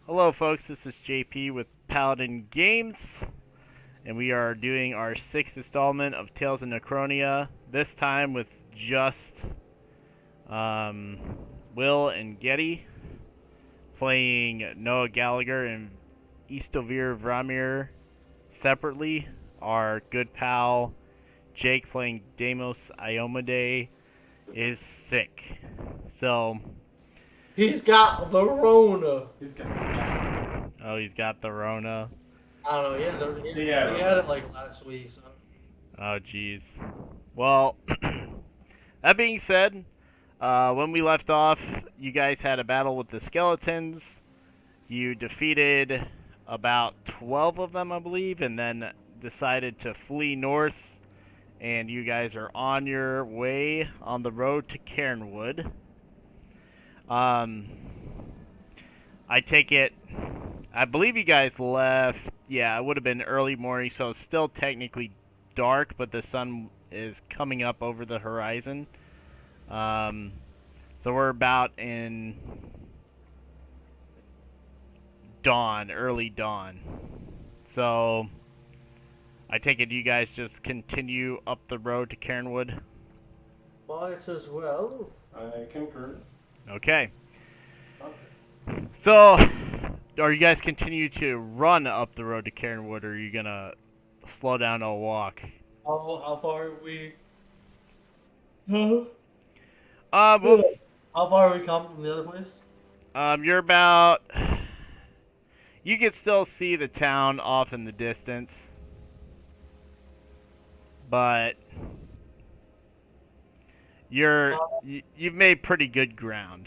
Hello, folks. This is JP with Paladin Games, and we are doing our sixth installment of Tales of Necronia. This time with just Will and Getty playing Noah Gallagher and Istovir Vramir separately. Our good pal Jake playing Deimos Iomade is sick, so. He's got the Rona. He's got. Oh, he's got the Rona. I don't know. He had it like last week. So. Oh, jeez. Well, that being said, when we left off, you guys had a battle with the skeletons. You defeated about 12 of them, I believe, and then decided to flee north. And you guys are on your way on the road to Cairnwood. I take it, I believe you guys left, yeah, it would have been early morning, so it's still technically dark, but the sun is coming up over the horizon. So we're about in dawn, early dawn. So I take it you guys just continue up the road to Cairnwood? Might as well. I concur. Okay. So, are you guys continue to run up the road to Cairnwood, or are you gonna slow down to a walk? How far are we? We'll, How far are we come from the other place? you're about. You can still see the town off in the distance, but you've made pretty good ground.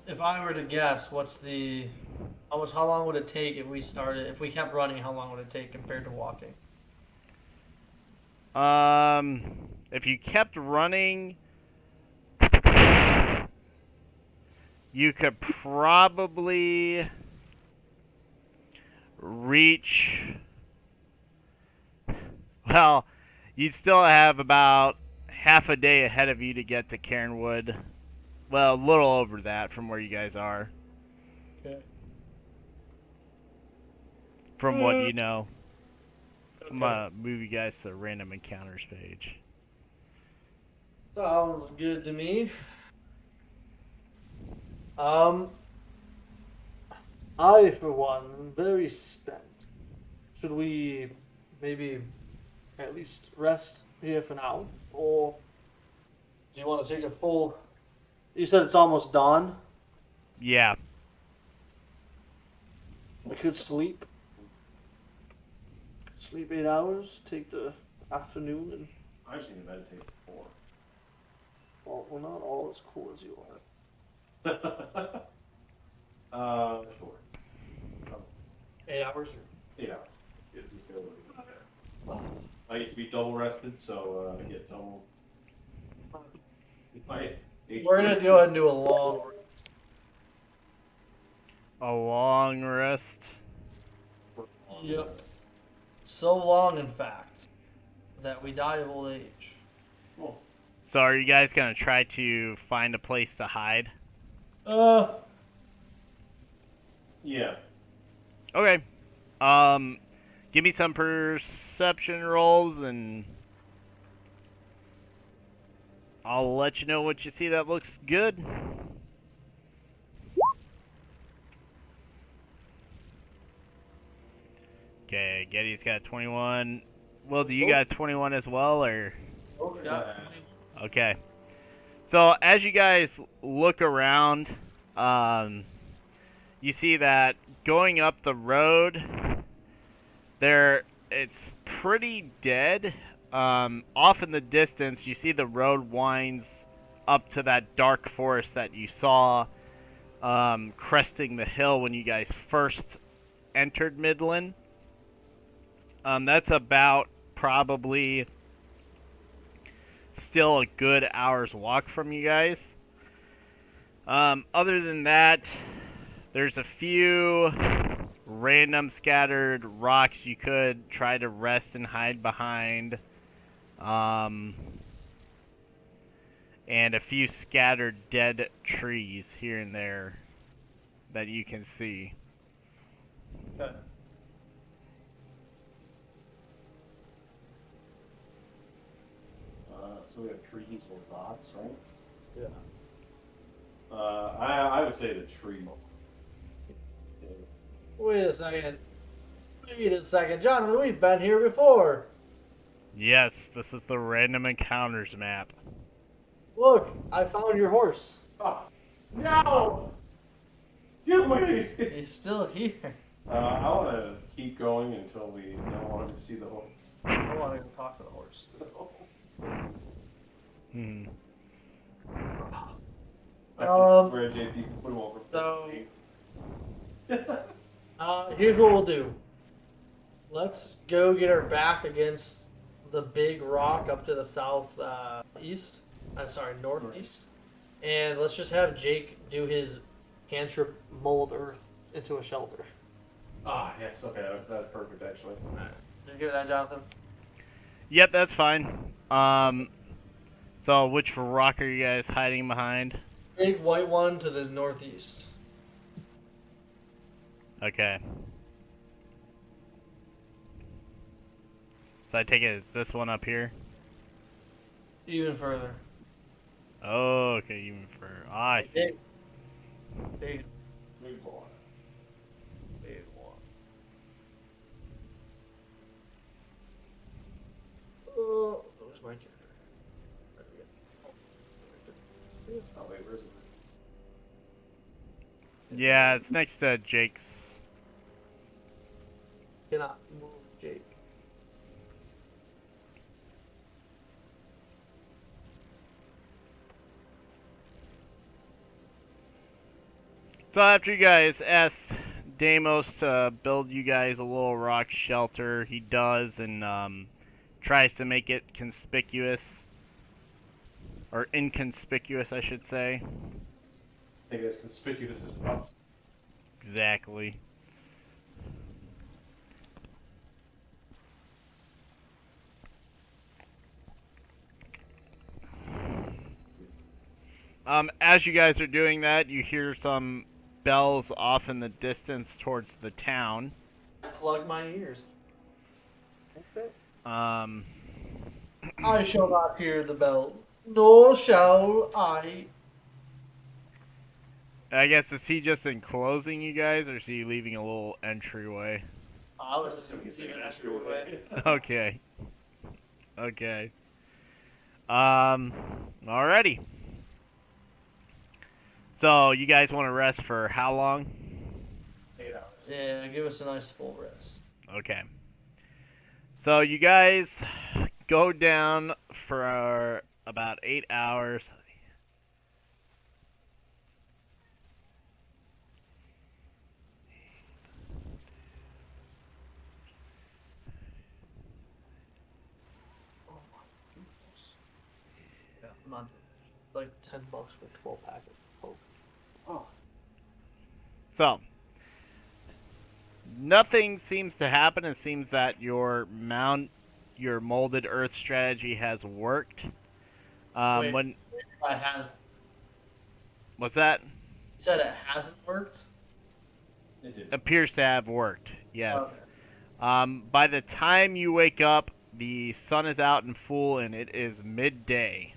If I were to guess, how long would it take if we kept running, how long would it take compared to walking? If you kept running, you could probably reach. Well, you'd still have about half a day ahead of you to get to Cairnwood. Well, a little over that from where you guys are. Okay. From what you know. Okay. I'm gonna move you guys to the random encounters page. Sounds good to me. I, for one, am very spent. Should we maybe at least rest here for now? Or do you want to take a full... You said it's almost dawn? Yeah. We could sleep. Sleep 8 hours, take the afternoon, and... I just need to meditate for 4. Well, we're not all as cool as you are. Sure. 8 hours? 8 hours. Get these go. I get to be double rested, so I get double. We're gonna go ahead and do a long rest. A long rest? Yep. So long, in fact, that we die of old age. Cool. So are you guys gonna try to find a place to hide? Yeah. Okay. Give me some perception rolls and I'll let you know what you see that looks good. Okay, Getty's got 21. Will, do you got 21 as well, or? Okay. So as you guys look around, you see that going up the road, it's pretty dead. Off in the distance, you see the road winds up to that dark forest that you saw cresting the hill when you guys first entered Midland. That's about probably still a good hour's walk from you guys. Other than that, there's a few random scattered rocks you could try to rest and hide behind. and a few scattered dead trees here and there that you can see. Okay. So we have trees or rocks, right? Yeah. I would say the trees. Wait a second. Wait a second. Jonathan, we've been here before. Yes, this is the random encounters map. Look, I found your horse. Ah, no! Get away! He's still here. I want to keep going until we no longer see the horse. I want to go talk to the horse. Hmm. I swear, JP, you can put him over. So- Here's what we'll do. Let's go get our back against the big rock up to the south east. I'm sorry, northeast. And let's just have Jake do his cantrip mold earth into a shelter. Ah, yes, okay, that's perfect, actually. Did you hear that, Jonathan? Yep, that's fine. So which rock are you guys hiding behind? Big white one to the northeast. Okay. So I take it it's this one up here? Even further. Oh, okay, even for... Ah, I see. Big Big boy. one. Oh, where's my character? There we go. Oh, wait, where's it? Yeah, it's next to Jake's. Cannot move Jake. So after you guys asked Deimos to build you guys a little rock shelter, he does and tries to make it conspicuous. Or inconspicuous, I should say. I think as conspicuous as possible. Exactly. As you guys are doing that, you hear some bells off in the distance towards the town. Plug my ears. Okay. Um, I shall not hear the bell, nor shall I. I guess, is he just enclosing you guys, or is he leaving a little entryway? I was just going to leave an entryway. Okay. Okay. Alrighty. So, you guys want to rest for how long? 8 hours. Yeah, give us a nice full rest. Okay. So, you guys go down for about 8 hours. Oh my goodness. Yeah, I'm not. It's like $10 for 12 packets of Coke. Oh. So, nothing seems to happen. It seems that your molded earth strategy has worked. Wait. When It has. what's that? You said it hasn't worked? It did. Appears to have worked. Yes. Okay. By the time you wake up, the sun is out in full, and it is midday.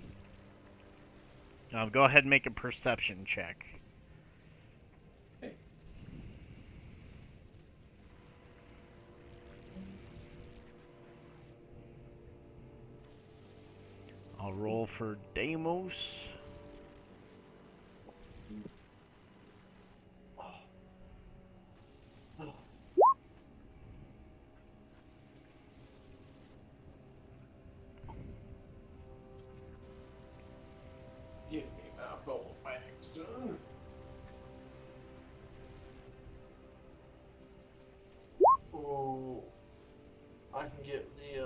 Go ahead and make a perception check. Okay. I'll roll for Deimos. Give me my gold back, son. Oh, I can get the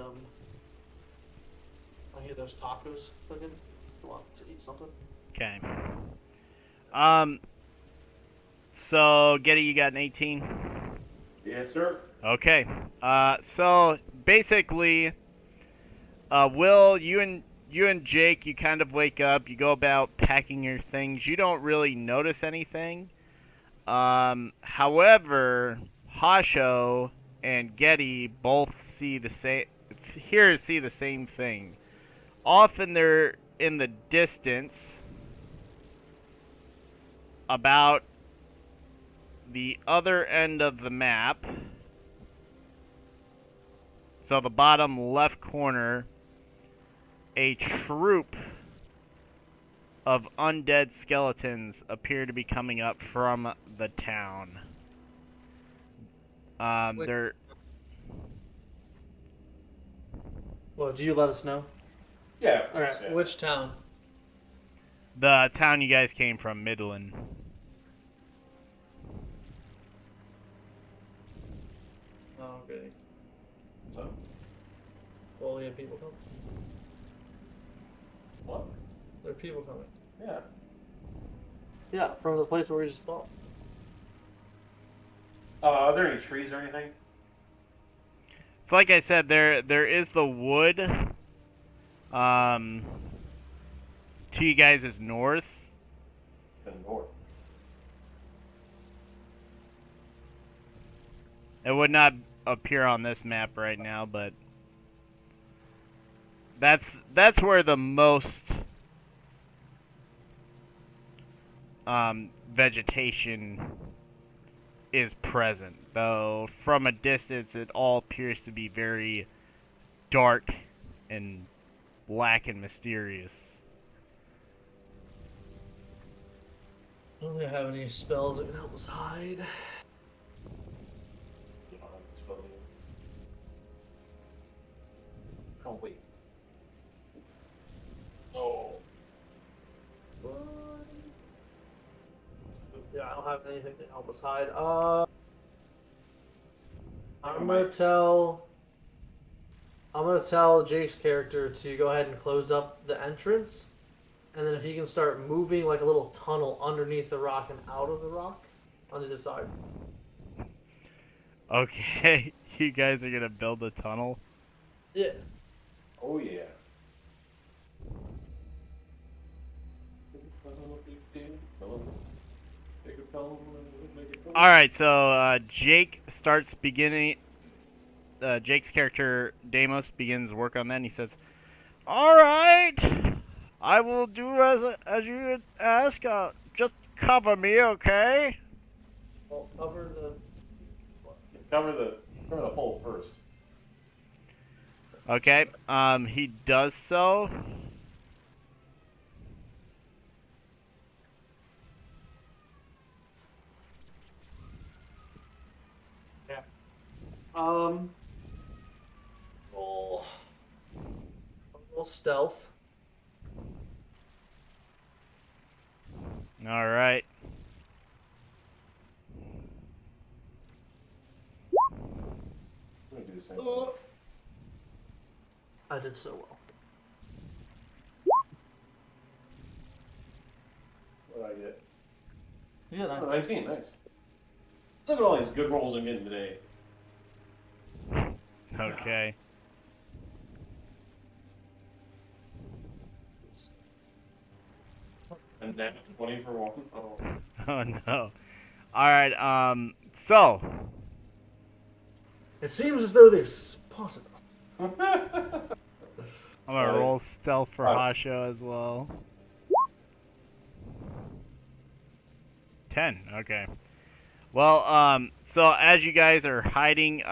I can get those tacos cooking. You want to eat something? Okay. So, Getty, you got an 18? Yes, sir. Okay. So, basically, Will, you and you and Jake, you kind of wake up. You go about packing your things. You don't really notice anything. However, Hasho and Getty both see the same thing. Often they're in the distance, about the other end of the map. So the bottom left corner, a troop of undead skeletons appear to be coming up from the town. They're Well, do you let us know? Yeah. Of All course, right. yeah. Which town? the town you guys came from, Midland. Oh, okay. So, Well, we have people coming. what? There are people coming. Yeah. Yeah, from the place where we just fought. Are there any trees or anything? It's like I said, there is the wood to you guys is north. To the north. It would not appear on this map right now, but that's where the most vegetation is present. Though from a distance, it all appears to be very dark and black and mysterious. Don't think I have any spells that can help us hide. You don't have this building. Oh, wait. Oh. Yeah, I don't have anything to help us hide. I'm gonna tell Jake's character to go ahead and close up the entrance, and then if he can start moving like a little tunnel underneath the rock and out of the rock on the other side. Okay, you guys are gonna build a tunnel. Yeah. Oh, yeah. All right, so Jake starts beginning. Jake's character Deimos begins work on that, and he says, "All right, I will do as you ask. Just cover me, okay?" Well, cover the. Cover the hole first. Okay. He does so. Yeah. Roll stealth. All right. I'm gonna do the same thing. I did so well. What did I get? Yeah, Oh, 19, nice. Look at all these good rolls I'm getting today. Okay. And then 20 for one. Oh. Oh no. All right. So It seems as though they've spotted us. I'm gonna roll stealth for Alright. Hasho as well. 10. Okay. Well, so as you guys are hiding,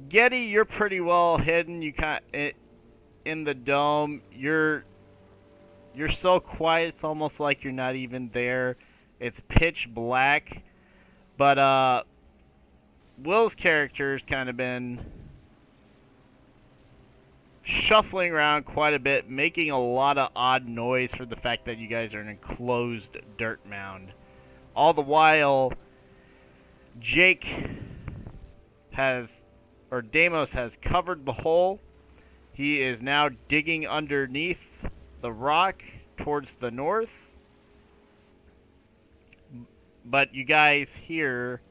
Getty, you're pretty well hidden. You in the dome. You're so quiet. It's almost like you're not even there. It's pitch black. But Will's character's kind of been shuffling around quite a bit, making a lot of odd noise for the fact that you guys are an enclosed dirt mound. All the while, Jake Deimos has covered the hole. He is now digging underneath the rock towards the north. But you guys hear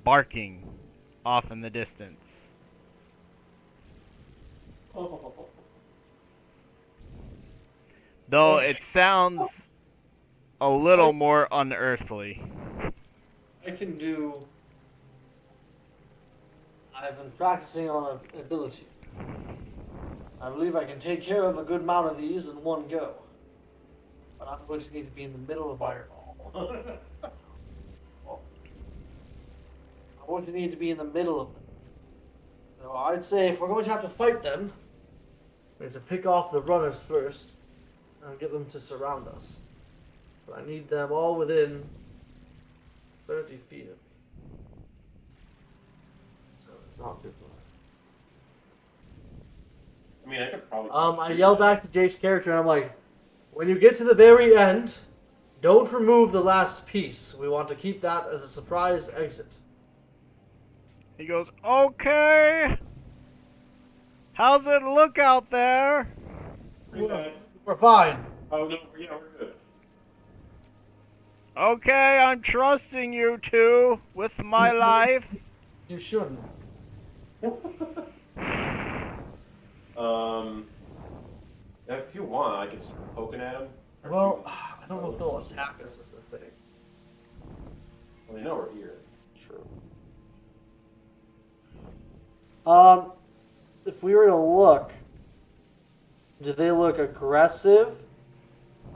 barking off in the distance. Though it sounds a little more unearthly. I can do. I've been practicing on an ability. I believe I can take care of a good amount of these in one go. But I'm going to need to be in the middle of fireball. I'm going to need to be in the middle of them. So I'd say if we're going to have to fight them, we have to pick off the runners first and get them to surround us. But I need them all within 30 feet of me. So it's not too far. I mean, I could probably. I yell back to Jake's character and I'm like, when you get to the very end, don't remove the last piece. We want to keep that as a surprise exit. He goes, okay. How's it look out there? Pretty bad. We're fine. Oh no, yeah, we're good. Okay, I'm trusting you two with my life. You shouldn't. If you want, I can start poking at him. Well, I don't know if they'll attack us, is the thing. Well, they know we're here. True. If we were to look, do they look aggressive?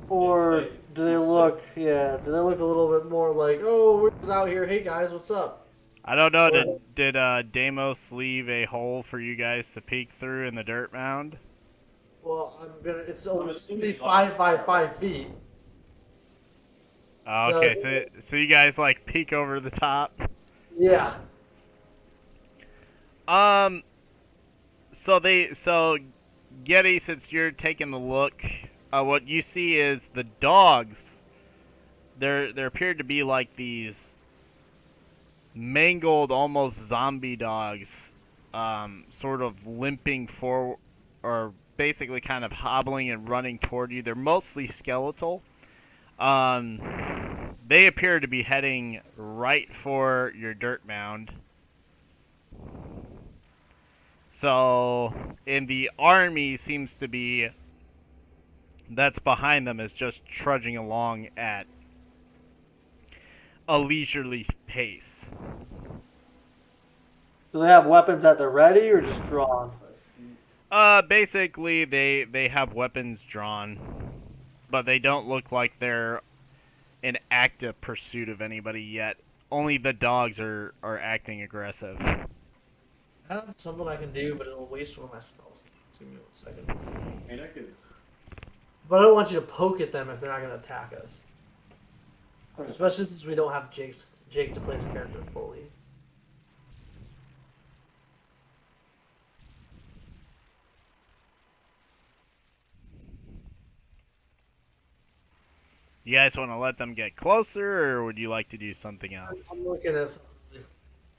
Or It's like- do they look, do they look a little bit more like, oh, we're just out here, hey guys, what's up? I don't know, did Deimos leave a hole for you guys to peek through in the dirt mound? Well, it's only assuming 5 by 5 feet. Oh, okay, so you guys like peek over the top? Yeah. So Getty, since you're taking a look, what you see is the dogs. There appear to be like these mangled, almost zombie dogs, sort of limping forward, or basically kind of hobbling and running toward you. They're mostly skeletal. They appear to be heading right for your dirt mound. So, and the army seems to be, that's behind them, is just trudging along at a leisurely pace. Do they have weapons at the ready or just drawn? Basically, they have weapons drawn, but they don't look like they're in active pursuit of anybody yet. Only the dogs are acting aggressive. I have something I can do, but it'll waste one of my spells. Give me 1 second. I mean, I could. But I don't want you to poke at them if they're not going to attack us. Especially since we don't have Jake to play his character fully. You guys want to let them get closer, or would you like to do something else? I'm looking at something.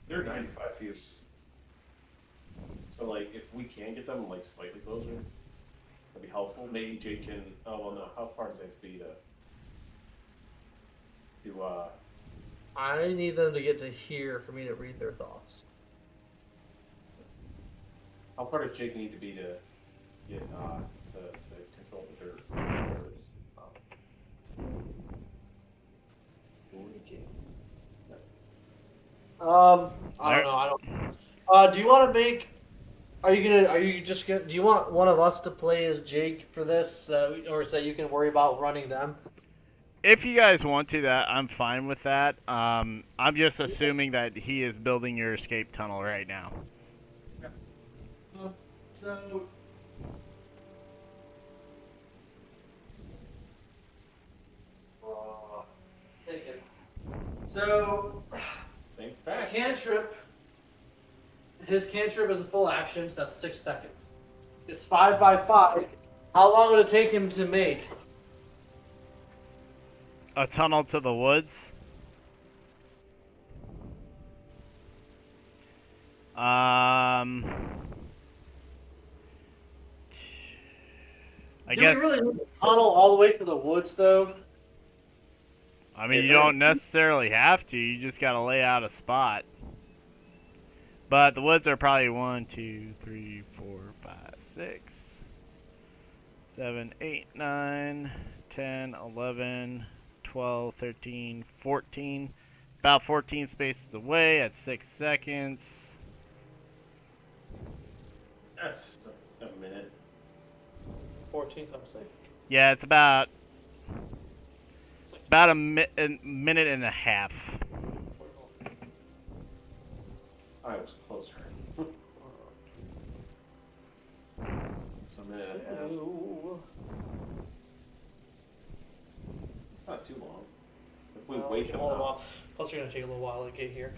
They're 95 feet. So, like, if we can get them, like, slightly closer, that'd be helpful. Maybe Jake can. Oh, well, no. How far does that be to I need them to get to here for me to read their thoughts. how far does Jake need to be to get, to control the dirt? I don't know. I don't. Do you want to make? Are you just gonna? Do you want one of us to play as Jake for this, or so you can worry about running them? If you guys want to, I'm fine with that. I'm just assuming that he is building your escape tunnel right now. So. So, Think fast. cantrip. His cantrip is a full action, so that's 6 seconds. It's 5 by 5. How long would it take him to make? A tunnel to the woods. I Do guess. we really need to tunnel all the way to the woods, though? I mean, you don't necessarily have to. You just gotta lay out a spot. But the woods are probably 1, 2, 3, 4, 5, 6, 7, 8, 9, 10, 11, 12, 13, 14. About 14 spaces away at 6 seconds. That's a minute. 14 times 6. Yeah, it's about a minute and a half. I was closer. So a minute and a half. Ooh. Not too long. If we Well, wait can them hold him out. off. Plus, you're gonna take a little while to get here.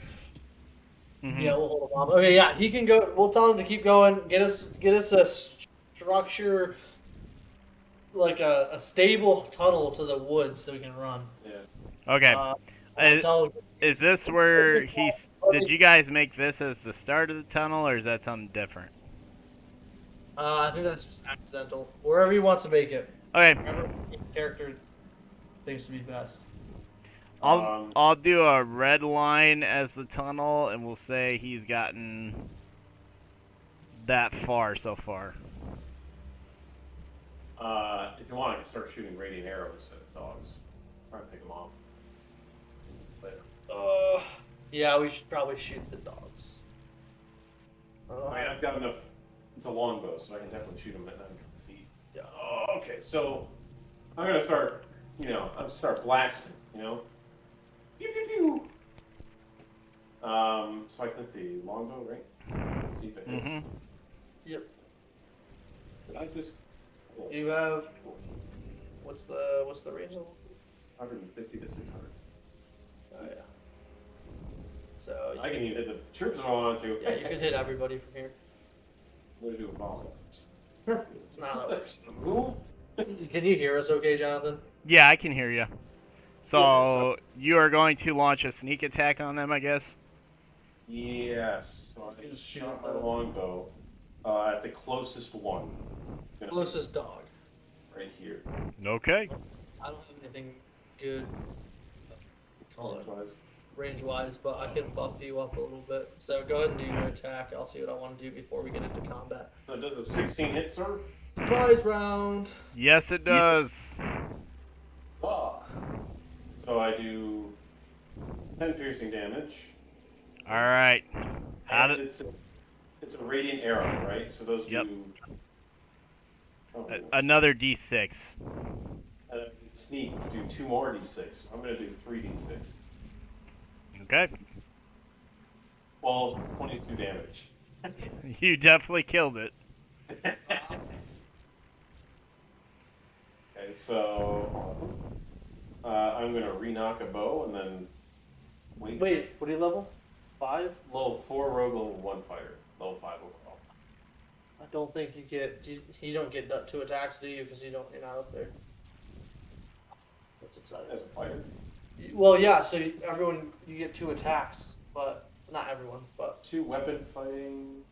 Mm-hmm. Yeah, we'll hold him off. Okay, yeah, he can go. We'll tell him to keep going. Get us a structure, like a stable tunnel to the woods so we can run. Yeah. Okay. I'll tell Is this where he's? Did you guys make this as the start of the tunnel, or is that something different? I think that's just accidental. Wherever he wants to make it. Okay. Wherever the character thinks to be best. I'll do a red line as the tunnel, and we'll say he's gotten that far so far. If you want, I can start shooting radiant arrows at dogs. Try and pick them off. Later. Yeah, we should probably shoot the dogs. I mean, I've got enough. It's a longbow, so I can definitely shoot them at 9 feet. Yeah. Oh, okay. So I'm gonna start. I'm start blasting. Pew pew pew. So I click the longbow, right? Let's see if it hits. Mm-hmm. Yep. Did I just? You have. What's the range level? 150 to 600. Oh yeah. So I can even hit the troops if I wanted to. yeah, you could hit everybody from here. I'm gonna do a bomb. It's not how it works. Move. Can you hear us okay, Jonathan? Yeah, I can hear you. So Yeah, you are going to launch a sneak attack on them, I guess. Yes. So I'm gonna Just shoot shot my the- longbow at the closest one. Closest dog. Right here. Okay. I don't have anything good Color-wise. range wise, but I can buff you up a little bit. So go ahead and do your attack. I'll see what I want to do before we get into combat. So does a 16 hit, sir? Surprise round. Yes, it does. Ah. So I do 10 piercing damage. All right. How And did? it's a radiant arrow, right? So those Yep. do. Oh, Another D6. sneak do 2 more d6. I'm gonna do 3 d6. Okay. Well, 22 damage. You definitely killed it. Okay, so I'm gonna re-knock a bow and then wait. Wait, what are you level? 5? Level 4 rogue, level 1 fighter, level 5 overall. I don't think you get. You don't get 2 attacks, do you? Because you're not up there. That's exciting. As a fighter, Well, yeah. So you get 2 attacks, but not everyone. But 2 weapon fighting.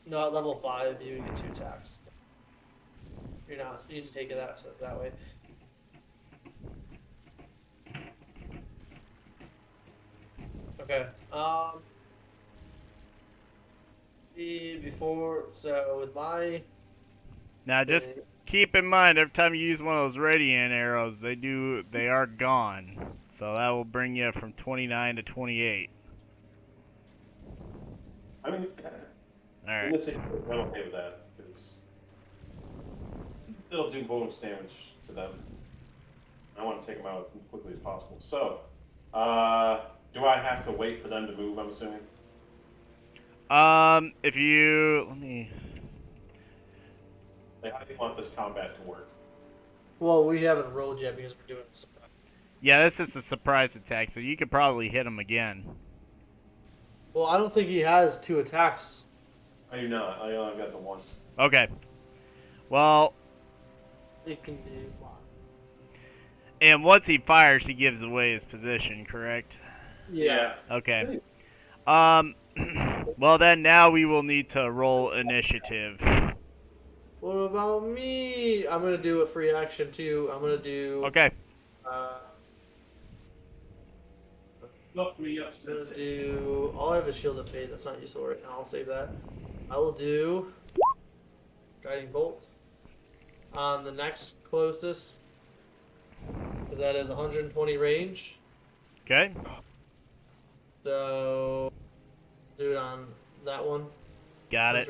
no, at level 5 you get 2 attacks. You're not. You need to take it that way. Okay. Before with my Now, just keep in mind, every time you use one of those radiant arrows, they are gone. So that will bring you from 29 to 28. I mean, All in right. this situation, I'm okay with that because it'll do bonus damage to them. I want to take them out as quickly as possible. So, do I have to wait for them to move? I'm assuming. If you let me. Like, how do you want this combat to work? Well, we haven't rolled yet because we're doing this. Yeah, this is a surprise attack, so you could probably hit him again. Well, I don't think he has 2 attacks. I do not. I only got the one. Okay. Well, It can do one. and once he fires, he gives away his position, correct? Yeah. Okay. Well then, now we will need to roll initiative. What about me? I'm gonna do a free action too. I'm gonna do. Okay. Look me up, I'm gonna do. I'll have a shield of fate. That's not useful right now. I'll save that. I will do guiding bolt on the next closest. So that is 120 range. Okay. So do it on that one. Got it.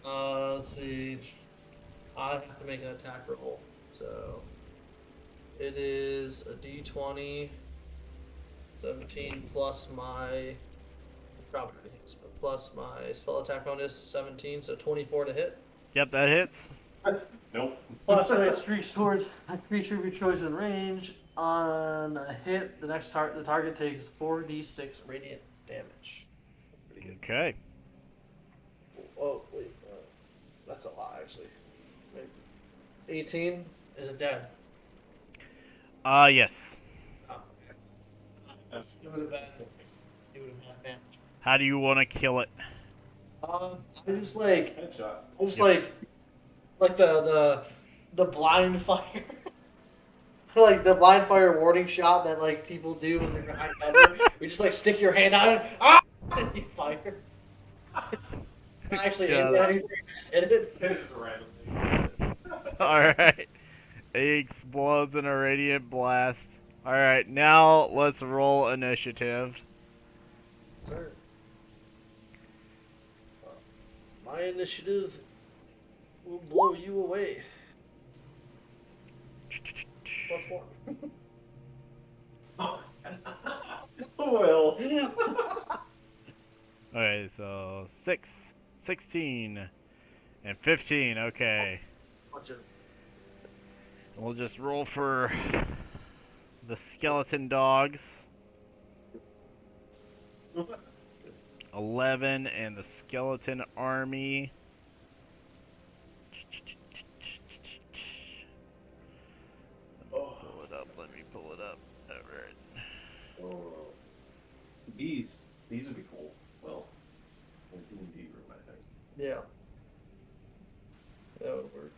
100. Let's see. I have to make an attack roll. So it is a D20, 17 plus my properties, plus my spell attack bonus 17, so 24 to hit. Yep, that hits. Nope. Flashlight streaks towards a creature of your choice in range. On a hit, the target takes 4d6 radiant damage. That's pretty good. Okay. Oh wait, that's a lot actually. Maybe. 18 is it dead? Yes. Oh, okay. It would have been. It would have been damage. How do you want to kill it? I just like, Headshot. like the blind fire, like the blind fire warning shot that like people do when they're behind cover. You just like stick your hand out and you fire. Actually, Yeah. anything, just hit it. Just randomly. Alright. He explodes in a radiant blast. Alright, now let's roll initiative. Sir. My initiative will blow you away. +1. Well. Okay, so 6, 16, and 15. Okay. Watch it. We'll just roll for the skeleton dogs. 11 and the skeleton army. Pull it up. Let me pull it up. Alright. Oh. These would be cool. Well, D&D room, I think. Yeah. That would work.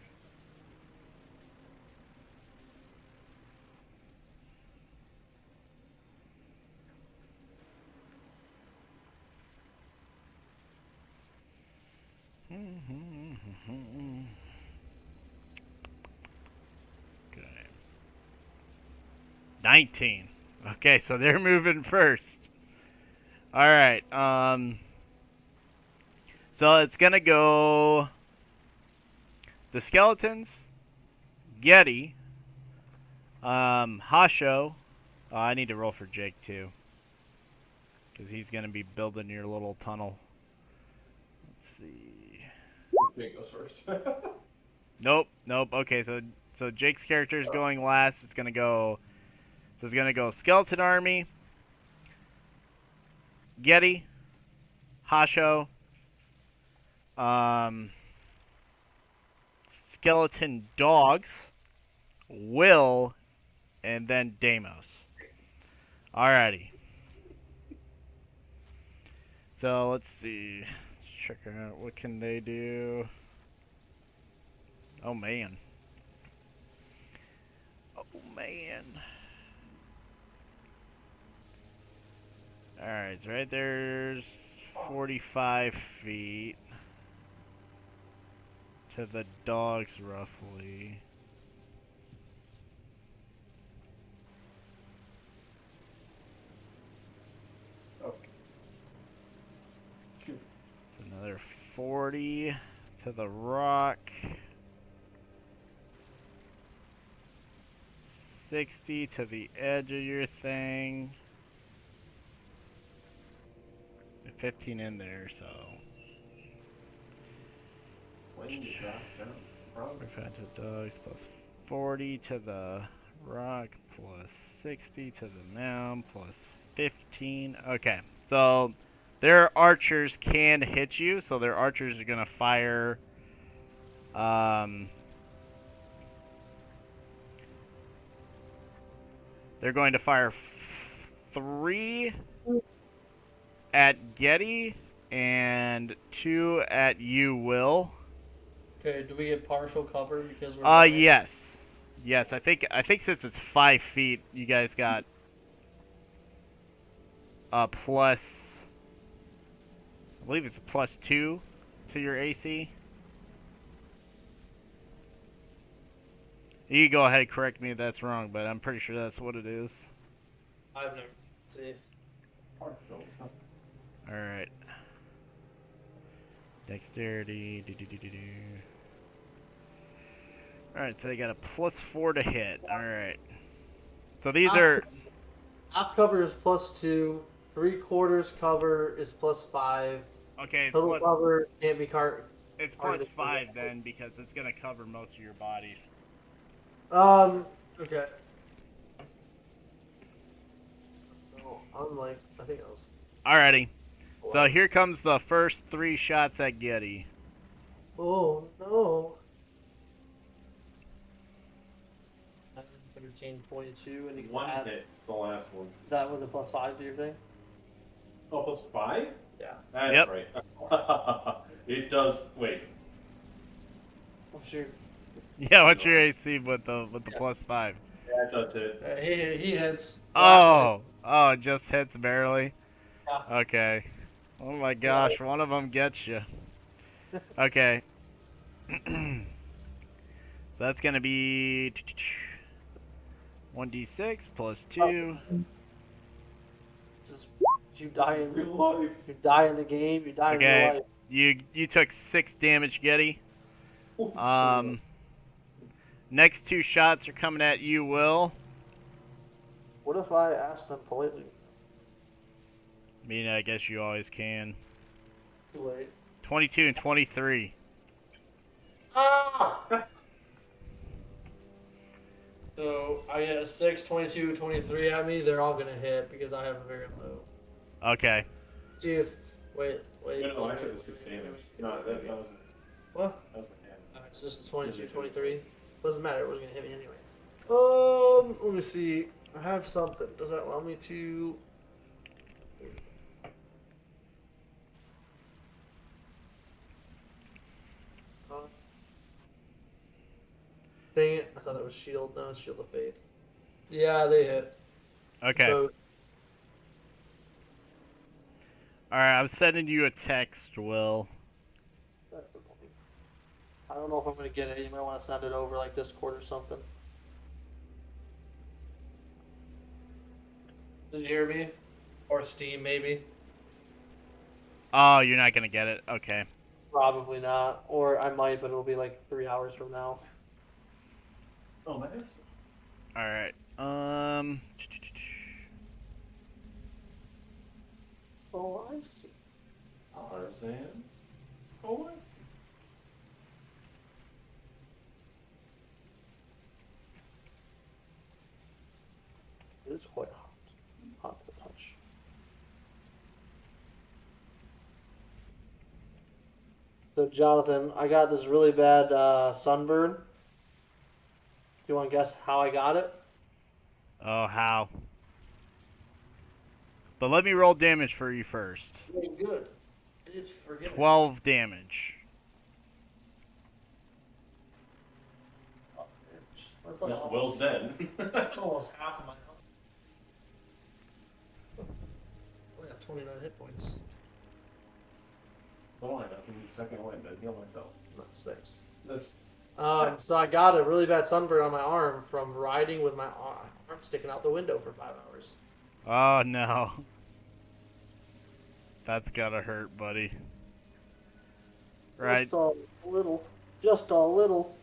Okay. 19. Okay, so they're moving first. Alright, so it's gonna go the skeletons, Getty, Hasho. Oh, I need to roll for Jake too, because he's gonna be building your little tunnel. Let's see. Jake goes first. Nope. Okay, so Jake's character is going last. It's gonna go skeleton army, Getty, Hasho, skeleton dogs, Will, and then Deimos. Alrighty. So let's see. Check out what can they do. Oh man. Alright, so right there's 45 feet to the dogs, roughly. Okay. Shoot. Another 40 to the rock. 60 to the edge of your thing. 15 in there, so. When you drop down, bronze. Repetitive dogs plus 40 to the rock plus 60 to the mound plus 15. Okay, so their archers can hit you, so their archers are gonna fire. They're going to fire 3 at Getty and 2 at you, Will. Okay, do we get partial cover because we're Yes. I think since it's 5 feet, you guys got plus, I believe it's +2 to your AC. You go ahead and correct me if that's wrong, but I'm pretty sure that's what it is. I've never see. Alright. Dexterity. Alright, so they got a +4 to hit. Alright. So these are. Half cover is +2. 3/4 cover is +5. Okay, Total cover can't be it's targeted. +5 then because it's going to cover most of your bodies. Okay. So I'm like, I think I was. Alrighty. So here comes the first 3 shots at Getty. Oh no. 13, 22, and you can One add hit's the last one. that with a +5 to your thing. Oh, +5? Yeah. That's Yep. right. It does. Wait. I'm sure. Yeah, what's your AC with the +5? Yeah, it does hit. He hits. Oh, it just hits barely. Yeah. Okay. Oh my gosh, one of them gets you. Okay. So that's gonna be 1d6 plus 2. You die in Real life. You die in the game. You die in real Okay. life. You took 6 damage, Getty. Next 2 shots are coming at you, Will. What if I ask them politely? I mean, I guess you always can. Too late. 22 and 23. Ah! So I get a 6, 22, 23 at me. They're all gonna hit because I have a very low. Okay. See if. Wait. No, I took the 6 damage. No, that wasn't. What? That was my damage. It's just 22, 23. Doesn't matter. It wasn't gonna hit me anyway. Let me see. I have something. Does that allow me to? Dang it! I thought it was shield. No, it's shield of faith. Yeah, they hit. Okay. Both. Alright, I'm sending you a text, Will. That's the point. I don't know if I'm gonna get it. You might want to send it over like Discord or something. Did you hear me? Or Steam, maybe? Oh, you're not gonna get it. Okay. Probably not. Or I might, but it'll be like 3 hours from now. Oh, my answer. Alright. Oh, I see. Tarzan. Oh, I see. It is quite hot. Hot to the touch. So, Jonathan, I got this really bad sunburn. Do you want to guess how I got it? Oh, how? But let me roll damage for you first. Very good. Did forget. 12 damage. That's like No, Will's dead. That's almost half of my health. I got 29 hit points. Oh, I got a second wind. I heal myself. Not 6. This. So I got a really bad sunburn on my arm from riding with my arm sticking out the window for 5 hours. Oh, no. That's gotta hurt, buddy. Right. Just a little. Just a little.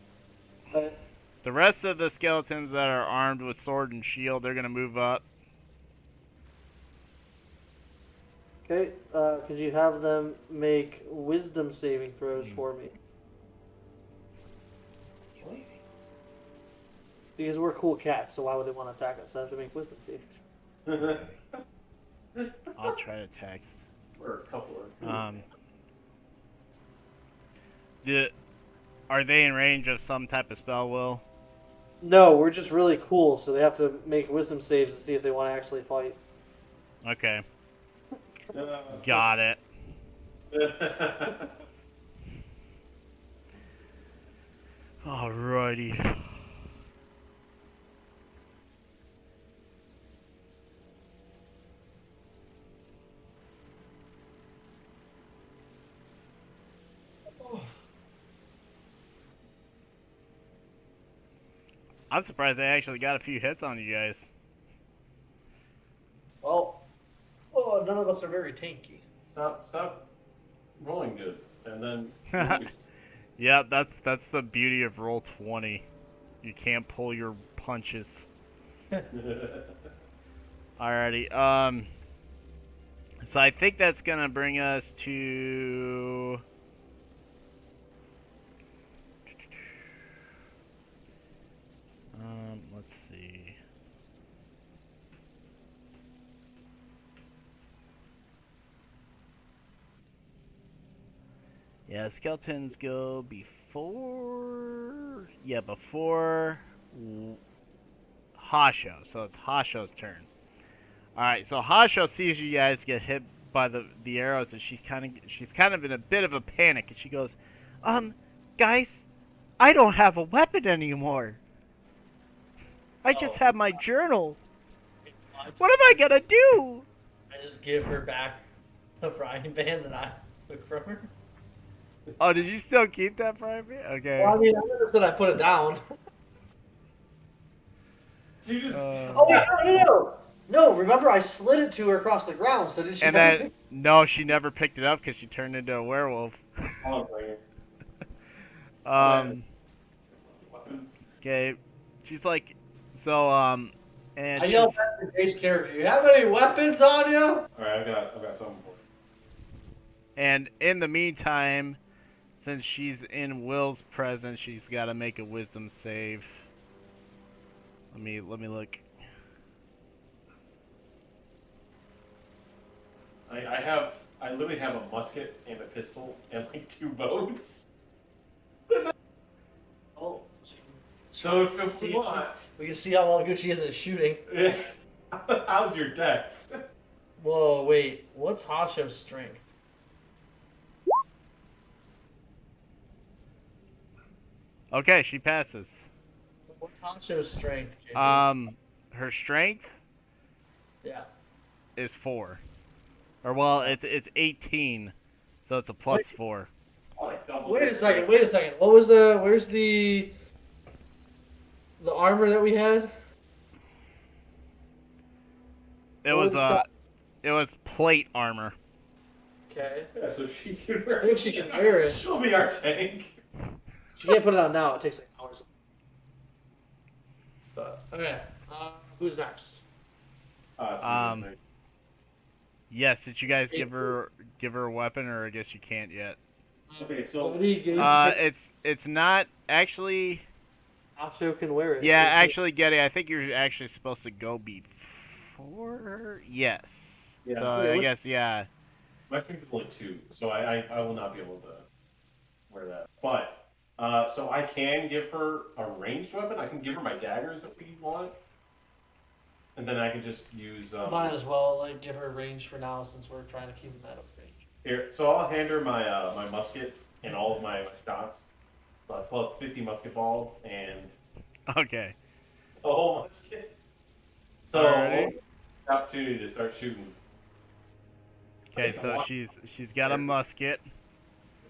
The rest of the skeletons that are armed with sword and shield, they're gonna move up. Okay, could you have them make wisdom saving throws for me? Because we're cool cats, so why would they want to attack us? I have to make wisdom saving throws. I'll try to text. We're a couple of. Are they in range of some type of spell, Will? No, we're just really cool, so they have to make wisdom saves to see if they want to actually fight. Okay. Got it. Alrighty. I'm surprised I actually got a few hits on you guys. Well, none of us are very tanky. Stop rolling good, and then. Yeah, that's the beauty of roll 20. You can't pull your punches. Alrighty. So I think that's gonna bring us to. Let's see. Yeah, skeletons go before. Yeah, before Hasho. So it's Hasho's turn. All right, so Hasho sees you guys get hit by the arrows, and she's kind of in a bit of a panic, and she goes, guys, I don't have a weapon anymore. I just have my journal. What am I gonna do? I just give her back the frying pan that I took from her. Oh, did you still keep that frying pan? Okay. Well, I mean, I never said I put it down. So you just. Oh, wait, no. No, remember I slid it to her across the ground, so did she And never then pick no, she never picked it up because she turned into a werewolf. Oh, right. Weapons. Okay, she's like, so and I she's, yelled at the base character, you have any weapons on you? Alright, I've got something for you. and in the meantime, since she's in Will's presence, she's got to make a wisdom save. Let me look. I literally have a musket and a pistol and like 2 bows. Oh, So if you want, we can see how well good she is at shooting. how's your dex? Whoa, wait, what's Hasho's strength? Okay, she passes. What's Hasho's strength, JP? Her strength Yeah. is 4, or well, it's 18, so it's a plus Wait. 4. Wait a second. Where's the armor that we had? It What was was the stuff? it was plate armor. Okay. Yeah, so she can wear I think she can wear it. She'll be our tank. She can't put it on now. It takes like hours. But okay. Who's next? It's gonna be Yes, did you guys give her a weapon, or I guess you can't yet? okay, so It's not actually. Hasho can wear it. Yeah, actually, Getty, I think you're actually supposed to go before her. Yes. Yeah. So Wait, I what- guess yeah. my strength is only 2, so I will not be able to wear that. But so I can give her a ranged weapon. I can give her my daggers if we want, and then I can just use. Might as well like give her range for now since we're trying to keep them at a range. Here, so I'll hand her my my musket and all of my shots. So I pull out 50 musket ball and Okay. a whole musket. So Alrighty. opportunity to start shooting. Okay, so she's got a musket.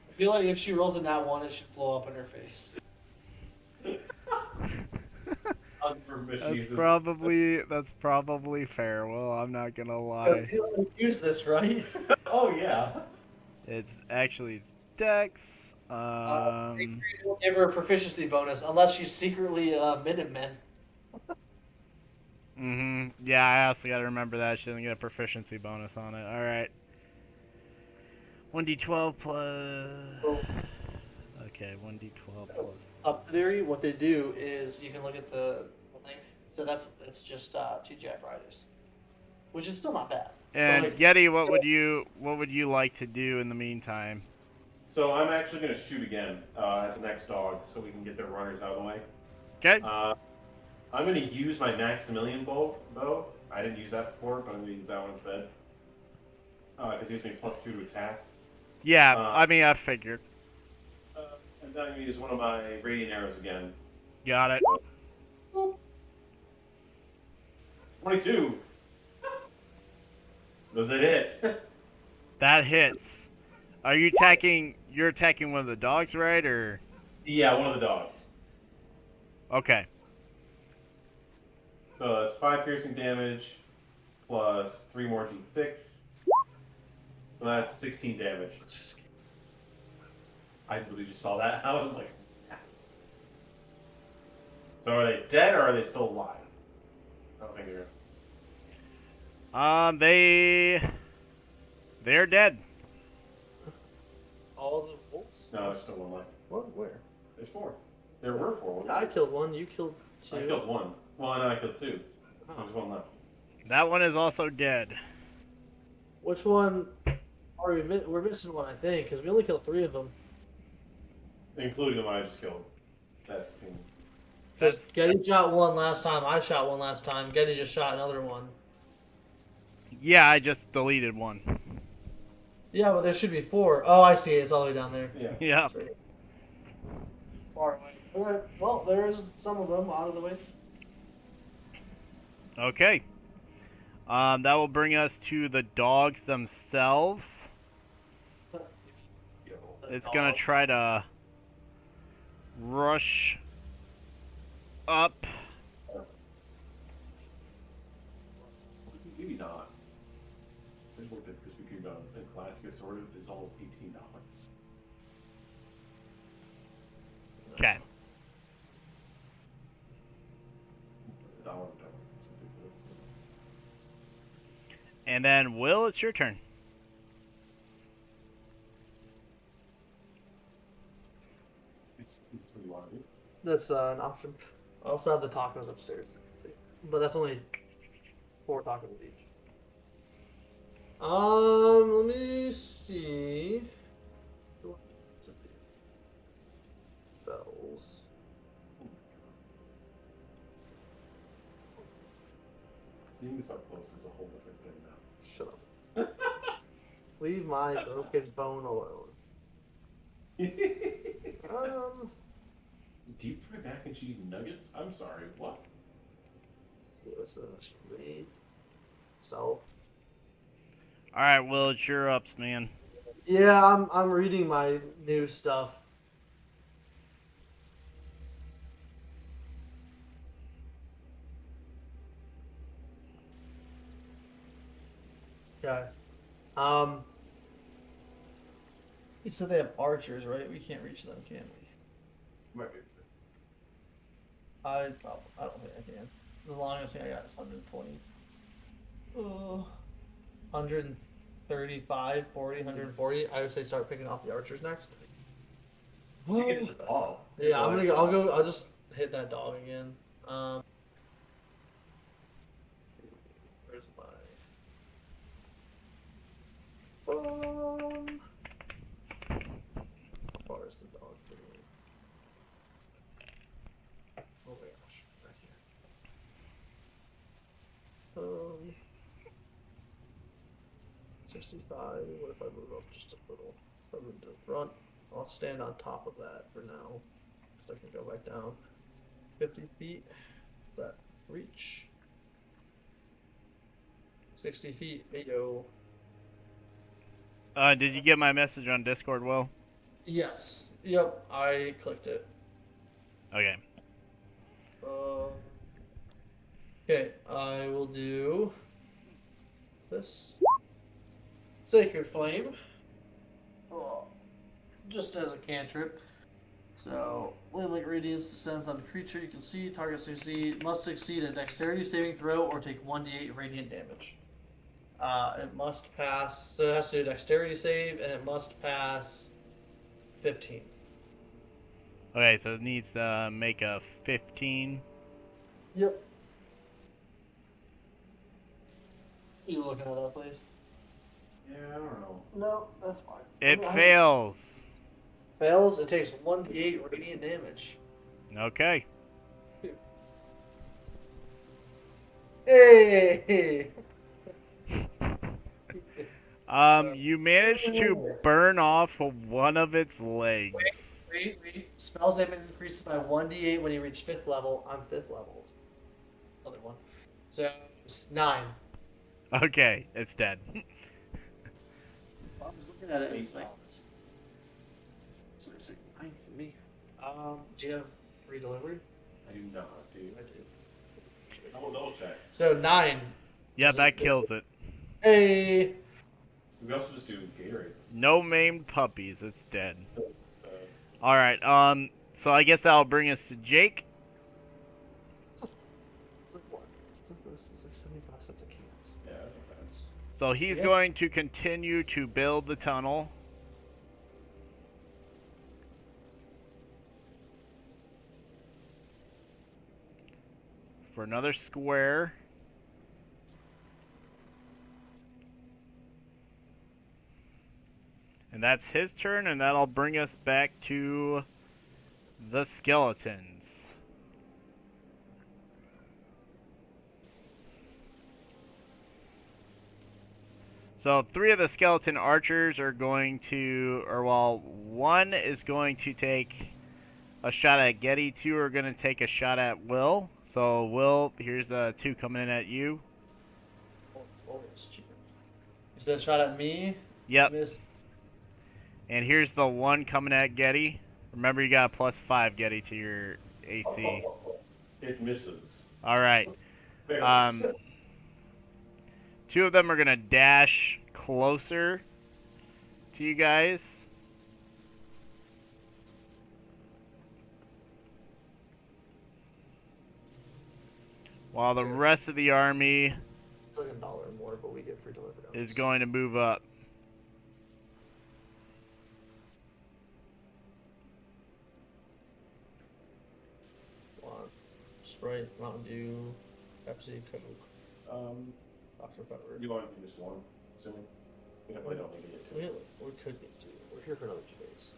I feel like if she rolls a nat 1, it should blow up in her face. That's probably fair. Well, I'm not gonna I lie. feel like use this, right? Oh yeah. It's Dex. We'll give her a proficiency bonus unless she's secretly a Minuteman. Yeah, I also gotta remember that she doesn't get a proficiency bonus on it. All right. 1d12 plus. Okay, 1d12 plus. Subsidiary, what they do is you can look at the link. So it's just TGI Fridays, which is still not bad. And Like- Getty, what would you like to do in the meantime? So I'm actually gonna shoot again at the next dog, so we can get their runners out of the way. Okay. I'm gonna use my Maximilian bow. I didn't use that before, but I'm gonna use that one instead. Because it gives me +2 to attack. Yeah, I mean, I figured. And then I'm gonna use one of my radiant arrows again. Got it. 22. Was it it? That hits. Are you attacking? You're attacking one of the dogs, right? Or Yeah, one of the dogs. okay. So that's 5 piercing damage plus 3 more d6. So that's 16 damage. I literally just saw that. I was like, so are they dead or are they still alive? I don't think they're. They're dead. All the wolves? No, there's still one left. What? Where? There's 4. There were 4. Wasn't I there? killed one. You killed two. I killed 1. Well, no, I killed 2. So Oh. there's 1 left. That one is also dead. Which one are we? We're missing one, I think, because we only killed 3 of them. Including the one I just killed. That's. Because Getty shot one last time. I shot one last time. Getty just shot another one. Yeah, I just deleted one. Yeah, but there should be 4. Oh, I see it. It's all the way down there. Yeah. Yeah. That's right. Far away. All right. Well, there's some of them out of the way. Okay. That will bring us to the dogs themselves. It's gonna try to rush up. Maybe not. I just looked at Krispy Kreme donuts and classic assorted is almost $18. Okay. $1 donut. It's ridiculous. And then, Will, it's your turn. It's what you want to do. That's an option. I also have the tacos upstairs, but that's only 4 tacos each. Let me see. Bells. Seeing this up close is a whole different thing now. Shut up. Leave my broken bone alone. Deep fried mac and cheese nuggets? I'm sorry, what? What's this? Me. So. Alright, Will, it's your ups, man. Yeah, I'm reading my new stuff. Okay. You said they have archers, right? We can't reach them, can we? Might be. I don't think I can. The longest thing I got is 120. 135, 40, 140. I would say start picking off the archers next. You get the dog. Yeah, I'm gonna go. I'll just hit that dog again. Where's my? How far is the dog? Oh my gosh, right here. 65. What if I move up just a little? If I move to the front, I'll stand on top of that for now, so I can go back down. 50 feet. That reach. 60 feet. Hey yo. Did you get my message on Discord, Will? Yes. Yep. I clicked it. Okay. Okay. I will do this. Sacred Flame. Oh, just as a cantrip. So, Flame-like radiance descends on the creature you can see. Target must succeed a dexterity saving throw or take 1d8 radiant damage. It must pass. So it has to do a dexterity save, and it must pass 15. Okay, so it needs to make a 15. Yep. You looking at that, please? Yeah, I don't know. No, that's fine. It fails. Fails. It takes 1d8 radiant damage. Okay. Hey! You managed to burn off one of its legs. Wait. Spell save increases by 1d8 when you reach 5th level. I'm 5th level. Other one. So, it's 9. Okay, it's dead. I was looking at it. It's like 9 for me. Do you have free delivery? I do not, dude. I do. I don't know double check. So 9. Yeah, Does that it- kills it. Hey. We can also just do Gatorades. No maimed puppies. It's dead. Uh, All right. So I guess that'll bring us to Jake. It's like what? It's like 75 cents a cans. yeah, that's not bad. So he's Yep. going to continue to build the tunnel. For another square. And that's his turn, and that'll bring us back to the skeletons. So 3 of the skeleton archers are going to, or well, 1 is going to take a shot at Getty, 2 are going to take a shot at Will. So Will, here's 2 coming in at you. Is that shot at me? Yep. Miss. And here's the 1 coming at Getty. Remember, you got a +5 Getty to your AC. It misses. All right. Fails. 2 of them are gonna dash closer to you guys. While the rest of the army It's like $1 more, but we get free delivery. is going to move up. Sprite, Mountain Dew, Pepsi, Coke, Dr. Pepper. You want to do just one, assuming? We definitely don't need to get two. We could get 2. We're here for another 2 days.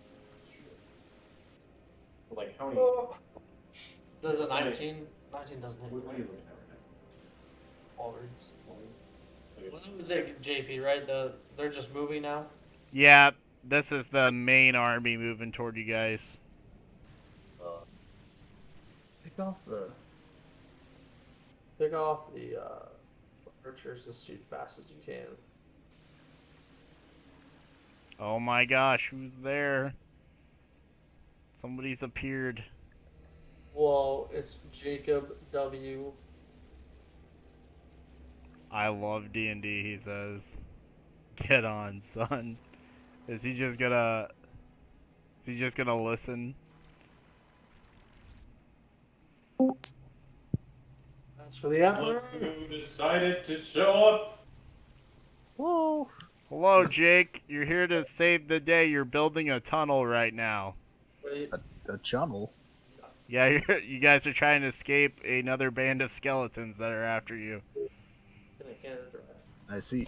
Like, how many? Does a 19? 19 doesn't hit. What are you looking at right Walgreens. now? Well, I would say JP, right? They're just moving now. Yeah, this is the main army moving toward you guys. Pick off the archers as fast as you can. Oh my gosh, who's there? Somebody's appeared. Well, it's Jacob W. I love D&D, he says. Get on, son. Is he just gonna listen? That's for the Emperor. Look who decided to show up. Whoa. Hello, Jake. You're here to save the day. You're building a tunnel right now. Wait. A tunnel? Yeah, you guys are trying to escape another band of skeletons that are after you. I see.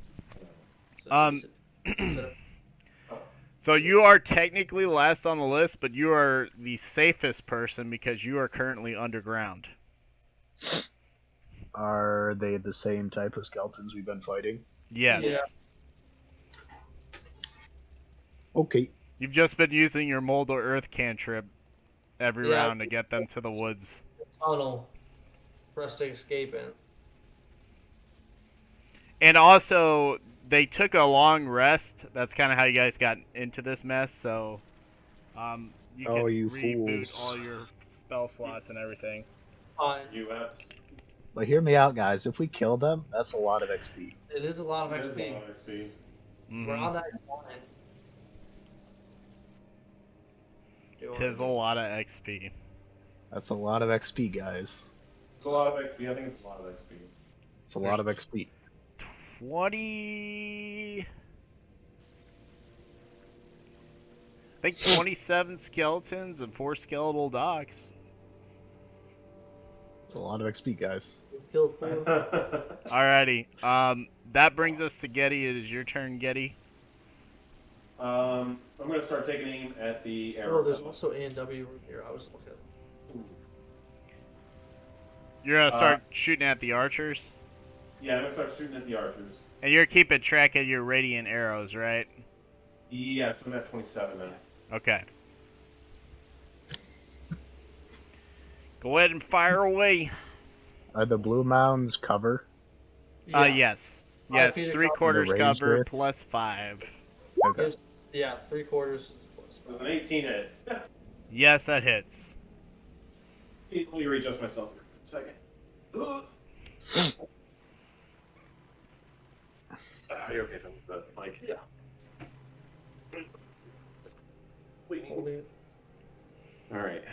So you are technically last on the list, but you are the safest person because you are currently underground. Are they the same type of skeletons we've been fighting? Yes. Yeah. Okay. You've just been using your mold or earth cantrip every Yeah. round to get them to the woods. Tunnel for us to escape in. And also, they took a long rest. That's kind of how you guys got into this mess. So, you Oh, can you reboot fools. all your spell slots and everything. Fine. U.S. But hear me out, guys. If we kill them, that's a lot of XP. It is a lot of That is a XP. lot of XP. Mhm. We're on that line. Tis a lot of XP. That's a lot of XP, guys. It's a lot of XP. I think it's a lot of XP. It's a lot of XP. 20... I think 27 skeletons and 4 skeletal dogs. It's a lot of XP, guys. Kill 4. Alrighty. That brings us to Getty. It is your turn, Getty. I'm going to start taking aim at the arrow. Oh, there's also A&W here. I was looking at. You're gonna start shooting at the archers, Yeah, I'm going to start shooting at the archers. and you're keeping track of your radiant arrows, right? Yes, I'm at 27 now. Okay. Go ahead and fire away. Are the blue mounds cover? Yes. Yes, 5 feet of 3/4 The raised cover width? plus 5. Okay. There's- Yeah, 3/4 is plus With 5. an 18 hit. Yes, that hits. Let me readjust myself for a second. You're okay, Tom, but like, Yeah. wait. Holding it. All right.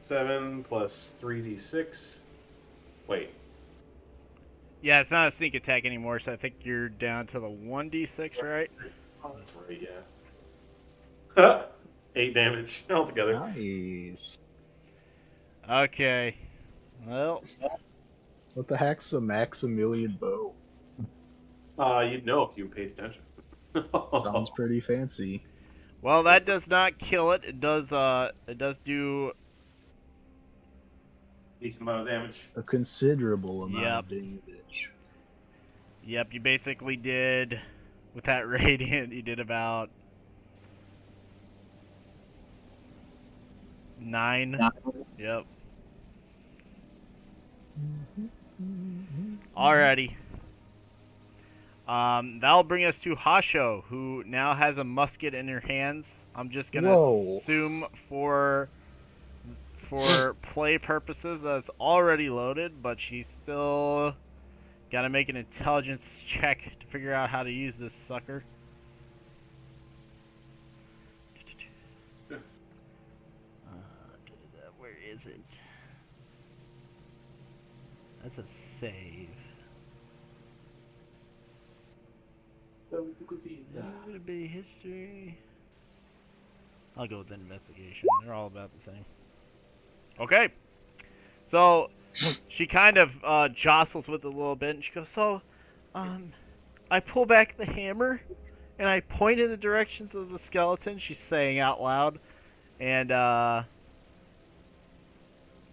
7 plus 3d6. Wait. Yeah, it's not a sneak attack anymore, so I think you're down to the 1d6, right? Oh, that's right. Yeah. 8 damage altogether. Nice. Okay. Well, What the heck's a Maximilian bow? You'd know if you paid attention. Sounds pretty fancy. well, that does not kill it. It does do. Decent amount of damage. A considerable amount Yep. of damage. Yep, you basically did with that radiant. You did about 9. Yep. Alrighty. That'll bring us to Hasho, who now has a musket in her hands. I'm just gonna Whoa. assume for play purposes that it's already loaded, but she's still gotta make an intelligence check to figure out how to use this sucker. Where is it? That's a save. Would be history. I'll go with investigation. They're all about the same. Okay. So she kind of jostles with it a little bit, and she goes, "So, I pull back the hammer, and I point in the directions of the skeleton." She's saying out loud, and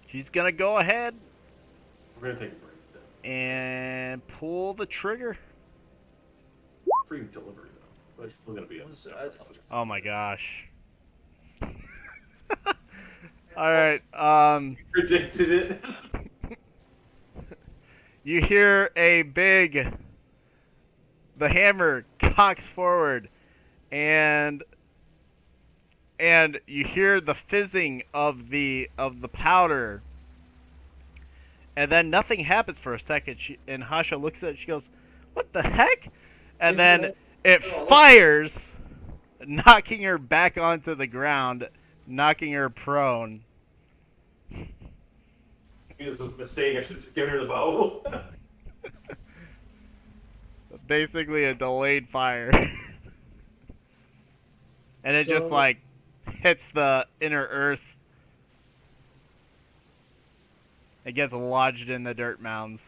she's gonna go ahead We're gonna take a break then. and pull the trigger. Free delivery though, but it's still gonna be up. Oh my gosh. Alright, Predicted it. you hear the hammer cocks forward, and you hear the fizzing of the powder, and then nothing happens for a second, and Hasha looks at it, she goes, "What the heck?" And then it fires, knocking her back onto the ground, knocking her prone. It was a mistake. I should have given her the bow. Basically a delayed fire. And it just So- like hits the inner earth. It gets lodged in the dirt mounds.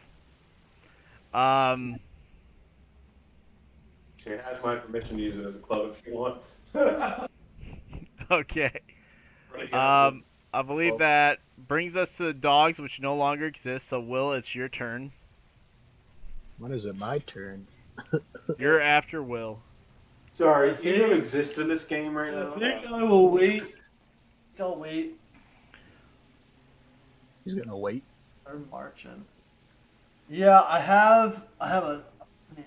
She has my permission to use it as a club if she wants. Okay. I believe that brings us to the dogs, which no longer exist. So Will, it's your turn. When is it my turn? You're after Will. Sorry, you don't exist in this game right now. I think I will wait. I'll wait. He's gonna wait. I'm marching. Yeah, I have a man.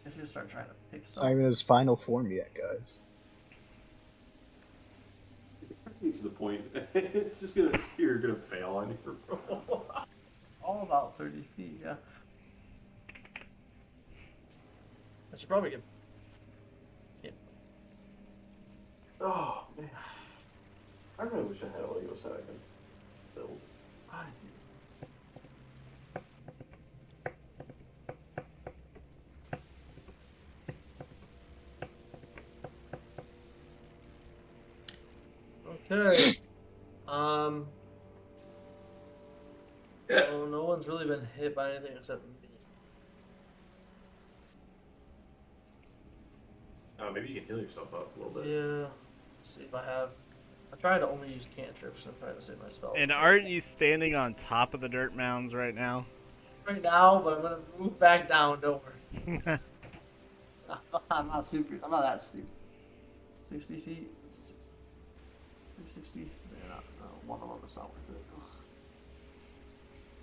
I guess you start trying to pick It's not something. even his final form yet, guys. To the point. It's just gonna you're gonna fail on your roll. All about 30 feet, yeah. I should probably get. Oh man. I really wish I had a Lego set I could build. Okay. Oh, no one's really been hit by anything except me. Maybe you can heal yourself up a little bit. Yeah. Let's see if I have. I try to only use cantrips and try to save my spell. And aren't you standing on top of the dirt mounds right now? Right now, but I'm gonna move back down. Don't worry. I'm not that stupid. 60 feet. This is 60. 360. Yeah, one of them is not worth it. Ugh.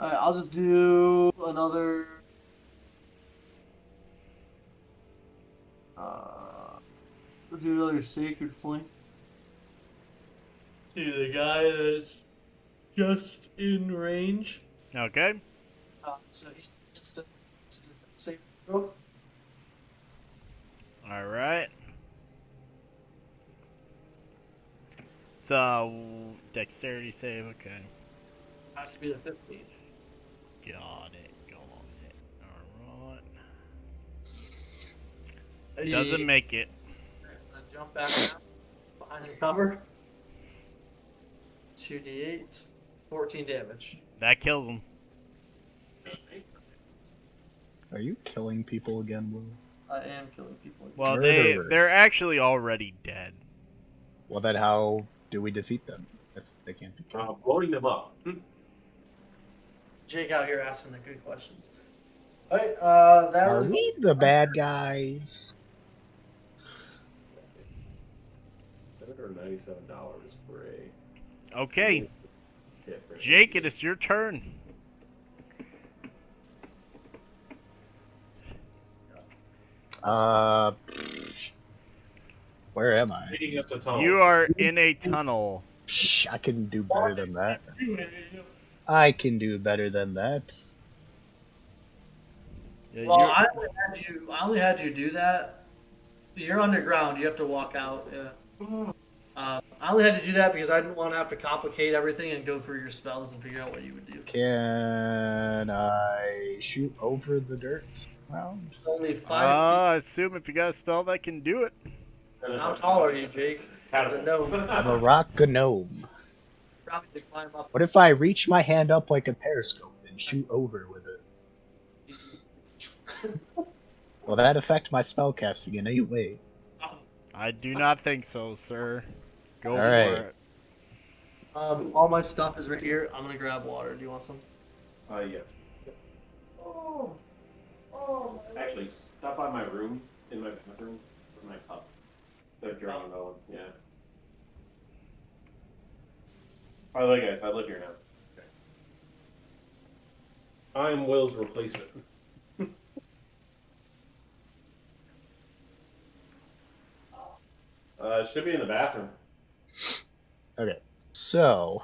Alright, I'll just do another. We'll do another sacred flank. To the guy that's just in range. Okay. So he gets to save throw. All right. It's dexterity save. Okay. Has to be the 15. Got it. All right. Hey, Doesn't make it. I'm gonna jump back down behind the cover. 2d8, 14 damage. That kills him. Are you killing people again, Will? I am killing people. Well, Murderer. they're actually already dead. Well, then how do we defeat them if they can't be killed? Blowing them up. Jake out here asking the good questions. Alright, that Are was we the bad guys? $797 for a. Okay, hit for Jake, it is your turn. Where am I? Taking us a tunnel. You are in a tunnel. Psh, I can do better than that. I can do better than that. Yeah, Well, you're- I only had you do that. You're underground. You have to walk out. Yeah. I only had to do that because I didn't want to have to complicate everything and go through your spells and figure out what you would do. Can I shoot over the dirt mound? Only 5 I assume if you got a spell that can do it. feet. How tall are you, Jake? As a gnome, I'm a rock gnome. probably to climb up. What if I reach my hand up like a periscope and shoot over with it? Will that affect my spellcasting in any way? I do not think so, sir. Go All for right. it. All my stuff is right here. I'm gonna grab water. Do you want some? Yeah. Actually, stop by my room, in my bathroom, with my cup. If you're on going, yeah. I like guys, I live here now. Okay. I'm Will's replacement. Should be in the bathroom. Okay, so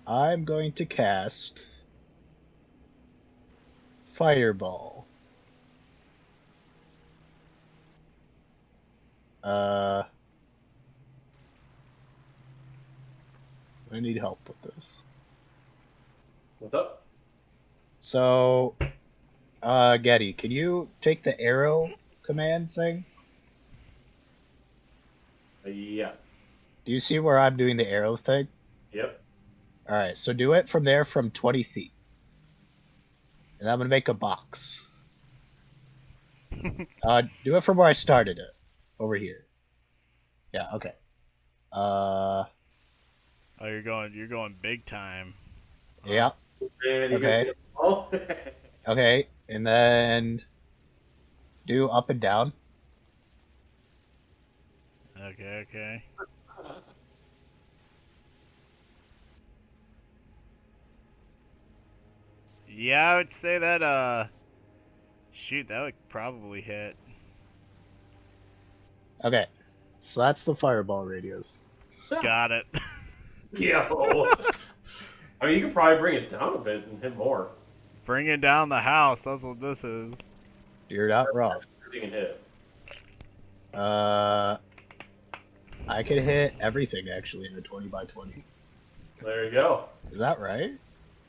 I'm going to cast Fireball. I need help with this. What's up? So, Getty, can you take the arrow command thing? Yeah. Do you see where I'm doing the arrow thing? Yep. Alright, so do it from there from 20 feet. And I'm going to make a box. Do it from where I started it. Over here. Yeah, okay. Oh, you're going big time. Yeah, Okay. Oh. okay. And then do up and down. Okay. Yeah, I would say that, shoot, that would probably hit. Okay. So that's the fireball radius. Got it. Yeah. I mean, you could probably bring it down a bit and hit more. Bringing down the house, that's what this is. You're not wrong. You can hit. I could hit everything actually in a 20 by 20. There you go. Is that right?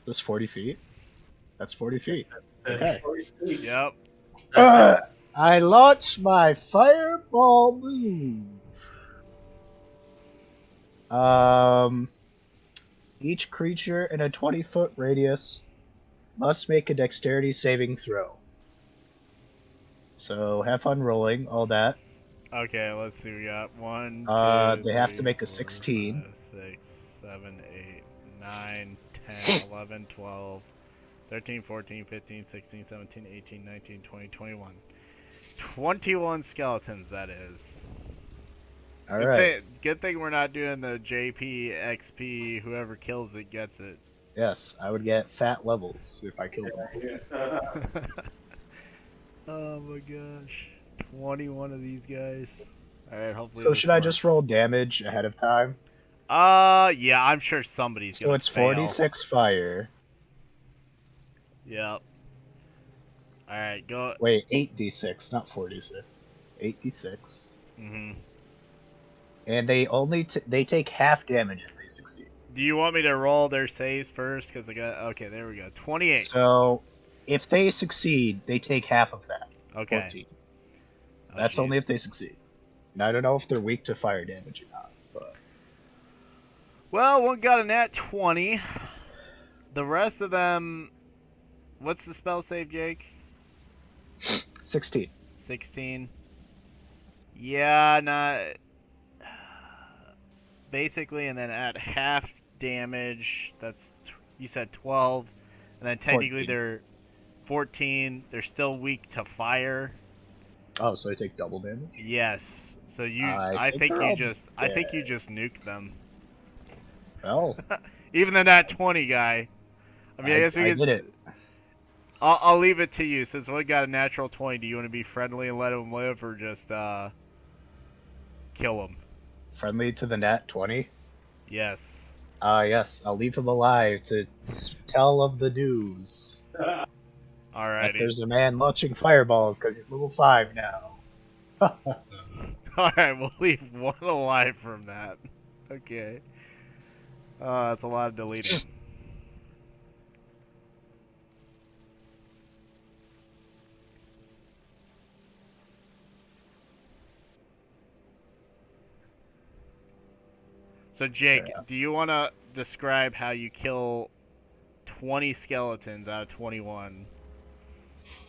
This 40 feet? That's 40 feet. Okay. Yep. I launch my fireball move. Each creature in a 20-foot radius must make a dexterity saving throw. So have fun rolling all that. Okay, let's see. We got 1, 2, They have to 3, make a 4, 16. 5, 6, 7, 8, 9, 10, 11, 12, 13, 14, 15, 16, 17, 18, 19, 20, 21. 21 skeletons, that is. All right. Good thing we're not doing the JP, XP, whoever kills it gets it. Yes, I would get fat levels if I killed them. Oh my gosh. 21 of these guys. Alright, hopefully. So this should I works. just roll damage ahead of time? Yeah, I'm sure somebody's So gonna it's fail. 46 fire. Yep. Alright, go. Wait, 8d6, not 46. 8d6. Mm-hmm. And they only they take half damage if they succeed. Do you want me to roll their saves first? Because I got. Okay, there we go. 28. So if they succeed, they take half of that. Okay. 14. Oh, That's only jeez. if they succeed. And I don't know if they're weak to fire damage or not, but Well, one got a nat 20. The rest of them. What's the spell save, Jake? 16. 16. Yeah, not. Basically, and then at half damage, you said 12, and then technically 14. they're 14. They're still weak to fire. Oh, so they take double damage? Yes. So I think they're all I think you just nuked them. Well, Even the nat 20 guy. I mean, I guess we I could. did it. I'll leave it to you. Since one got a natural 20, do you want to be friendly and let him live, or just kill him? Friendly to the nat 20? Yes. Yes, I'll leave him alive to tell of the news. That Alrighty. there's a man launching fireballs because he's level 5 now. Alright, we'll leave one alive from that. Okay. That's a lot of deleting. So, Jake, Yeah. do you want to describe how you kill 20 skeletons out of 21?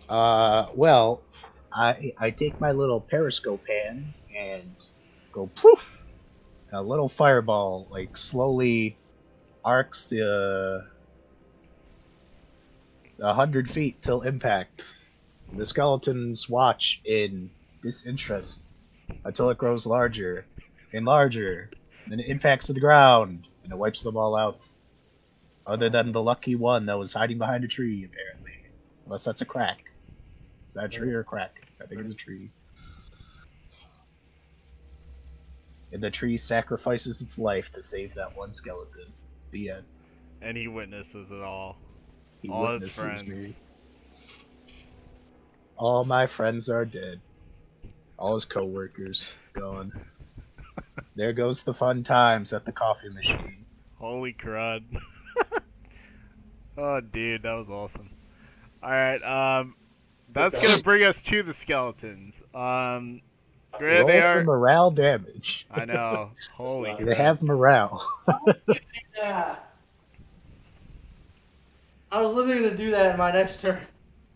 Well, I take my little periscope hand and go poof, and a little fireball like slowly arcs the 100 feet till impact. The skeletons watch in disinterest until it grows larger and larger. Then it impacts to the ground and it wipes them all out. Other than the lucky one that was hiding behind a tree, apparently. Unless that's a crack. Is that a tree or a crack? I think it's a tree. And the tree sacrifices its life to save that one skeleton. The end. And he witnesses it all. He All his witnesses friends. me. All my friends are dead. All his co-workers gone. There goes the fun times at the coffee machine. Holy crud. Oh, dude, that was awesome. Alright, that's gonna bring us to the skeletons. Granted, Roll they for are. morale damage. I know. Holy They crap. have morale. Yeah. I was literally gonna do that in my next turn.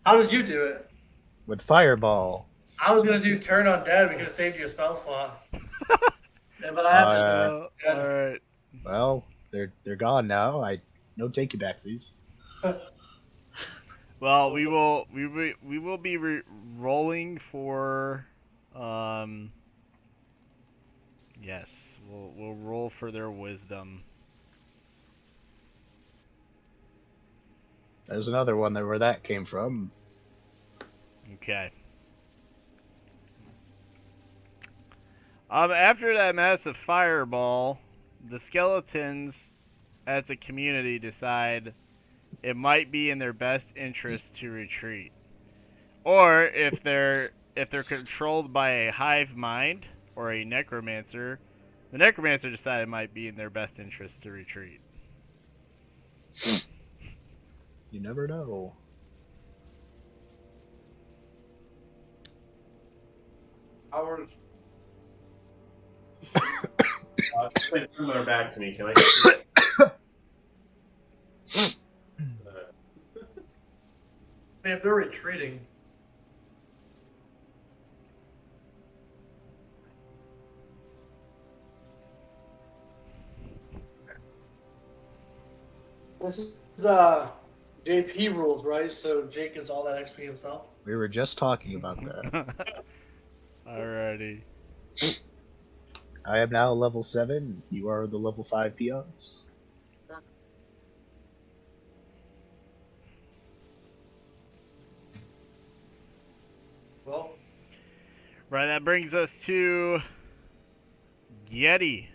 How did you do it? With fireball. I was gonna do turn undead. We could have saved you a spell slot. Yeah, but I have just Alright. Well, they're gone now. No take backsies. Well, we will be rolling for yes, we'll roll for their wisdom. There's another one where that came from. Okay. After that massive fireball, the skeletons as a community decide it might be in their best interest to retreat. Or if they're controlled by a hive mind or a necromancer, the necromancer decided it might be in their best interest to retreat. You never know. Howard. They turn their back to me. Can I? Man, if they're retreating. This is JP rules, right? So Jake gets all that XP himself. We were just talking about that. Alrighty. I am now level 7. You are the level 5 peons. Well, Right, that brings us to Yeti.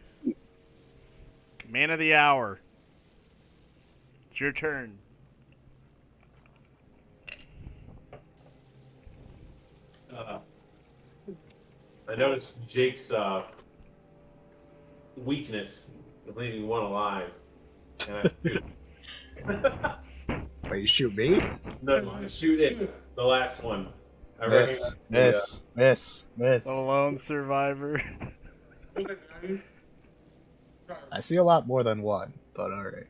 Man of the hour. It's your turn. I noticed Jake's weakness of leaving one alive. And I shoot. Wait, you shoot me? No, I shoot it. The last one. I Miss, recognize miss. The lone survivor. I see a lot more than one, but alright.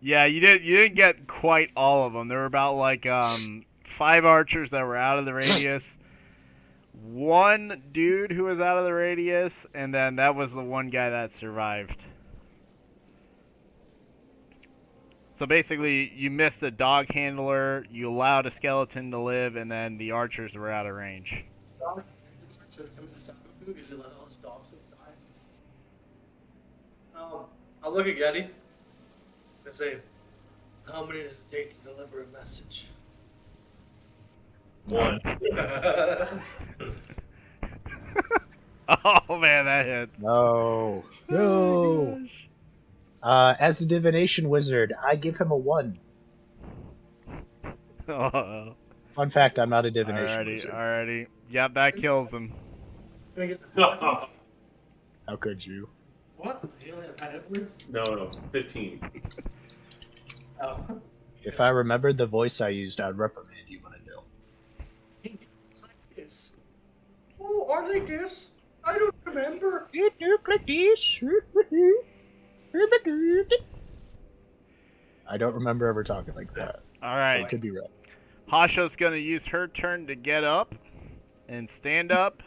Yeah, you didn't get quite all of them. There were about like 5 archers that were out of the radius. One dude who was out of the radius, and then that was the one guy that survived. So basically, you missed the dog handler, you allowed a skeleton to live, and then the archers were out of range. I'll look at Getty and say, how many does it take to deliver a message? one. Oh man, that hits. No. Oh, No. gosh. As a divination wizard, I give him a 1. Oh, Fun fact, I'm not a divination alrighty, wizard. alrighty. Yep, that kills him. Can I get the How could you? What? You only have 9 hit points? No, 15. Oh. If I remembered the voice I used, I'd reprimand you, but I don't. It's like this. Oh, are they this? I don't remember. You do like this. I don't remember ever talking like that. I Alright, could be right. Hasha's gonna use her turn to get up and stand up.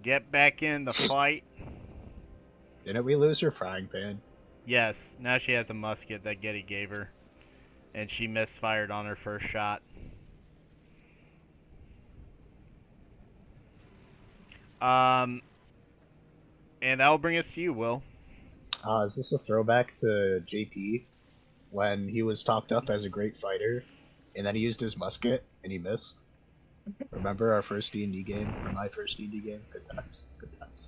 Get back in the fight. Didn't we lose her frying pan? Yes, now she has a musket that Getty gave her. And she misfired on her first shot. And that'll bring us to you, Will. Is this a throwback to JP when he was talked up as a great fighter, and then he used his musket and he missed? Remember our first D&D game, or my first D&D game? Good times, good times.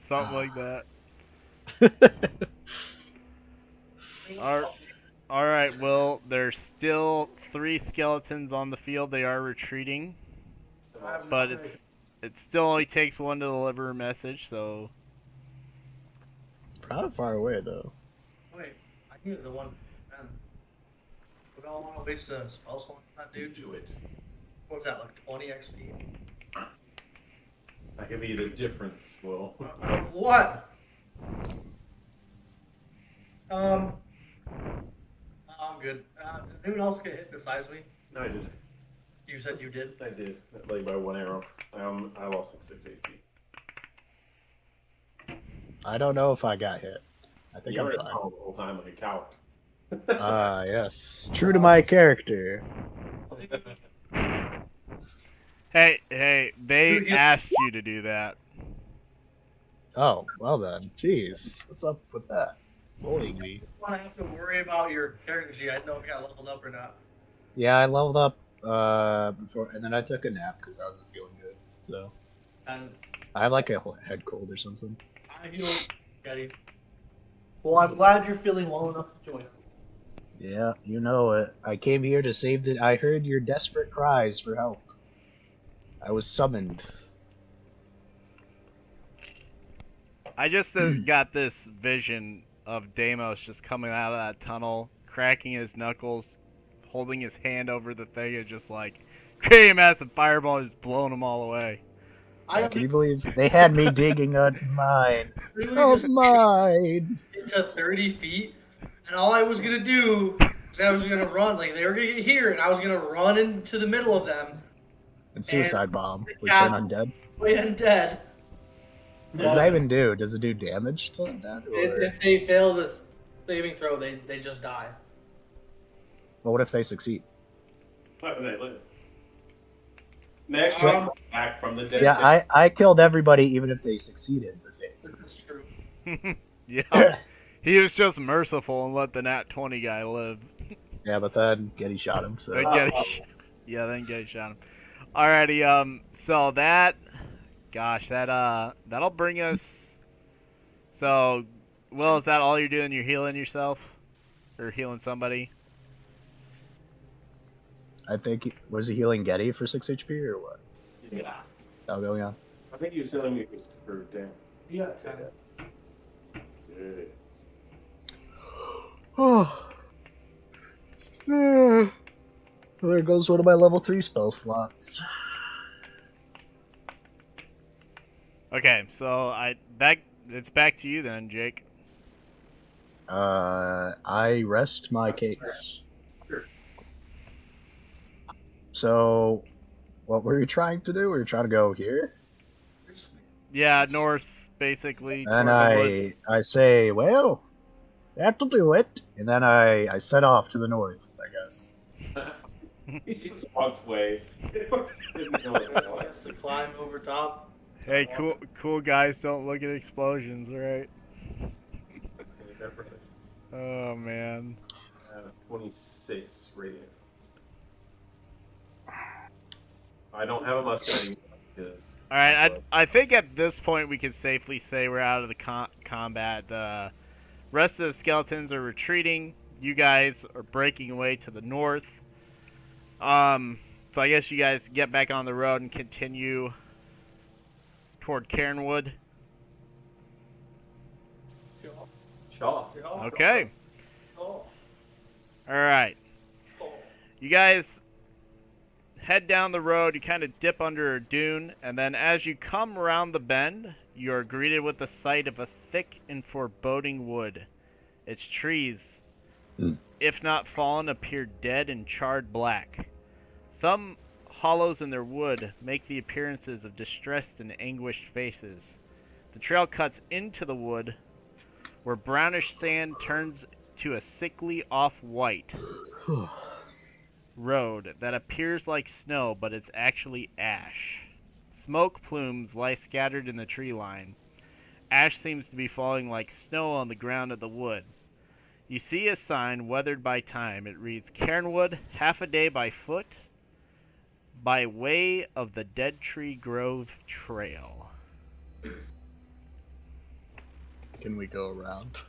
Something like that. Alright, Will, there's still 3 skeletons on the field. They are retreating. But it still only takes 1 to deliver a message, so... Probably far away though. Wait, I can get the one. Man. We don't want to waste a spell slot on that dude. Do it. What's that, like 20 XP? I can be the difference, Will. Of what? I'm good. Did anyone else get hit besides me? No, I did. You said you did? I did. Like by 1 arrow. I lost like 6 HP. I don't know if I got hit. I think You I'm were fine. the whole time like a cow. Ah, yes. True to my character. Hey, they Dude, you- asked you to do that. Oh, well then. Jeez. What's up with that? Bullying me. I don't have to worry about your character sheet. I didn't know if you got leveled up or not. Yeah, I leveled up before, and then I took a nap because I wasn't feeling good. So And I have like a head cold or something. I healed Getty. Well, I'm glad you're feeling well enough to join. Yeah, you know it. I came here to save the. I heard your desperate cries for help. I was summoned. I just got this vision of Deimos just coming out of that tunnel, cracking his knuckles, holding his hand over the thing, and just like, creating a massive fireball, just blowing them all away. I Can you believe they had me digging a mine? really Oh, just mine! into 30 feet, and all I was gonna do is I was gonna run. Like they were gonna get here, and I was gonna run into the middle of them, And suicide bomb. We Yeah, turn undead. way undead. What does that even do? Does it do damage to undead? Or... If they fail the saving throw, they just die. Well, what if they succeed? Next, Um, back from the dead. Yeah, I killed everybody even if they succeeded the same. This is true. Yeah, he was just merciful and let the Nat 20 guy live. Yeah, but then Getty shot him, so... Then Getty shot him. Alrighty, so that, gosh, that'll bring us So, Will, is that all you're doing? You're healing yourself? Or healing somebody? I think was he healing Getty for 6 HP or what? Yeah. Oh, going on. I think he was healing me for damage. Yeah, 10. Yeah. Oh. Well, there goes one of my level 3 spell slots. Okay, so it's back to you then, Jake. I rest my case. Sure. So, what were you trying to do? Were you trying to go here? Yeah, north, basically, And toward the woods. I say, well, that'll do it. And then I set off to the north, I guess. He just walks away. I guess to climb over top. Hey, cool guys don't look at explosions, right? Oh, man. 26 radiant. I don't have a Mustang because. Alright, I think at this point we can safely say we're out of the combat. The rest of the skeletons are retreating. You guys are breaking away to the north. So I guess you guys get back on the road and continue toward Cairnwood. Shaw. Okay. Oh. Alright. You guys head down the road, you kind of dip under a dune, and then as you come around the bend, you are greeted with the sight of a thick and foreboding wood. Its trees, if not fallen, appear dead and charred black. Some hollows in their wood make the appearances of distressed and anguished faces. The trail cuts into the wood, where brownish sand turns to a sickly off-white road that appears like snow, but it's actually ash. Smoke plumes lie scattered in the tree line. Ash seems to be falling like snow on the ground of the wood. You see a sign weathered by time. It reads, Cairnwood, half a day by foot, by way of the Dead Tree Grove Trail. Can we go around?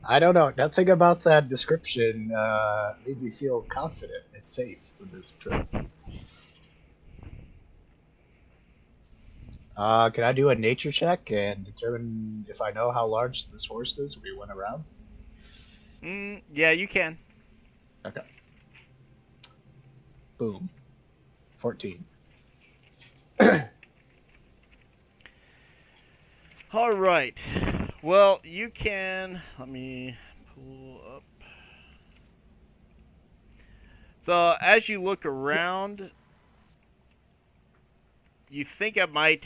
I don't know. Nothing about that description made me feel confident and safe with this trip. Can I do a nature check and determine if I know how large this forest is? We went around. Yeah, you can. Okay. Boom. 14. All right. Well, you can. Let me pull up. So, as you look around, you think it might,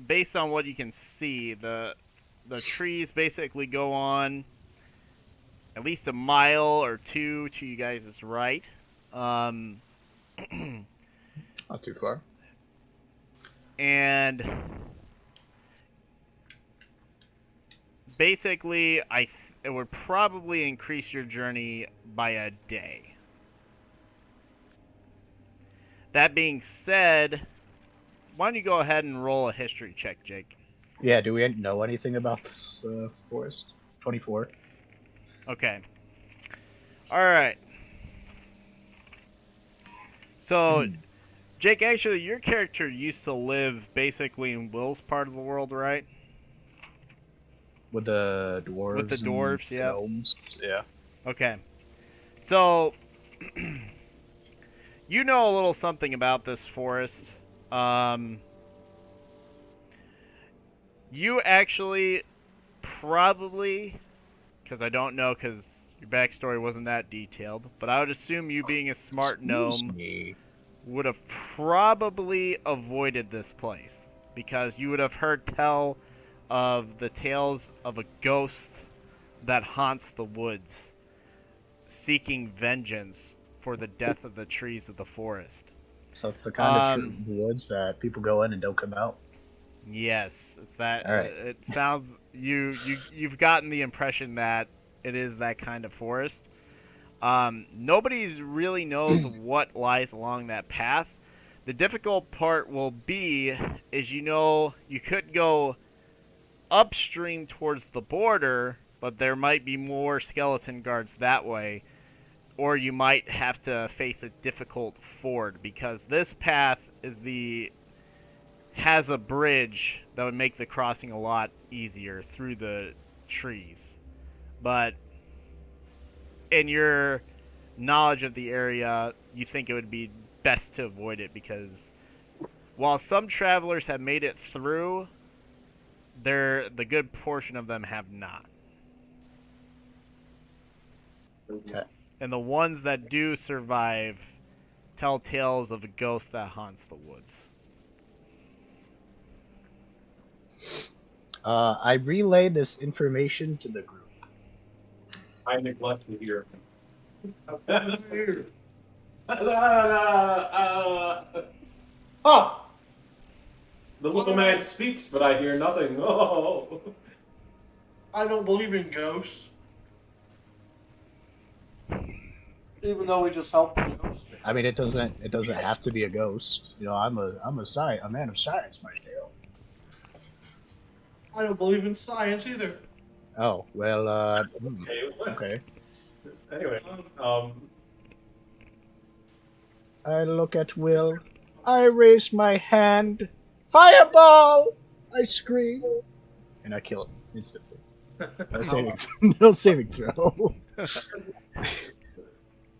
based on what you can see, the trees basically go on at least a mile or two to you guys' right. Not too far. And basically, it would probably increase your journey by a day. That being said, why don't you go ahead and roll a history check, Jake? Yeah, do we know anything about this forest? 24. Okay. Alright. So, Jake, actually, your character used to live basically in Will's part of the world, right? With the dwarves. With the dwarves, yeah. Gnomes. Yeah. Okay. So, you know a little something about this forest. You actually probably, because I don't know, because your backstory wasn't that detailed, but I would assume you being a smart gnome would have probably avoided this place, because you would have heard tell of the tales of a ghost that haunts the woods, seeking vengeance for the death of the trees of the forest. So it's the kind of woods that people go in and don't come out. Yes, it's that. All right. It sounds you've gotten the impression that it is that kind of forest. Nobody really knows what lies along that path. The difficult part will be is you could go upstream towards the border, but there might be more skeleton guards that way, or you might have to face a difficult ford because this path has a bridge that would make the crossing a lot easier through the trees. But in your knowledge of the area, you think it would be best to avoid it because while some travelers have made it through, the good portion of them have not. Okay. And the ones that do survive tell tales of a ghost that haunts the woods. I relay this information to the group. I neglected here. Oh, The little man speaks, but I hear nothing. Oh. I don't believe in ghosts. Even though we just helped the ghost. I mean, it doesn't have to be a ghost. You know, I'm a man of science, my Dale. I don't believe in science either. Oh well, Okay. okay. Anyway, I look at Will. I raise my hand. Fireball! I scream, and I kill him instantly. No saving throw.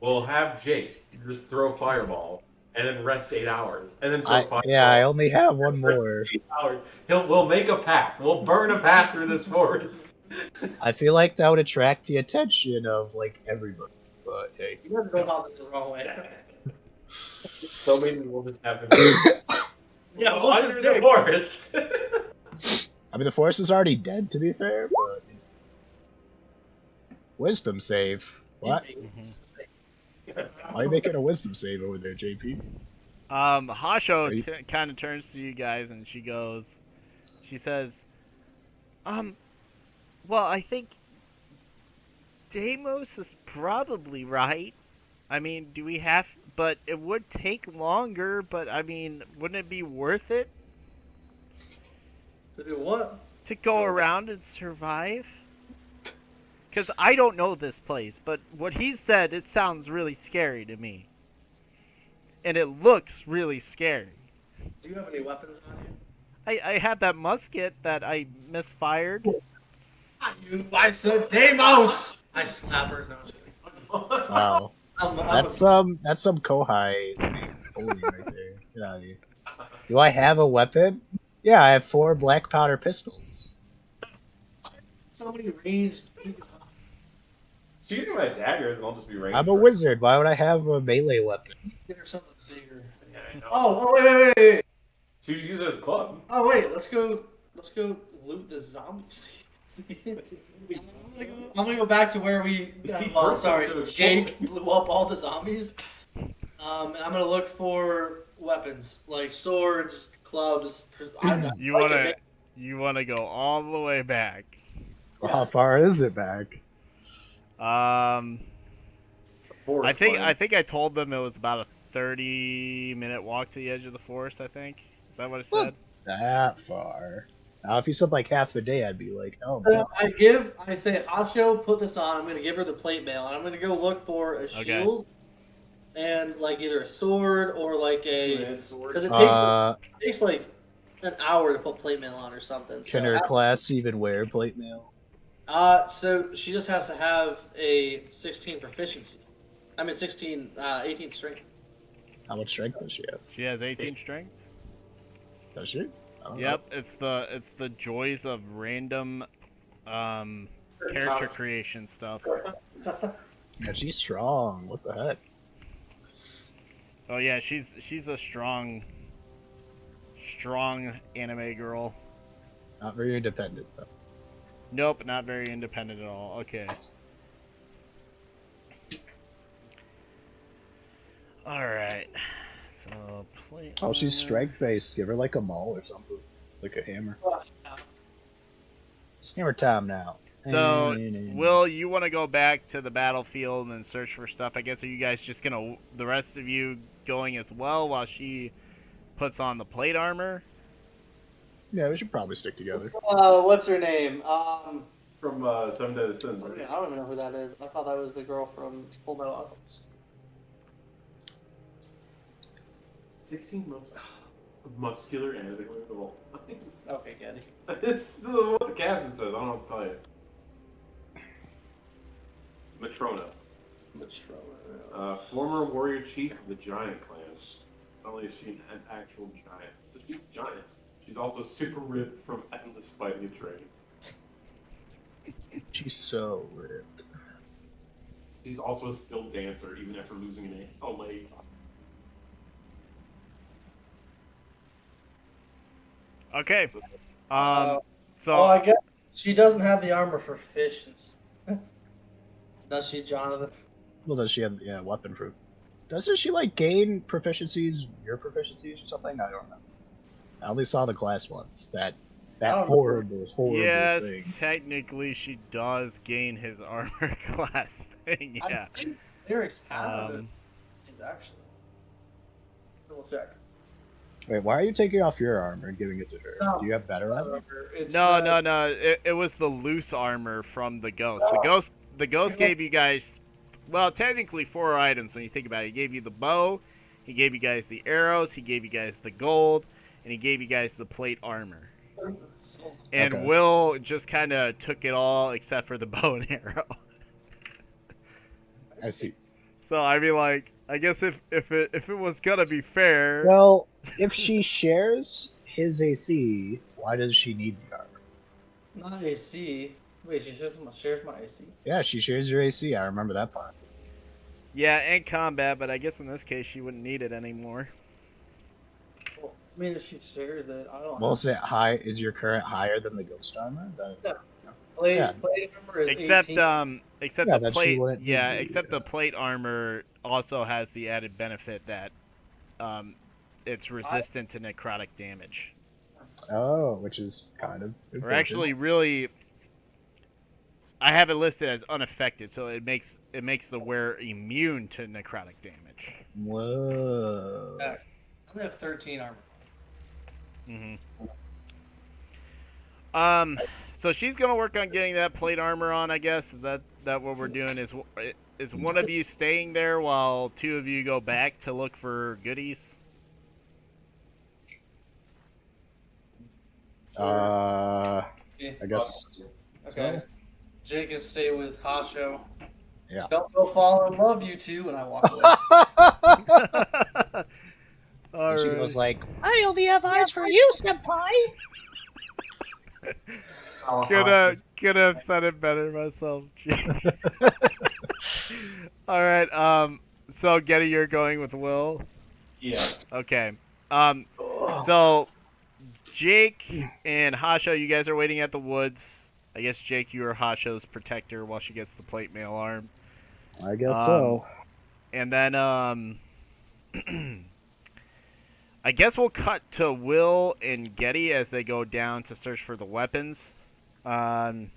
we'll have Jake just throw fireball and then rest 8 hours and then throw fireball. Yeah, I only have one more. 8 hours. We'll make a path. We'll burn a path through this forest. I feel like that would attract the attention of like everybody. But hey, You never go about this the wrong way. So maybe we'll just have him. Yeah, Well, we'll under just the dig. forest. I mean the forest is already dead. To be fair, but wisdom save. What? Why are you making a wisdom save over there, JP? Are you- Hasho kind of turns to you guys and she says, well, I think Deimos is probably right. I mean, but it would take longer, but I mean, wouldn't it be worth it To do what? to go around and survive? Because I don't know this place, but what he said, it sounds really scary to me. And it looks really scary. Do you have any weapons on you? I have that musket that I misfired. I said Deimos! I slap her. No, I'm just kidding. Wow, that's some Kohai bullying right there. Get out of here. Do I have a weapon? Yeah, I have 4 black powder pistols. so many ranged. Shoot my daggers and I'll just be ranged. I'm a wizard. Why would I have a melee weapon? Get her something bigger. Yeah, I know. Oh, wait. You should use it as a club. Oh, wait, let's go loot the zombies. I'm gonna go back to where we. Jake blew up all the zombies. And I'm gonna look for weapons like swords, clubs. You wanna go all the way back. Well, how far is it back? I Forest think line. I told them it was about a 30-minute walk to the edge of the forest. I think is that what it said? That far. Now, if you said like half a day, I'd be like, oh, man. I say, Asho, put this on. I'm gonna give her the plate mail, and I'm gonna go look for a shield and like either a sword or like a because it takes like an hour to put plate mail on or something. Can her class even wear plate mail? So she just has to have a 16 proficiency. I mean 18 strength. How much strength does she have? She has 18 strength. Does she? I don't Yep, it's the joys of random character creation stuff. know. Yeah, she's strong. What the heck? Oh yeah, she's a strong anime girl. Not very independent, though. Nope, not very independent at all. Okay. Alright. So, plate. Oh, she's strength based. Give her like a maul or something. Like a hammer. Hammer time now. So, Will, you want to go back to the battlefield and search for stuff? I guess are you guys just gonna, the rest of you going as well while she puts on the plate armor? Yeah, we should probably stick together. What's her name? From Seven Deadly Sins, I right? don't even know who that is. I thought that was the girl from Full Metal Alchemist. 16 most muscular anime of all time. Okay, good. It's what the caption says. I don't know what to tell you. Matrona. Former warrior chief of the Giant Clan. Not only is she an actual giant, so she's a giant. She's also super ripped from endless fighting and training. She's so ripped. She's also a skilled dancer, even after losing a leg. Okay. So Oh, I guess she doesn't have the armor for fishes. Does she, Jonathan? Well, does she have weapon proof? Doesn't she like gain proficiencies, your proficiencies or something? I don't know. I only saw the glass ones. That horrible yes, thing. technically she does gain his armor class thing. Yeah. I think lyrics have it. Actually. Double check. Wait, why are you taking off your armor and giving it to her? No. Do you have better armor? No. It was the loose armor from the ghost. The ghost gave you guys, well, technically 4 items when you think about it. He gave you the bow, he gave you guys the arrows, he gave you guys the gold, and he gave you guys the plate armor. And Okay. Will just kind of took it all except for the bow and arrow. I see. So I mean, like, I guess if it was gonna be fair, Well, if she shares his AC, why does she need the armor? Not AC. Wait, she shares my AC? Yeah, she shares your AC. I remember that part. yeah, and combat, but I guess in this case she wouldn't need it anymore. Well, I mean, if she shares it, I don't Well, know. is it high? Is your current higher than the ghost armor? Plate yeah. armor is Except 18. except Yeah, the that she plate, wouldn't need yeah, the, except the plate armor also has the added benefit that it's resistant to necrotic damage. Oh, which is kind of important. Or actually, really, I have it listed as unaffected, so it makes the wearer immune to necrotic damage. Whoa. I only have 13 armor. So she's gonna work on getting that plate armor on, I guess. Is that what we're doing? Is one of you staying there while 2 of you go back to look for goodies? I guess. Okay. Jake can stay with Hasho. Yeah. Don't go fall in love, you two, and I walk away. And she goes like, I only have eyes for you, senpai. Could have said it better myself. All right. So Getty, you're going with Will. Yeah. Okay. So Jake and Hasho, you guys are waiting at the woods. I guess Jake, you are Hasho's protector while she gets the plate mail arm. I guess so. And then I guess we'll cut to Will and Getty as they go down to search for the weapons. Why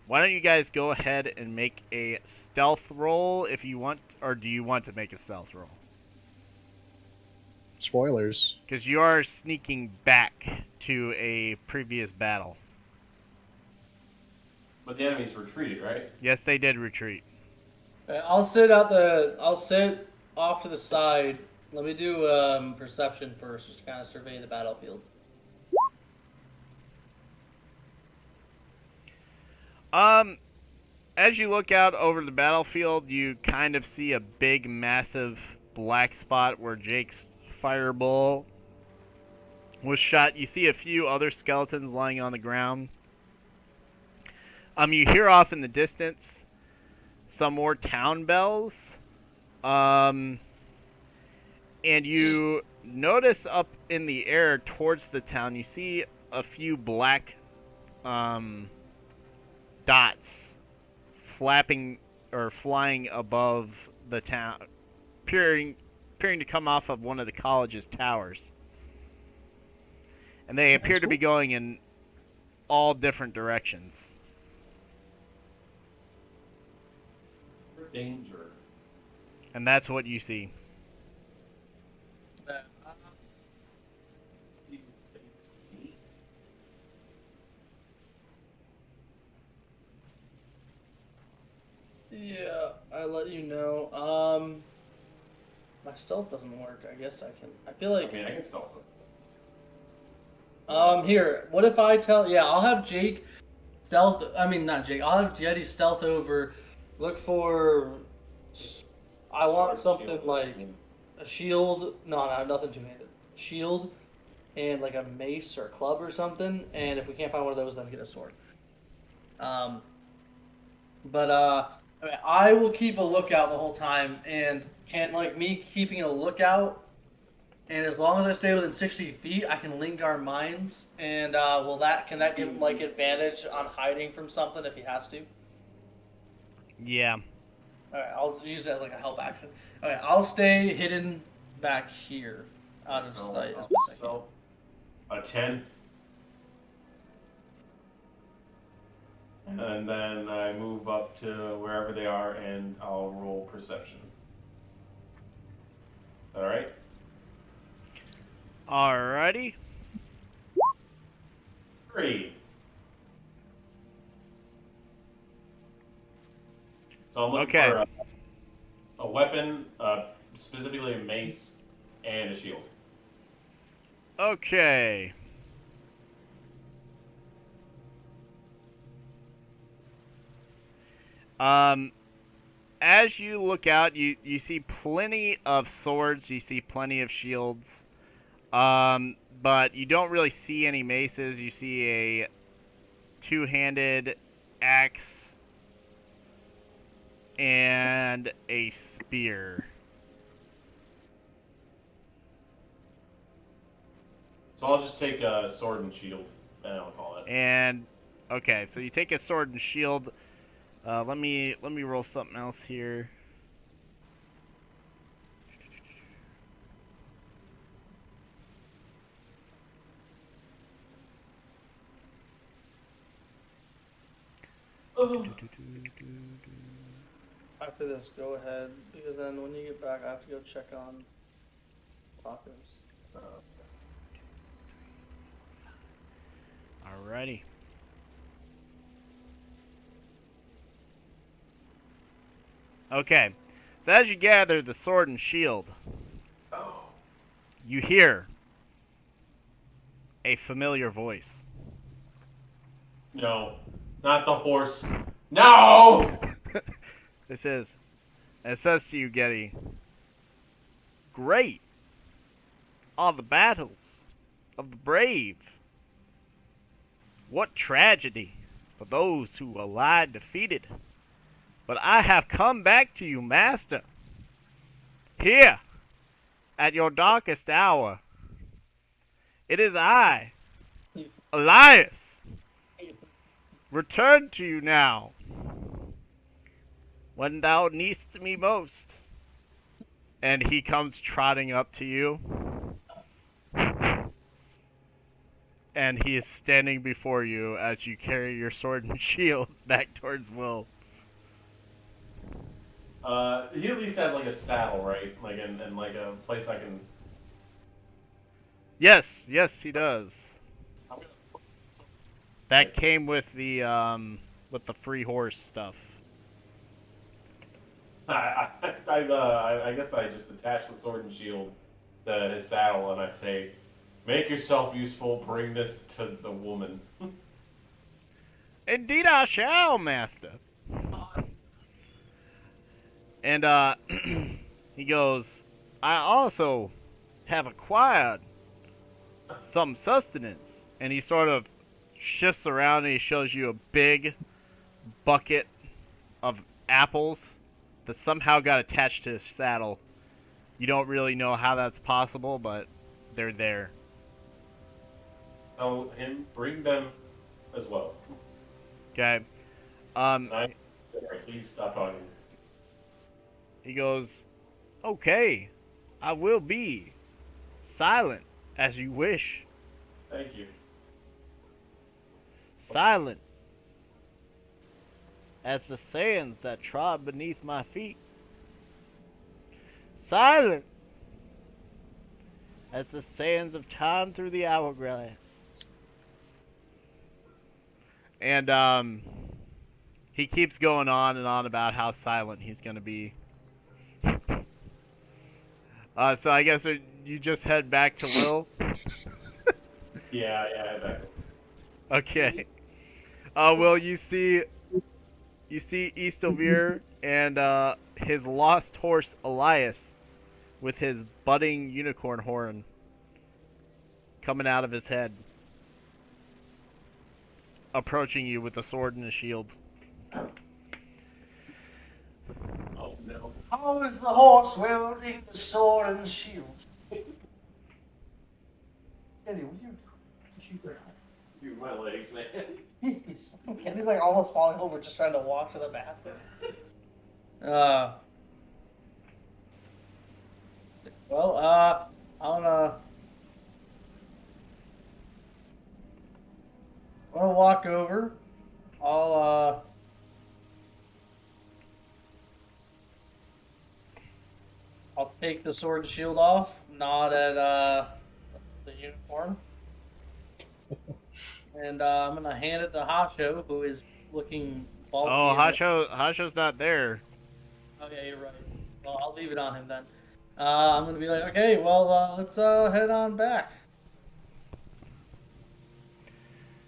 don't you guys go ahead and make a stealth roll if you want, or do you want to make a stealth roll? Spoilers. Because you are sneaking back to a previous battle. But the enemy's retreated, right? Yes, they did retreat. I'll sit off to the side. Let me do perception first, just kind of survey the battlefield. As you look out over the battlefield, you kind of see a big, massive black spot where Jake's fireball was shot. You see a few other skeletons lying on the ground. You hear off in the distance some more town bells. And you notice up in the air towards the town, you see a few black dots flapping or flying above the town, appearing to come off of one of the college's towers. And they appear to be going in all different directions. Danger. And that's what you see. My stealth doesn't work. I guess I can. I feel like. I mean, I can stealth it. Here. What if I tell? Yeah, I'll have Jake stealth. I mean, not Jake. I'll have Jetty stealth over. Look for. I want something Shield. like a shield. No, nothing two-handed. Shield, and like a mace or club or something. And if we can't find one of those, then get a sword. I mean, I will keep a lookout the whole time, and can like me keeping a lookout, and as long as I stay within 60 feet, I can link our minds. And can that give him like advantage on hiding from something if he has to? Yeah. All right, I'll use it as like a help action. Okay, I'll stay hidden back here out of sight as best I can. So, a 10. And then I move up to wherever they are, and I'll roll perception. All right. Alrighty. 3. So I'm looking Okay. for a weapon, specifically a mace and a shield. Okay. As you look out, you see plenty of swords, you see plenty of shields, but you don't really see any maces. You see a two-handed axe and a spear. So I'll just take a sword and shield, and I'll call it. And okay, so you take a sword and shield. Let me roll something else here. After this, go ahead, because then when you get back, I have to go check on tacos. Alrighty. Okay, so as you gather the sword and shield, you hear a familiar voice. No, not the horse. No! It says to you, Getty, great are the battles of the brave. What tragedy for those who lie defeated. But I have come back to you, Master. Here, at your darkest hour. It is I, Elias. Return to you now. When thou needst me most. And he comes trotting up to you. And he is standing before you as you carry your sword and shield back towards Will. He at least has like a saddle, right? Like and like a place I can. Yes, he does. That came with the free horse stuff. I guess I just attach the sword and shield to his saddle, and I say, "Make yourself useful. Bring this to the woman." Indeed I shall, master. And he goes, I also have acquired some sustenance. And he sort of shifts around and he shows you a big bucket of apples that somehow got attached to his saddle. You don't really know how that's possible, but they're there. Tell him bring them as well. Okay. Sorry, please stop talking. He goes, okay, I will be silent as you wish. Thank you. Silent as the sands that trod beneath my feet. Silent as the sands of time through the hourglass. And he keeps going on and on about how silent he's going to be. So I guess you just head back to Will. Yeah, that. Okay. Will, you see Eastovir and his lost horse Elias with his budding unicorn horn coming out of his head, approaching you with a sword and a shield. Oh no. How is the horse wielding the sword and shield? Eddie, what are you doing? Dude, my legs, man. Jeez. Eddie's like almost falling over just trying to walk to the bathroom. I'll walk over. I'll take the sword and shield off, nod at the unicorn, and I'm gonna hand it to Hacho, who is looking bulky. Oh, Hasho's not there. Oh yeah, you're right. Well, I'll leave it on him then. I'm gonna be like, okay, well, let's head on back.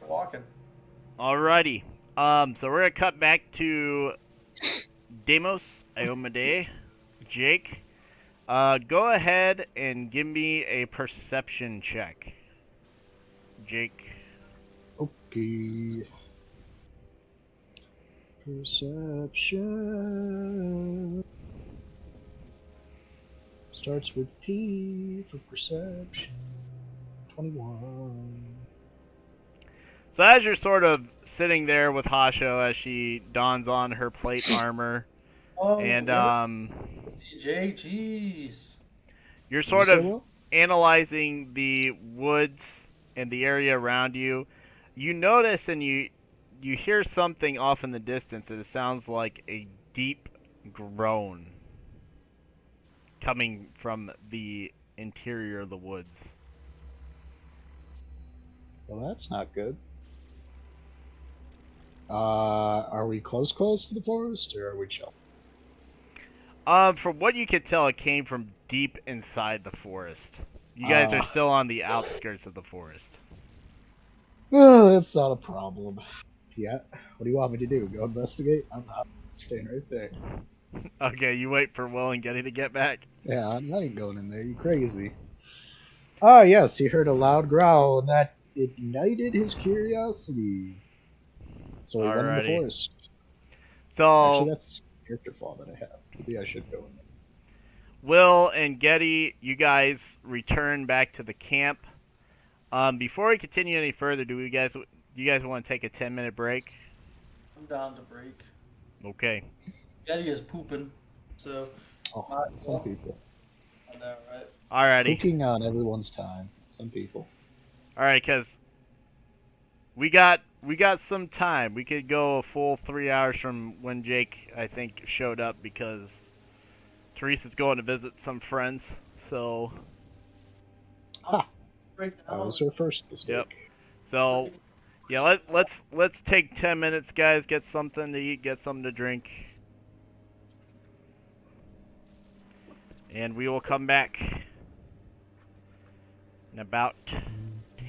We're walking. Alrighty. So we're gonna cut back to Demos, Iomade, Jake. Go ahead and give me a perception check. Jake. Okay. Perception. Starts with P for perception. 21. So as you're sort of sitting there with Hasho as she dons on her plate armor, Oh, and CJ, jeez. you're Did you sort say of what? analyzing the woods and the area around you, you notice and you hear something off in the distance, and it sounds like a deep groan coming from the interior of the woods. Well, that's not good. Are we close to the forest, or are we chill? From what you could tell, it came from deep inside the forest. You guys are still on the outskirts of the forest. Oh, that's not a problem. Yeah. What do you want me to do? Go investigate? I'm not. I'm staying right there. Okay, you wait for Will and Getty to get back. Yeah, I ain't going in there. You crazy? Ah, yes. He heard a loud growl, and that ignited his curiosity. So he went in the Alrighty. forest. So Actually, that's a character flaw that I have. Maybe I should go in there. Will and Getty, you guys return back to the camp. Before we continue any further, do you guys want to take a 10-minute break? I'm down to break. Okay. Eddie is pooping, so. Oh, some people. I know, right? Alrighty. Cooking on everyone's time. Some people. Alright, because we got some time. We could go a full 3 hours from when Jake, I think, showed up because Teresa's going to visit some friends. So, Break That down. was her first mistake. Yep. so yeah, let's take 10 minutes, guys. Get something to eat, get something to drink, and we will come back in about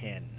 10.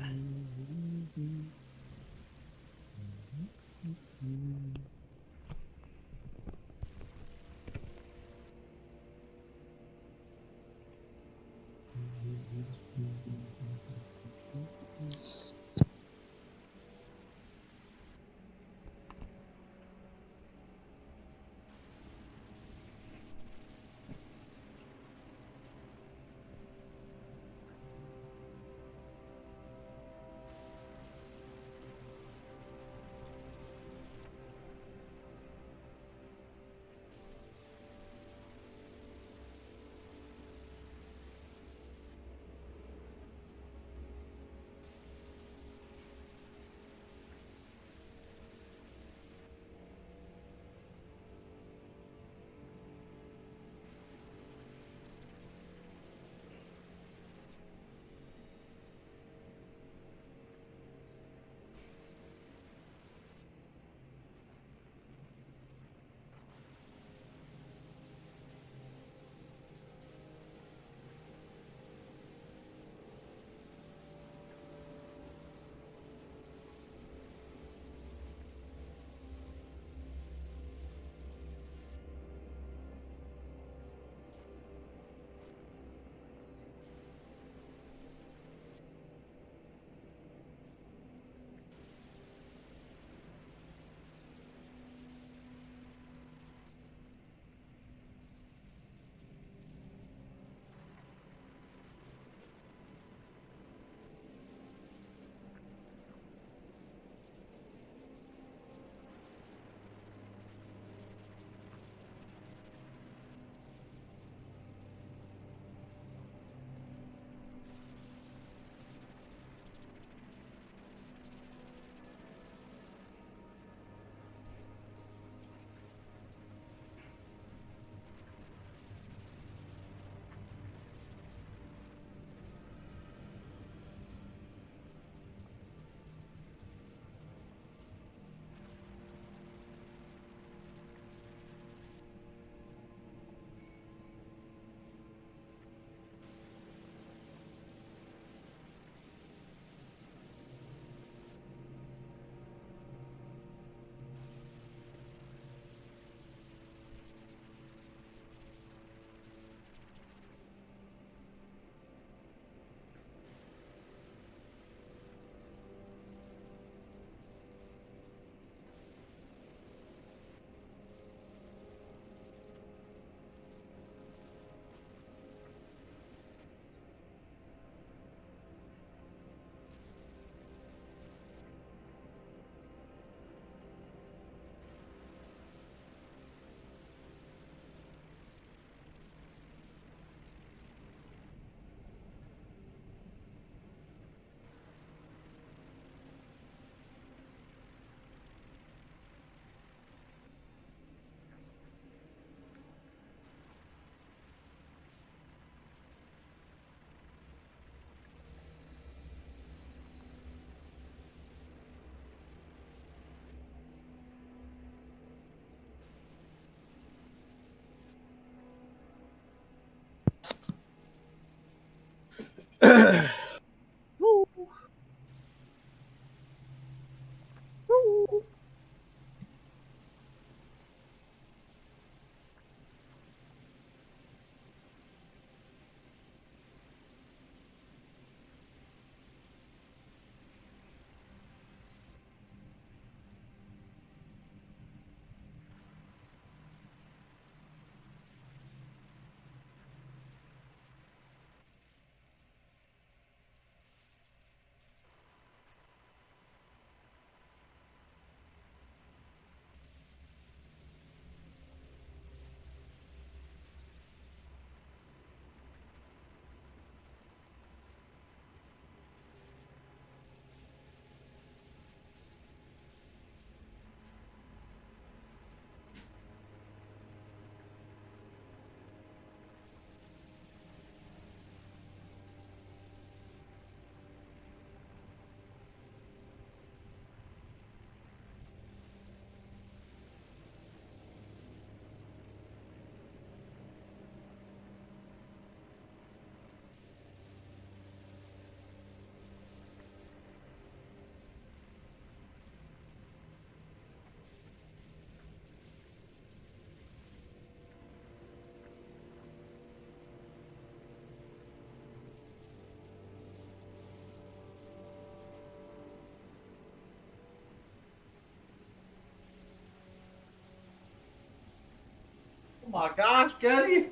my gosh, Getty!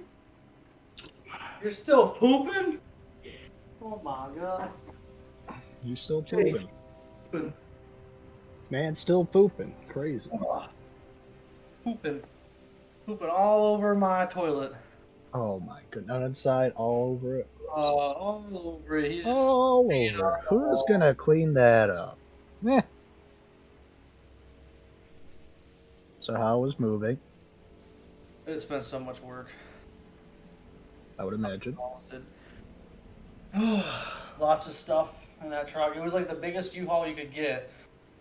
You're still pooping? Oh my god. You still Hey. pooping? Man, still pooping. Crazy. Pooping. Pooping all over my toilet. Oh my goodness. Not inside, all over it. All over it. He's just All over it. Who's gonna clean that up? Meh. So how was moving? It's been so much work. I would imagine. Exhausted. Lots of stuff in that truck. It was like the biggest U-Haul you could get,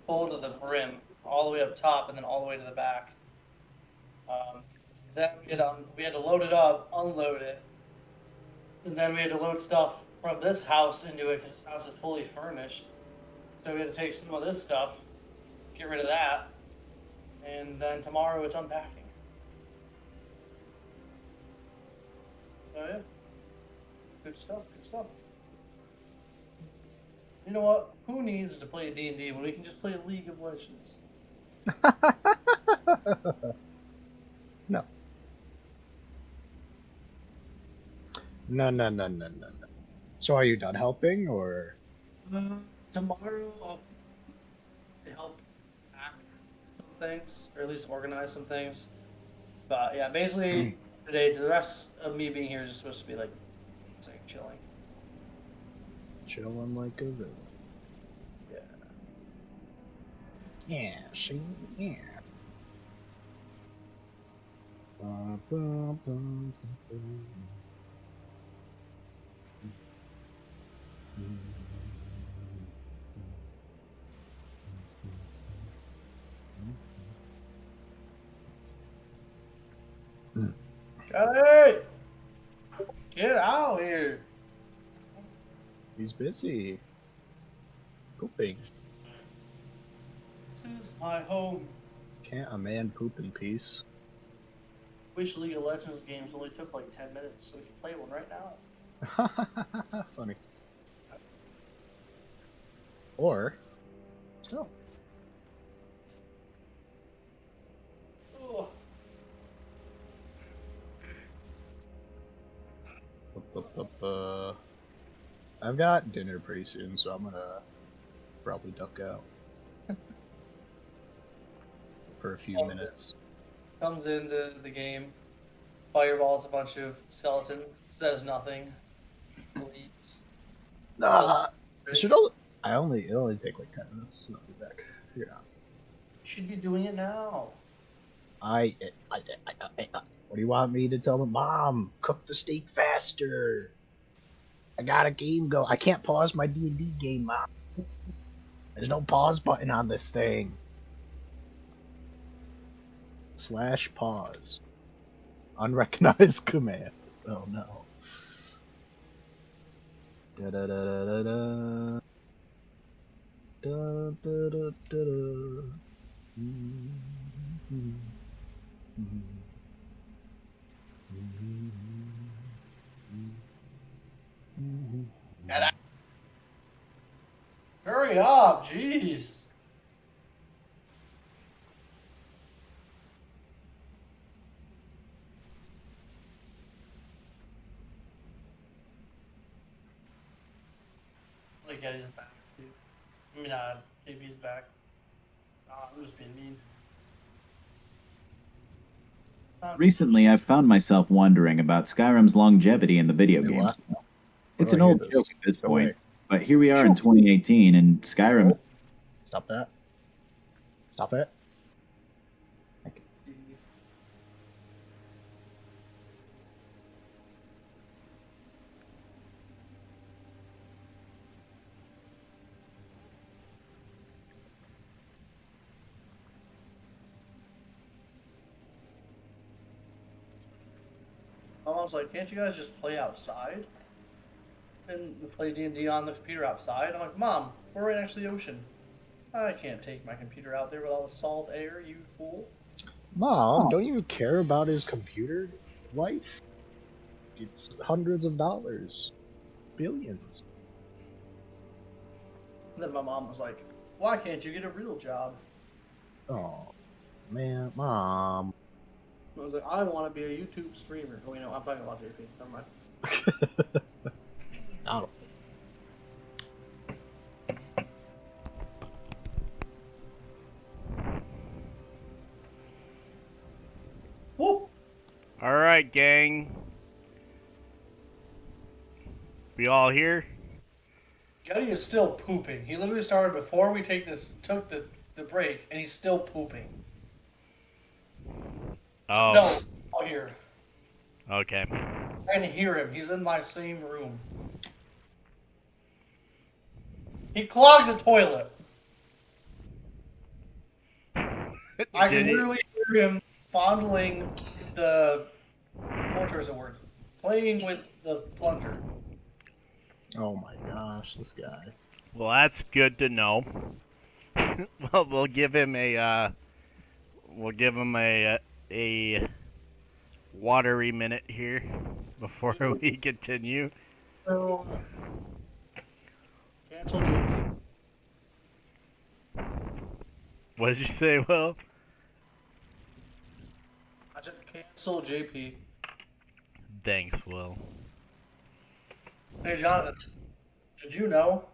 full to the brim, all the way up top, and then all the way to the back. Then we had to load it up, unload it, and then we had to load stuff from this house into it because this house is fully furnished. So we had to take some of this stuff, get rid of that, and then tomorrow it's unpacking. Oh yeah, good stuff. Good stuff. You know what? Who needs to play D&D when we can just play League of Legends? No. No. So are you done helping, or? Tomorrow I'll help pack some things, or at least organize some things. But yeah, basically today, the rest of me being here is just supposed to be like chilling. Chilling like a villain. Yeah. Yeah, see? Yeah. Ba, ba, ba, ba, Johnny! Get out here! He's busy. Pooping. This is my home. Can't a man poop in peace? Wish League of Legends games only took like 10 minutes, so we can play one right now. Funny. Or, still. Oh. I've got dinner pretty soon, so I'm gonna probably duck out for a few minutes. Comes into the game, fireballs a bunch of skeletons, says nothing, leaves. It only take like 10 minutes, so I'll be back. Yeah. You should be doing it now. What do you want me to tell them? Mom, cook the steak faster. I got a game go. I can't pause my D&D game, Mom. There's no pause button on this thing. /pause. Unrecognized command. Oh no. Da da da da da da. Da da da da da. Hurry up, jeez. Like Eddie's back too. I mean, JB's back. I'm just being mean. Recently, I've found myself wondering about Skyrim's longevity in the video Wait, games. what? It's Where an do I old hear joke at this Go point, away. but here we are in 2018, and Skyrim. Oh. Stop that. Stop it. My mom's like, can't you guys just play outside? And play D&D on the computer outside? I'm like, Mom, we're right next to the ocean. I can't take my computer out there with all the salt air, you fool. Mom, don't you care about his computer life? It's hundreds of dollars. Billions. And then my mom was like, why can't you get a real job? Oh, man, Mom. I was like, I want to be a YouTube streamer. Oh, I'm talking about JP. Never mind. Oh. Whoop! Alright, gang. We all here? Getty is still pooping. He literally started before we took the break, and he's still pooping. Oh. No, all here. Okay. I can hear him. He's in my same room. He clogged the toilet. I can Did he? literally hear him fondling the what's the word? Playing with the plunger. Oh my gosh, this guy. Well, that's good to know. Well, we'll give him a watery minute here before we continue. So, cancel JP. What did you say, Will? I said cancel JP. Thanks, Will. Hey, Jonathan, did you know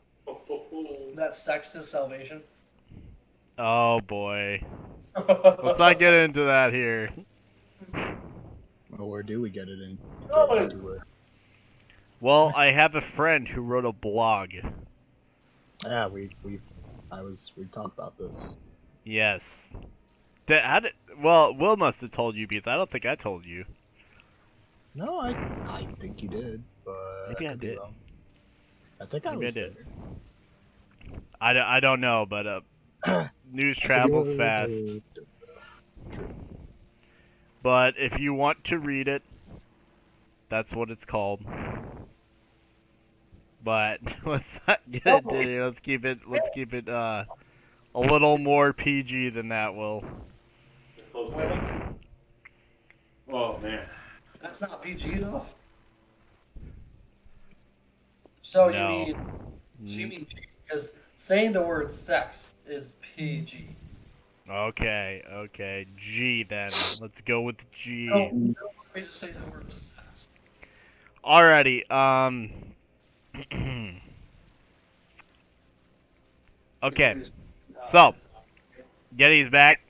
that sex is salvation? Oh boy. Let's not get into that here. Well, where do we get it in? Oh, Get into it? Well, I have a friend who wrote a blog. Yeah, we talked about this. Yes. Well, Will must have told you because I don't think I told you. No, I think you did, but Maybe I could be did. wrong. I think I Maybe I was did. there. I don't know, but news travels fast. True. But if you want to read it, that's what it's called. But let's not get into it. Let's keep it a little more PG than that, Will. Oh man. That's not PG enough. So No. you mean because saying the word sex is PG. Okay. G then. Let's go with G. No, let me just say the word sex. Alrighty, okay, so, Getty's back.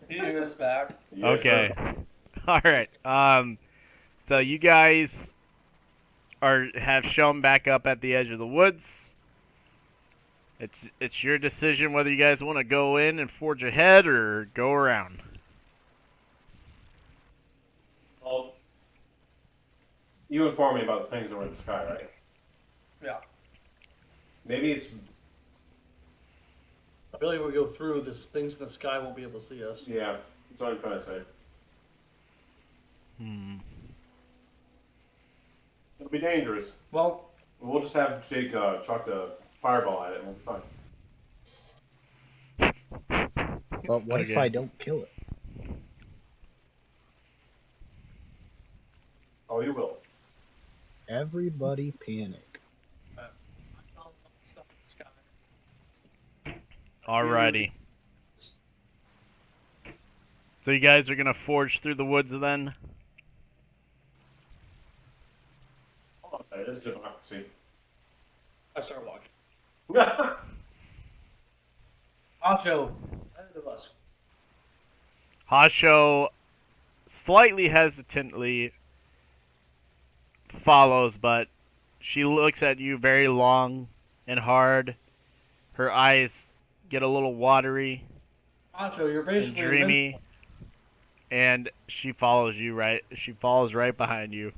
He is back. Yes, Okay. sir. Alright, so you guys have shown back up at the edge of the woods. It's your decision whether you guys want to go in and forge ahead or go around. Well, you informed me about the things that were in the sky, right? Yeah. Maybe it's I feel like we go through this. Things in the sky won't be able to see us. yeah. That's what I'm trying to say. It'll be dangerous. Well, We'll just have Jake chuck the fireball at it, and we'll be fine. But what if Okay. I don't kill it? Oh, you will. Everybody panic. Alrighty. So you guys are gonna forge through the woods then? Hold on, it is democracy. I start walking. Yeah. Acho, ahead of us. Hasho slightly hesitantly follows, but she looks at you very long and hard. Her eyes get a little watery Acho, you're and basically dreamy, and she follows you right. She follows right behind you.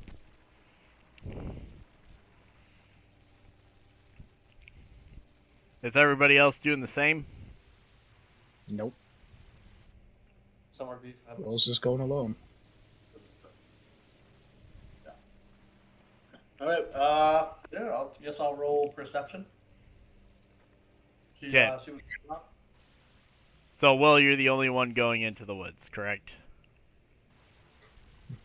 Is everybody else doing the same? Nope. Somewhere beef. Will's just going alone. All right. Yeah. Guess I'll roll perception. See, Okay. see what's going on. So, Will, you're the only one going into the woods, correct?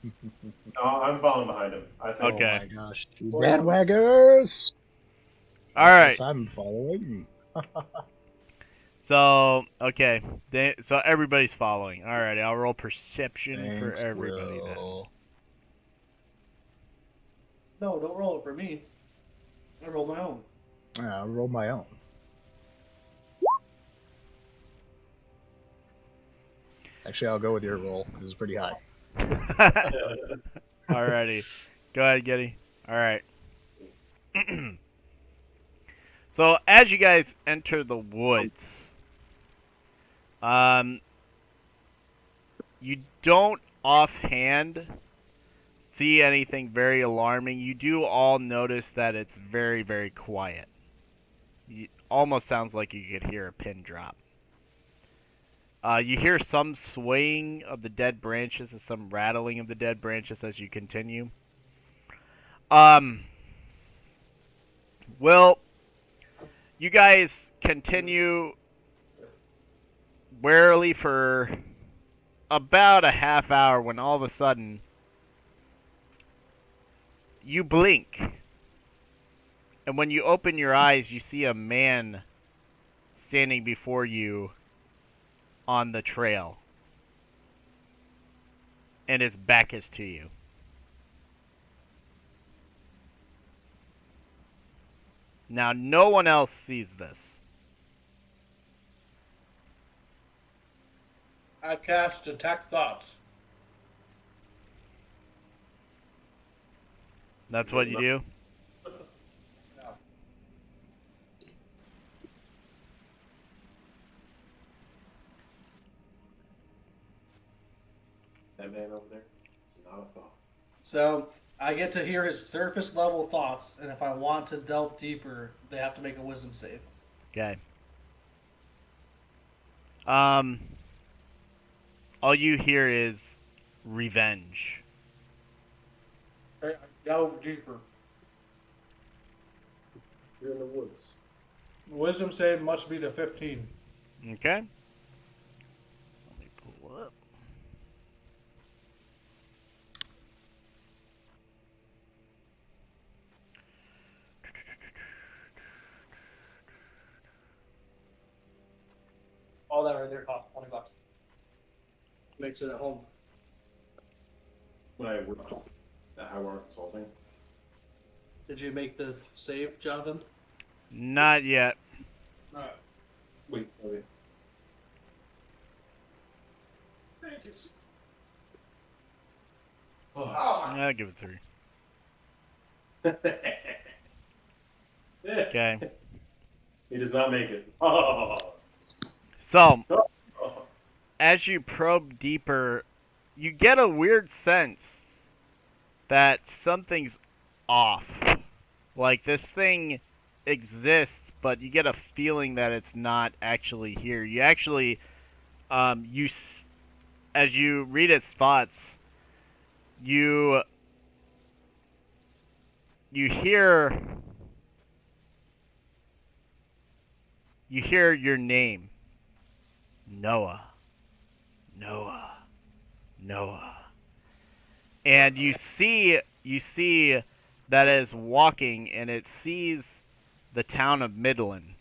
No, I'm following behind him. I think. Okay. Oh my gosh. You bandwaggers! All right. Yes, I'm following. So, okay. So everybody's following. Alright, I'll roll perception for Thanks, everybody Will. No, don't roll it for me. I roll my own. Yeah, I'll roll my own. Actually, I'll go with your roll. It was pretty high. then. Alrighty. Go ahead, Getty. Alright. So, as you guys enter the woods, you don't offhand see anything very alarming. You do all notice that it's very, very quiet. It almost sounds like you could hear a pin drop. You hear some swaying of the dead branches and some rattling of the dead branches as you continue. Well, you guys continue warily for about a half hour when all of a sudden you blink. And when you open your eyes, you see a man standing before you on the trail. And his back is to you. Now, no one else sees this. I cast Detect Thoughts. That's what you do? That man over there, it's not a thought. So I get to hear his surface level thoughts, and if I want to delve deeper, they have to make a wisdom save. Okay. All you hear is revenge. Okay, I delve deeper. You're in the woods. Wisdom save must be to 15. Okay. Let me pull up. All that right there costs $20. Makes it at home. When I worked at Highwire Consulting. Did you make the save, Jonathan? Not yet. Alright. Wait. Thank you. Oh. I'll give it 3. Okay. He does not make it. Oh. So, as you probe deeper, you get a weird sense that something's off. Like, this thing exists, but you get a feeling that it's not actually here. You actually, as you read its thoughts, you hear your name. Noah. And you see that it is walking, and it sees the town of Midland.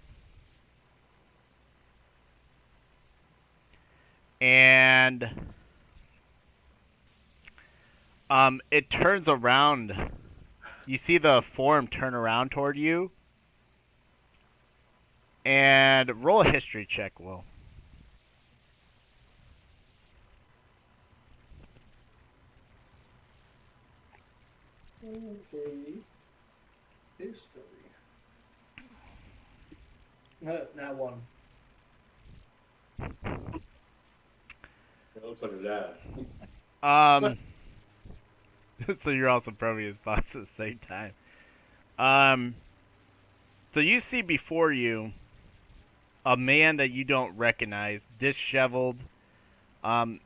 And it turns around. You see the form turn around toward you. And roll a history check, Will. Okay. History. That one. It looks like a dad. So you're also probing his thoughts at the same time. So you see before you a man that you don't recognize, disheveled.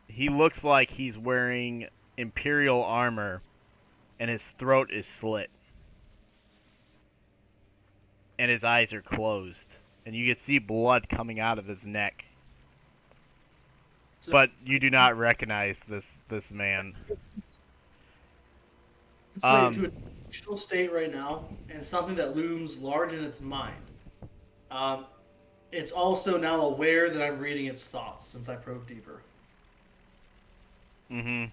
He looks like he's wearing Imperial armor, and his throat is slit. And his eyes are closed. And you can see blood coming out of his neck. So, But you do not recognize this man. it's like to a emotional state right now, and something that looms large in its mind. it's also now aware that I'm reading its thoughts since I probe deeper. Mm-hmm.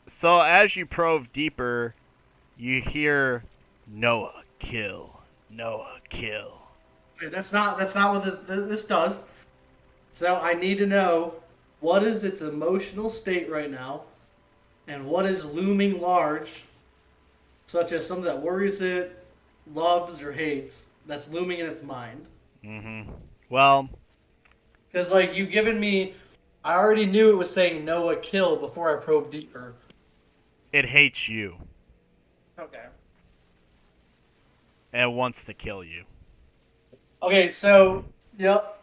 So as you probe deeper, you hear Noah kill. Noah kill. Okay, that's not what this does. So I need to know what is its emotional state right now, and what is looming large, such as something that worries it, loves, or hates, that's looming in its mind. Mm-hmm. Well, Because, like, you've given me. I already knew it was saying Noah kill before I probed deeper. it hates you Okay. and wants to kill you. Okay, so, yep.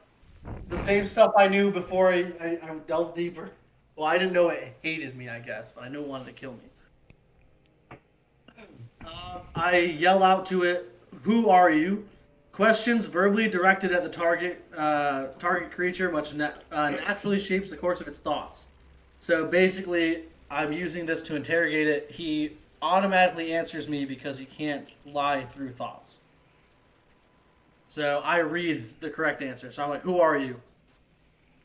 The same stuff I knew before I delved deeper. Well, I didn't know it hated me, I guess, but I knew it wanted to kill me. I yell out to it, "Who are you?" Questions verbally directed at the target creature naturally shapes the course of its thoughts. So basically, I'm using this to interrogate it. He automatically answers me because he can't lie through thoughts. So I read the correct answer. So I'm like, "Who are you?"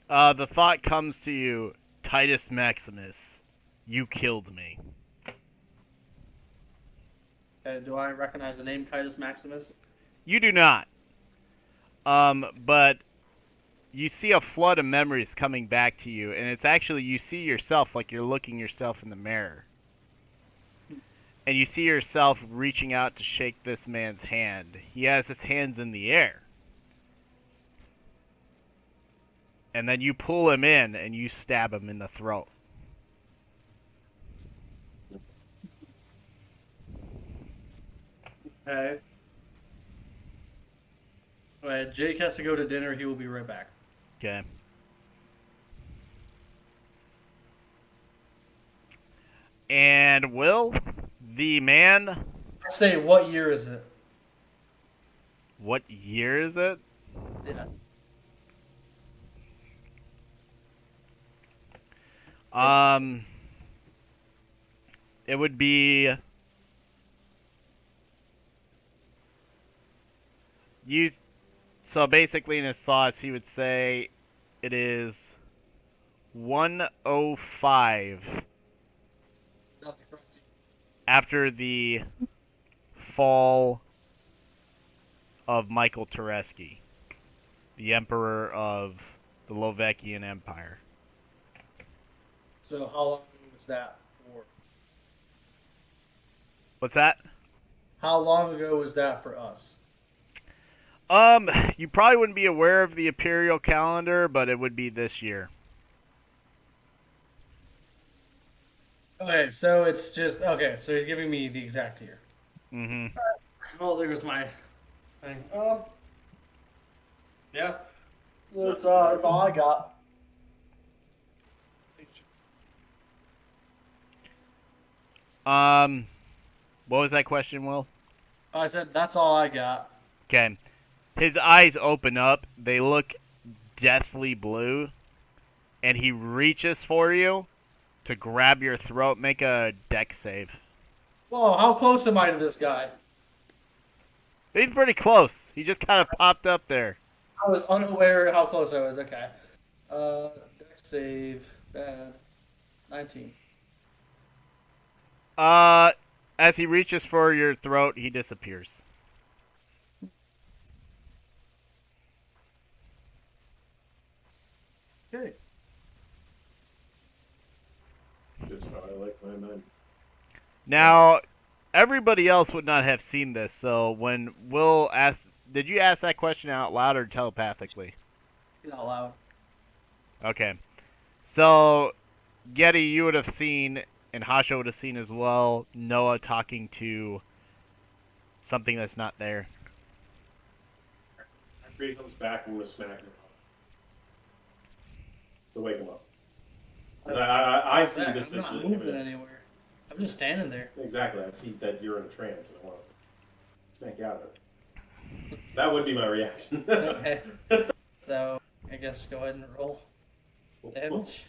The thought comes to you, Titus Maximus, you killed me. Do I recognize the name Titus Maximus? You do not. But you see a flood of memories coming back to you, and it's actually, you see yourself like you're looking yourself in the mirror. And you see yourself reaching out to shake this man's hand. He has his hands in the air. And then you pull him in and you stab him in the throat. Okay. Alright, Jake has to go to dinner. He will be right back. Okay. And Will, the man, I say, what year is it? what year is it? Yes. It would be you. So basically, in his thoughts, he would say it is 105 after the fall of Michael Tereski, the emperor of the Lovekian Empire. So how long was that for? What's that? How long ago was that for us? You probably wouldn't be aware of the imperial calendar, but it would be this year. Okay, so it's just okay. So he's giving me the exact year. Mm-hmm. Oh, there goes my thing. Yeah, that's all I got. What was that question, Will? I said that's all I got. Okay. His eyes open up. They look deathly blue. And he reaches for you to grab your throat. Make a dex save. Whoa, how close am I to this guy? He's pretty close. He just kind of popped up there. I was unaware how close I was. Okay. Dex save. 19. As he reaches for your throat, he disappears. Okay. Just how I like my men. Now, everybody else would not have seen this, so when Will asked, did you ask that question out loud or telepathically? Out loud. Okay. So, Getty, you would have seen, and Hasha would have seen as well, Noah talking to something that's not there. After he comes back, I'm going to smack him. So wake him up. And I see Zach, this. I'm not moving anywhere. I'm just standing there. Exactly. I see that you're in a trance and I want to smack you out of it. That would be my reaction. Okay. So, I guess go ahead and roll damage.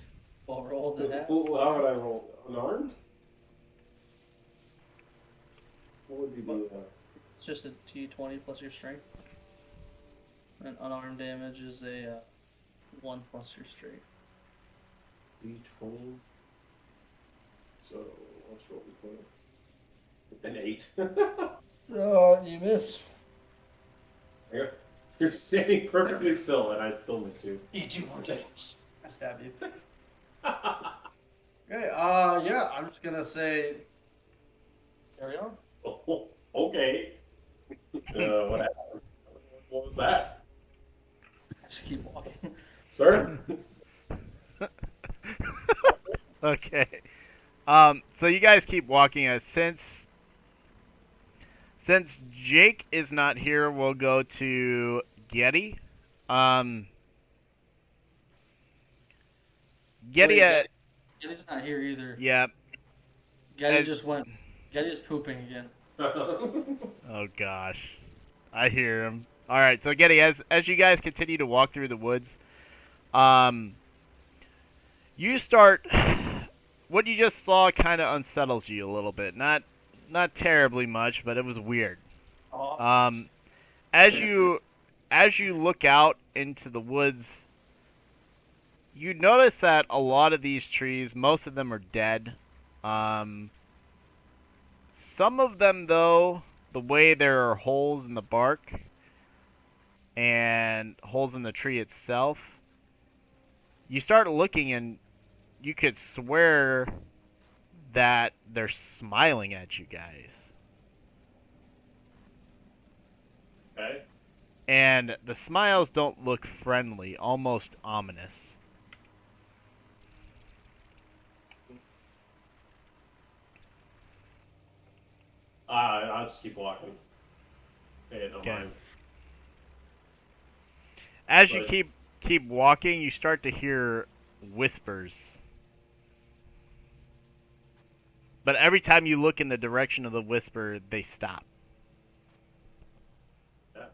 We'll roll to that. Well, how would I roll? Unarmed? What would be the... It's just a T20 plus your strength. And unarmed damage is a 1 plus your straight. D20. So let's roll D20. An 8. You miss. You're standing perfectly still, and I still miss you. Eat 2 more damage. I stab you. Okay, yeah, I'm just gonna say. Carry on. Oh, okay. What happened? What was that? Just keep walking. Sir? Okay. So you guys keep walking. Since Jake is not here, we'll go to Getty. Getty. Getty's not here either. Yeah. Getty just went. Getty's pooping again. Oh gosh, I hear him. All right, so Getty, as you guys continue to walk through the woods, you start. What you just saw kind of unsettles you a little bit. Not terribly much, but it was weird. As you look out into the woods, you notice that a lot of these trees, most of them are dead. Some of them, though, the way there are holes in the bark and holes in the tree itself, you start looking and you could swear that they're smiling at you guys. Okay. And the smiles don't look friendly, almost ominous. I'll just keep walking. Hey, don't mind. As you keep walking, you start to hear whispers. But every time you look in the direction of the whisper, they stop. Yeah.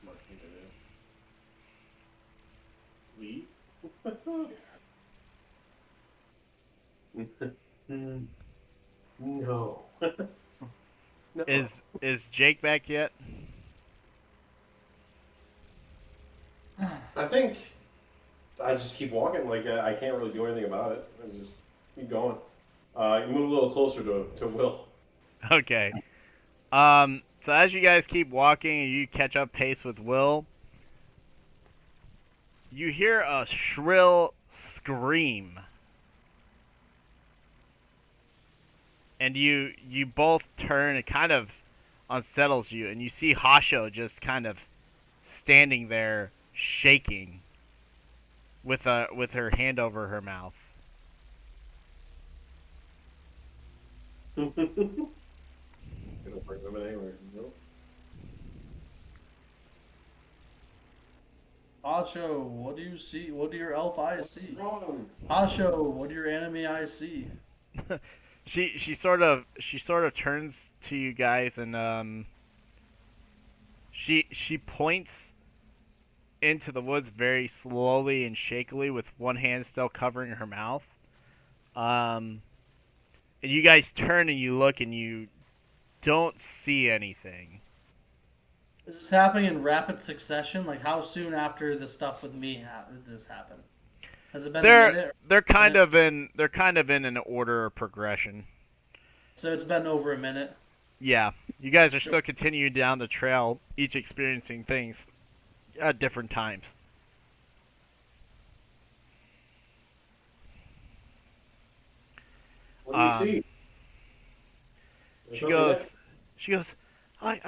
Smart thing to do. Leave. No. No. Is Jake back yet? I think I just keep walking. Like I can't really do anything about it. I just keep going. You move a little closer to Will. Okay. So as you guys keep walking and you catch up pace with Will, you hear a shrill scream. And you both turn. It kind of unsettles you, and you see Hasho just kind of standing there, shaking, with her hand over her mouth. Gonna bring them in anywhere. Nope. Hacho, what do you see? What do your elf eyes see? Wrong. Hacho, what do your enemy eyes see? She sort of turns to you guys and she points into the woods very slowly and shakily with one hand still covering her mouth. And you guys turn and you look and you don't see anything. Is this happening in rapid succession? Like how soon after the stuff with me did this happen? Has it been a minute? They're kind of in an order of progression. So it's been over a minute. Yeah, you guys are still continuing down the trail, each experiencing things at different times. What do you see? She goes, she's like,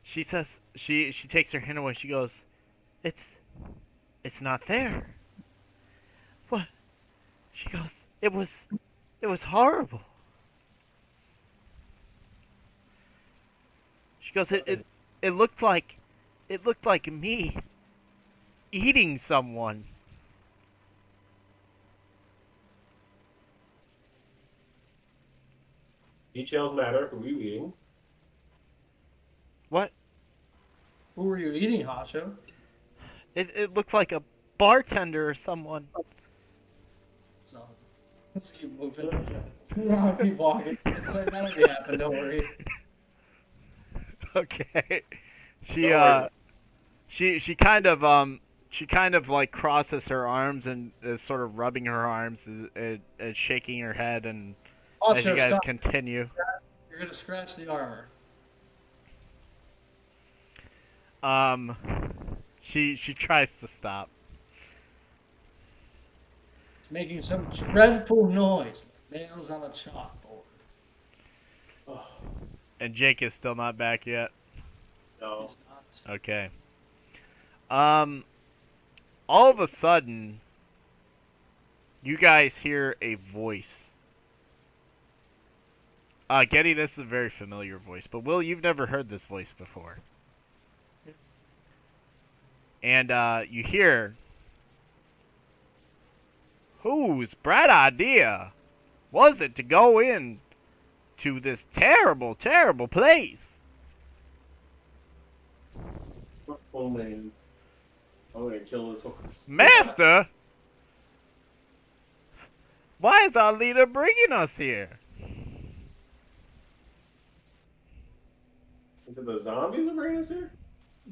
she says, she takes her hand away. She goes, it's not there. What? She goes, it was horrible. She goes, it looked like me eating someone. Details matter. Who are you eating? What? Who were you eating, Hacho? It looked like a bartender or someone. So, Let's keep moving. I'll keep walking. It's like that'll be happen. Don't worry. Okay. She Don't worry. she kind of like crosses her arms and is sort of rubbing her arms and shaking her head and as you Also, guys stop. continue. You're gonna scratch the armor. Um, she tries to stop. It's making some dreadful noise. Nails on a chalkboard. Oh, And Jake is still not back yet. no. It's not. Okay. All of a sudden, you guys hear a voice. Getty, this is a very familiar voice, but Will, you've never heard this voice before. And, you hear, whose bright idea was it to go in to this terrible, terrible place? Oh man. I'm gonna kill this horse. Master? Why is our leader bringing us here? Is it the zombies that bring us here?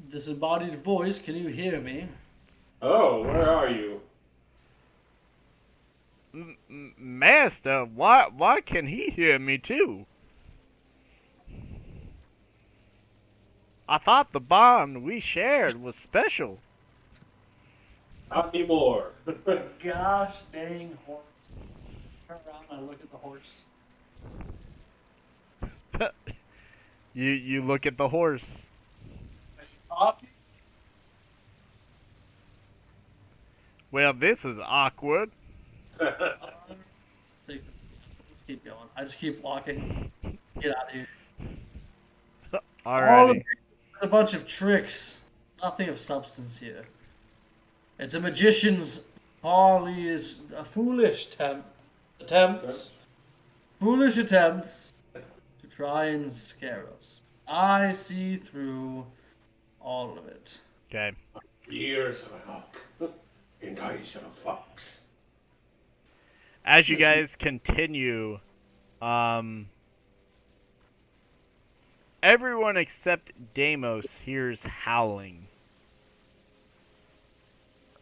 Disembodied voice, can you hear me? Oh, where are you? Master, why can he hear me too? I thought the bond we shared was special. Not anymore. Gosh dang horse. Turn around and I look at the horse. You look at the horse. Talking? Well, this is awkward. Let's keep going. I just keep walking. Get out of here. Alrighty. A bunch of tricks. Nothing of substance here. It's a magician's folly is a foolish attempts. Foolish attempts to try and scare us. I see through all of it. Okay. Years of an hawk and eyes of a fox. As you guys continue, everyone except Deimos hears howling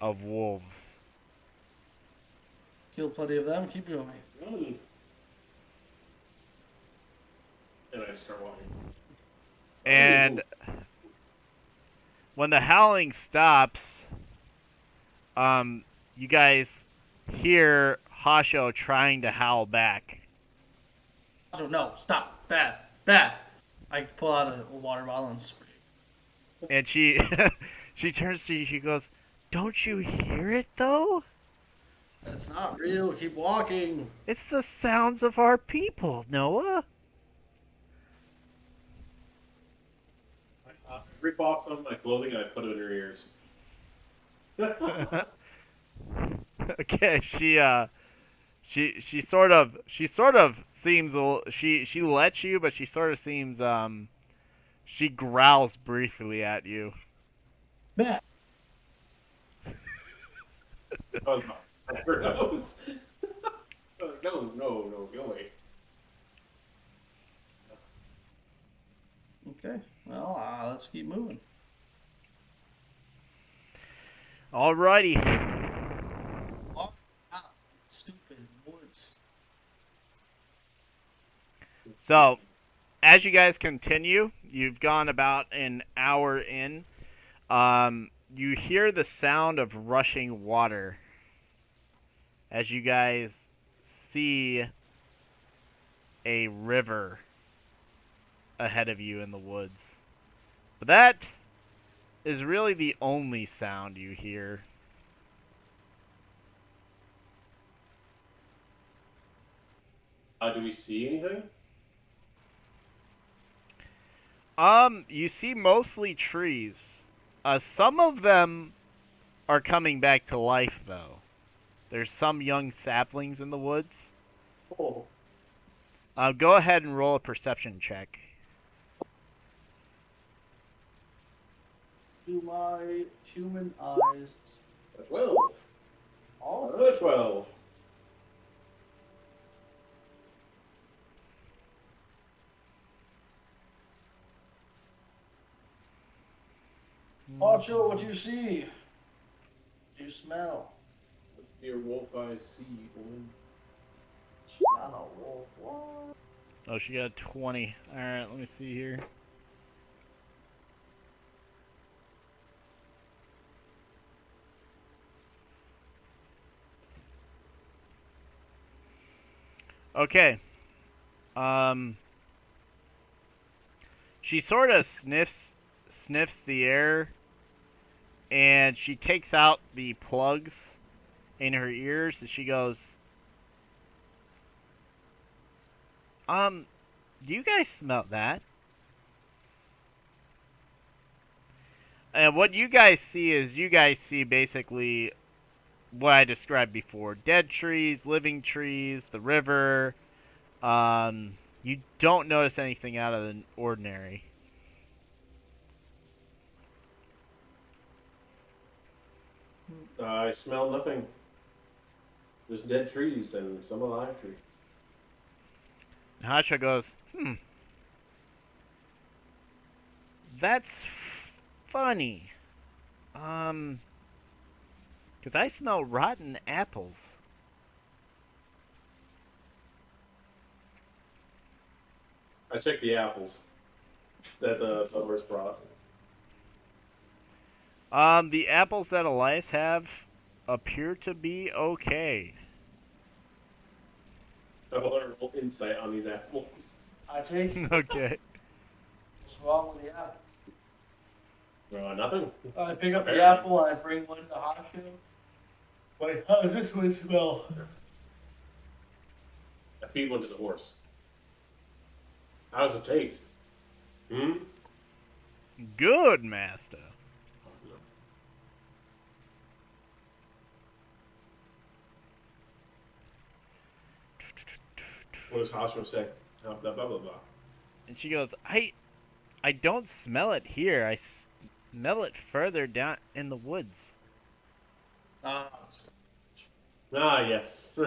of wolves. Kill plenty of them. Keep going. Mm. And I start walking. And when the howling stops, you guys hear Hasho trying to howl back. Oh, no, stop. Bad. Bad. I pull out a water bottle and And she she turns to you, she goes, "Don't you hear it though? it's not real. Keep walking. It's the sounds of our people, Noah." I rip off some of my clothing and I put it in her ears. Okay, she sort of seems she lets you, but she sort of seems she growls briefly at you. Bad. That was my nose. No, go away. Okay. Well, let's keep moving. Alrighty. Walk out. Stupid woods. So, as you guys continue, you've gone about an hour in. You hear the sound of rushing water as you guys see a river ahead of you in the woods. But that is really the only sound you hear. Do we see anything? You see mostly trees. Some of them are coming back to life, though. There's some young saplings in the woods. Oh. Go ahead and roll a perception check. Do my human eyes. A 12. All Another 12. Archer, what do you see? What do you smell? What's your wolf eyes see, boy? Not a wolf. What? Oh, she got a 20. Alright, let me see here. Okay. She sort of sniffs the air, and she takes out the plugs in her ears, and she goes, do you guys smell that? And what you guys see is basically what I described before. Dead trees, living trees, the river. You don't notice anything out of the ordinary. I smell nothing. Just dead trees and some alive trees. Hasha goes, that's funny. Because I smell rotten apples. I checked the apples that the horse brought. The apples that Elias have appear to be okay. I have a little insight on these apples. I take. Okay. What's wrong with the apple? Nothing. I pick up the apple and I bring one to Hashu. Wait, how does this one smell? I feed one to the horse. How does it taste? Good, master. What does Hashem say? Blah, blah, blah, blah. And she goes, I don't smell it here. I smell it further down in the woods. Yes.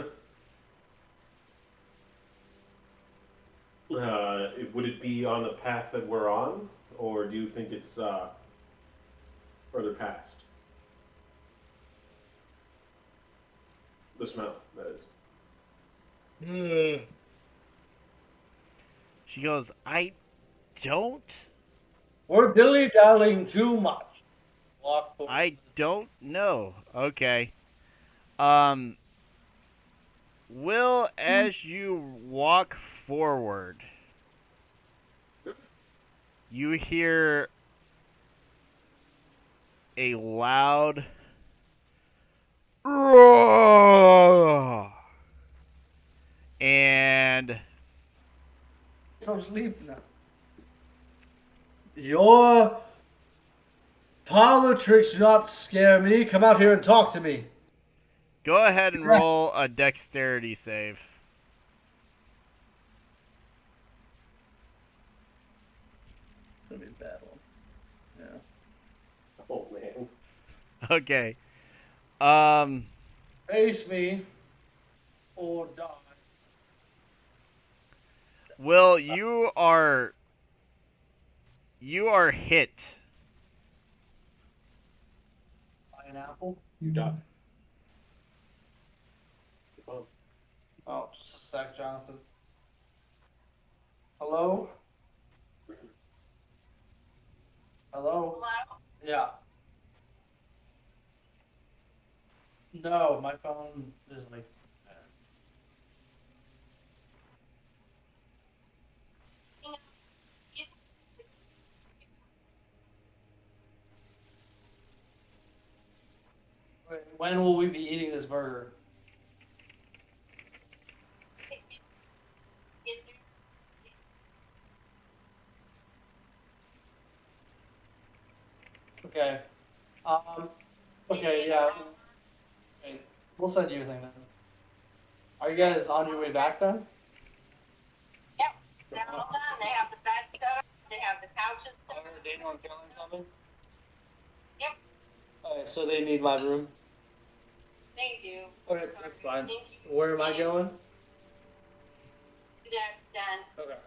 Would it be on the path that we're on, or do you think it's further past? The smell, that is. She goes, I don't. We're dilly-dallying too much. Walk forward. I don't know. Okay. Will, as you walk forward, you hear a loud roar, and Some sleep now. Your parlor tricks do not scare me. Come out here and talk to me. go ahead and roll a dexterity save. It's gonna be a bad one. Yeah. Oh, man. Okay. Face me or die. Will, you are hit. By an apple? You die. Oh, just a sec, Jonathan. Hello? Hello? Yeah. No, my phone is like. Wait, when will we be eating this burger? Okay. Okay, yeah. Okay, we'll send you a thing then. Are you guys on your way back then? Yep, they're all done. They have the bed stuff. They have the couches. Are Daniel and Caroline coming? Yep, Okay, so they need my room. they do. Okay, that's fine. Thank you. Where am I going? That's done. Okay.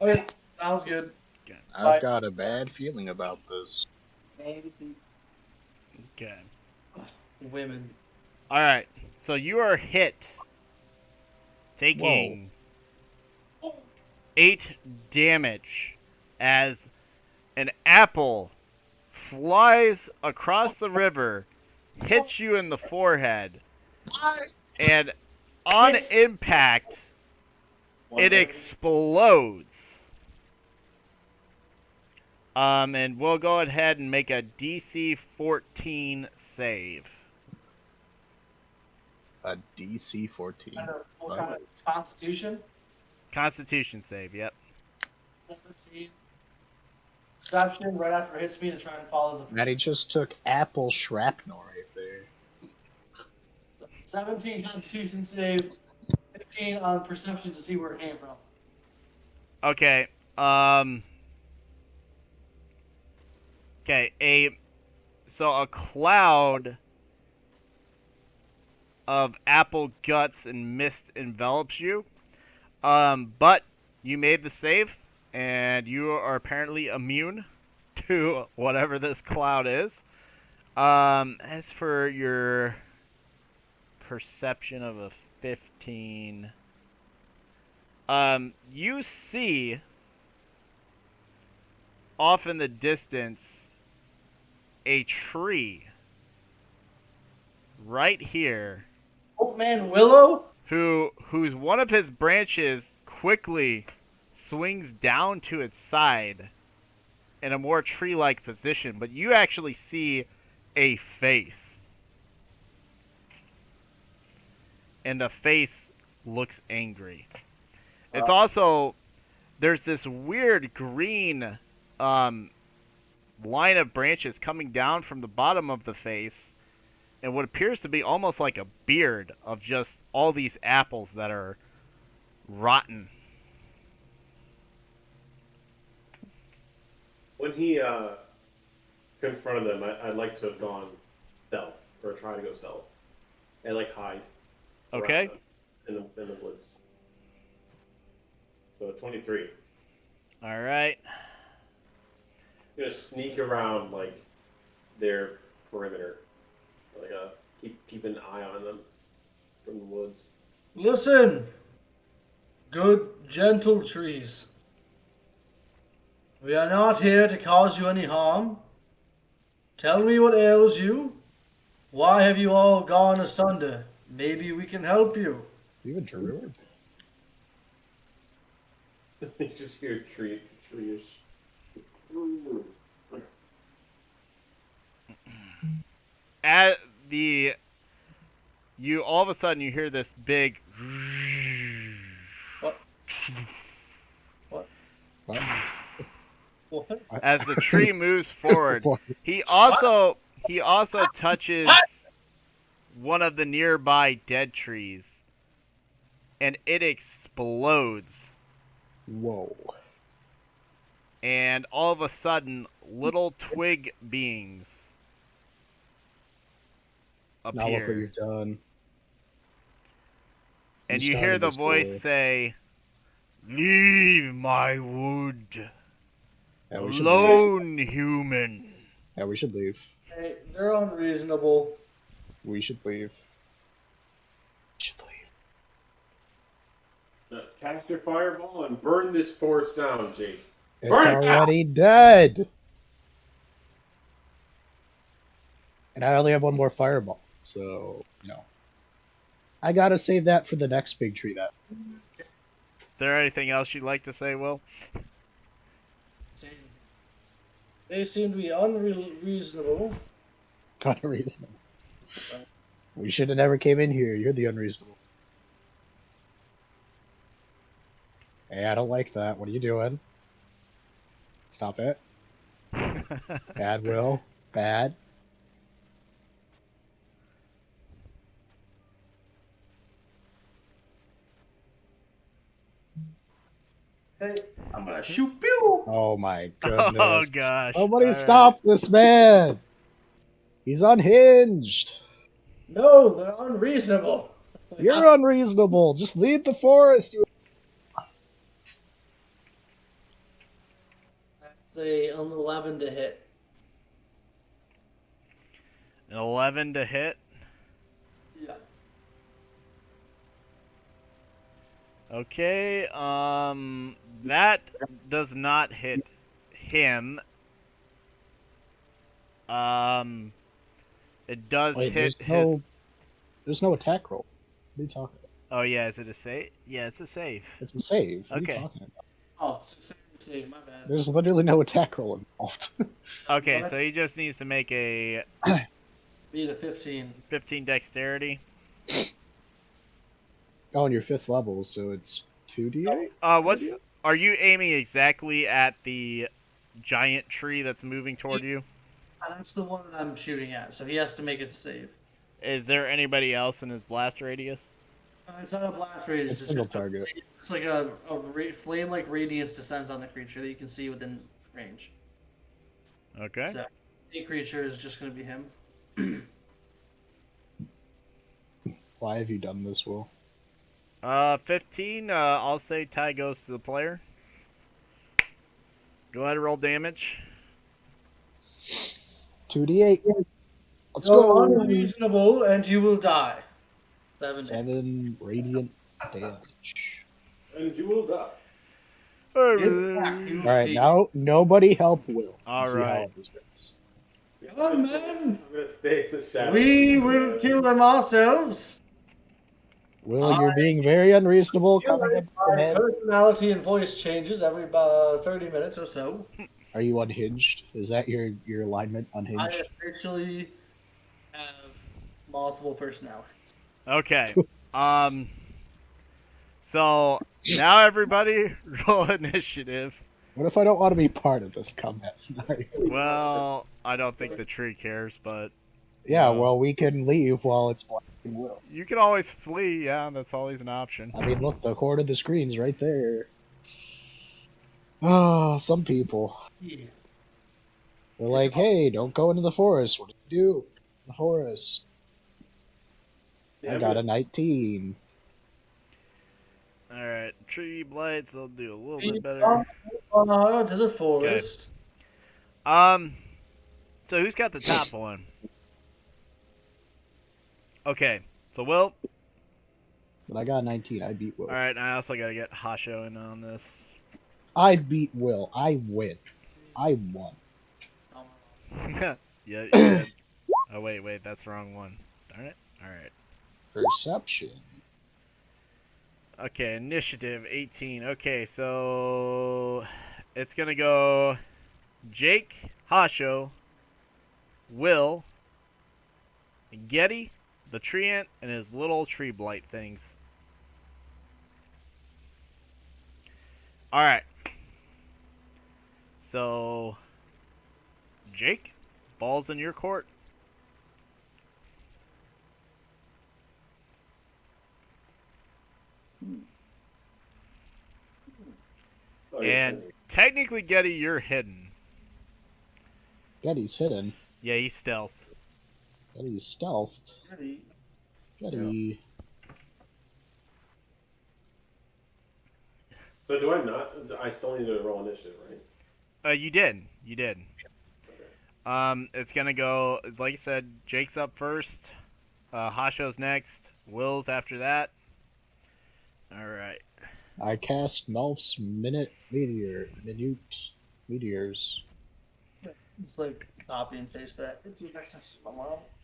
Okay, sounds good. Okay. I've got a bad feeling about this. Okay. Women. All right. So you are hit, taking 8 damage as an apple flies across the river, hits you in the forehead, and on impact, it explodes. And we'll go ahead and make a DC 14 save. A DC 14. What kind of Constitution? Constitution save, yep. 17. Perception right after it hits me to try and follow the. Maddie just took apple shrapnel right there. 17 Constitution save, 15 on perception to see where it came from. Okay. Okay, so a cloud of apple guts and mist envelops you. But you made the save, and you are apparently immune to whatever this cloud is. As for your perception of a 15, you see off in the distance a tree right here Old Man Willow? whose one of his branches quickly swings down to its side in a more tree-like position, but you actually see a face. And the face looks angry. It's also, there's this weird green line of branches coming down from the bottom of the face, and what appears to be almost like a beard of just all these apples that are rotten. When he confronted them, I'd like to have gone stealth, or try to go stealth, and like hide. Okay. In the woods. So 23. All right. I'm gonna sneak around like their perimeter, like keep an eye on them from the woods. Listen, good, gentle trees. We are not here to cause you any harm. Tell me what ails you. Why have you all gone asunder? Maybe we can help you. You a druid? You just hear treeish. At the, you all of a sudden you hear this big What? What? What? as the tree moves forward. He also touches one of the nearby dead trees, and it explodes. Whoa. And all of a sudden, little twig beings Now look what appear. you've done. And You you hear started the this voice war. say, "Leave my wood Yeah, we should leave. alone, human." Yeah, we should leave. Hey, they're unreasonable. We should leave. We should leave. Cast your fireball and burn this forest down, Jake. It's Burn it down! already dead! And I only have one more fireball, so, you know. I gotta save that for the next big tree that. Is there anything else you'd like to say, Will? They seem to be unreasonable. Unreasonable. We should have never came in here. You're the unreasonable. Hey, I don't like that. What are you doing? Stop it. Bad, Will. Bad. Hey, I'm gonna shoot you. Oh my goodness. Oh gosh! Somebody All right. stop this man! He's unhinged. No, they're unreasonable. You're unreasonable. Just leave the forest. Say an 11 to hit. An 11 to hit. Yeah. Okay, that does not hit him. It does Wait, hit there's no attack roll. What are you talking about? Oh yeah, is it a save? Yeah, it's a save. It's a save. What are Okay. you talking about? Oh, save, my bad. There's literally no attack roll involved. Okay, What? so he just needs to make a Beat a 15. 15 dexterity. Oh, on your 5th level, so it's 2d8? Are you aiming exactly at the giant tree that's moving toward you? That's the one that I'm shooting at, so he has to make it save. Is there anybody else in his blast radius? It's not a blast radius. It's single just target. It's like a flame-like radiance descends on the creature that you can see within range. Okay. So, the creature is just going to be him. Why have you done this, Will? 15. I'll say tie goes to the player. Go ahead and roll damage. 2d8. Let's You're go. unreasonable, and you will die. 7. 7 radiant damage. And you will die. Alright, now nobody help Will. All See right. how this goes. Come on, man. I'm gonna stay in the shadow. We will kill them ourselves. Will, you're being very unreasonable. Coming in My ahead. personality and voice changes every 30 minutes or so. Are you unhinged? Is that your alignment I unhinged? officially have multiple personalities. Okay. So now everybody roll initiative. What if I don't want to be part of this combat scenario? Well, I don't think the tree cares, but Yeah, No. well, we can leave while it's blocking Will. you can always flee. Yeah, that's always an option. I mean, look, the cord of the screen's right there. Ah, some people. Yeah. They're like, hey, don't go into the forest. What do you do? The forest. Yeah, I got a 19. All right, tree blights. They'll do a little bit better. To the forest. So who's got the top one? Okay, so Will. But I got a 19. I beat Will. All right, and I also gotta get Hasho in on this. I beat Will. I win. I won. Yeah, you did. Oh wait, that's the wrong one. Darn it. All right. Perception. Okay, initiative 18. Okay, so it's gonna go Jake, Hasho, Will, Getty, the tree ant, and his little tree blight things. Alright. So, Jake, ball's in your court. Oh, you're And saying- technically, Getty, you're hidden. Getty's hidden. Yeah, he's stealth. Getty's stealthed. Getty. So do I not? I still need to roll initiative, right? You did. You did. It's gonna go, like I said, Jake's up first. Hasho's next. Will's after that. Alright. I cast Melf's minute meteors. Just like copy and paste that.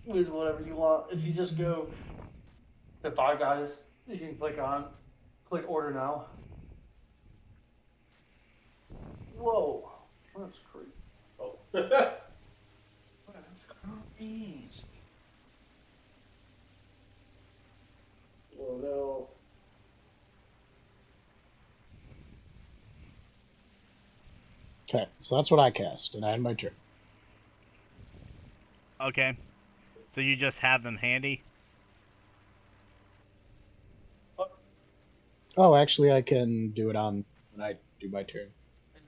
With whatever you want. If you just go to Five Guys, you can click order now. Whoa, that's creepy. Oh. That's crazy. Oh no. Okay, so that's what I cast, and I had my turn. Okay. So you just have them handy? Oh, actually, I can do it on when I do my turn.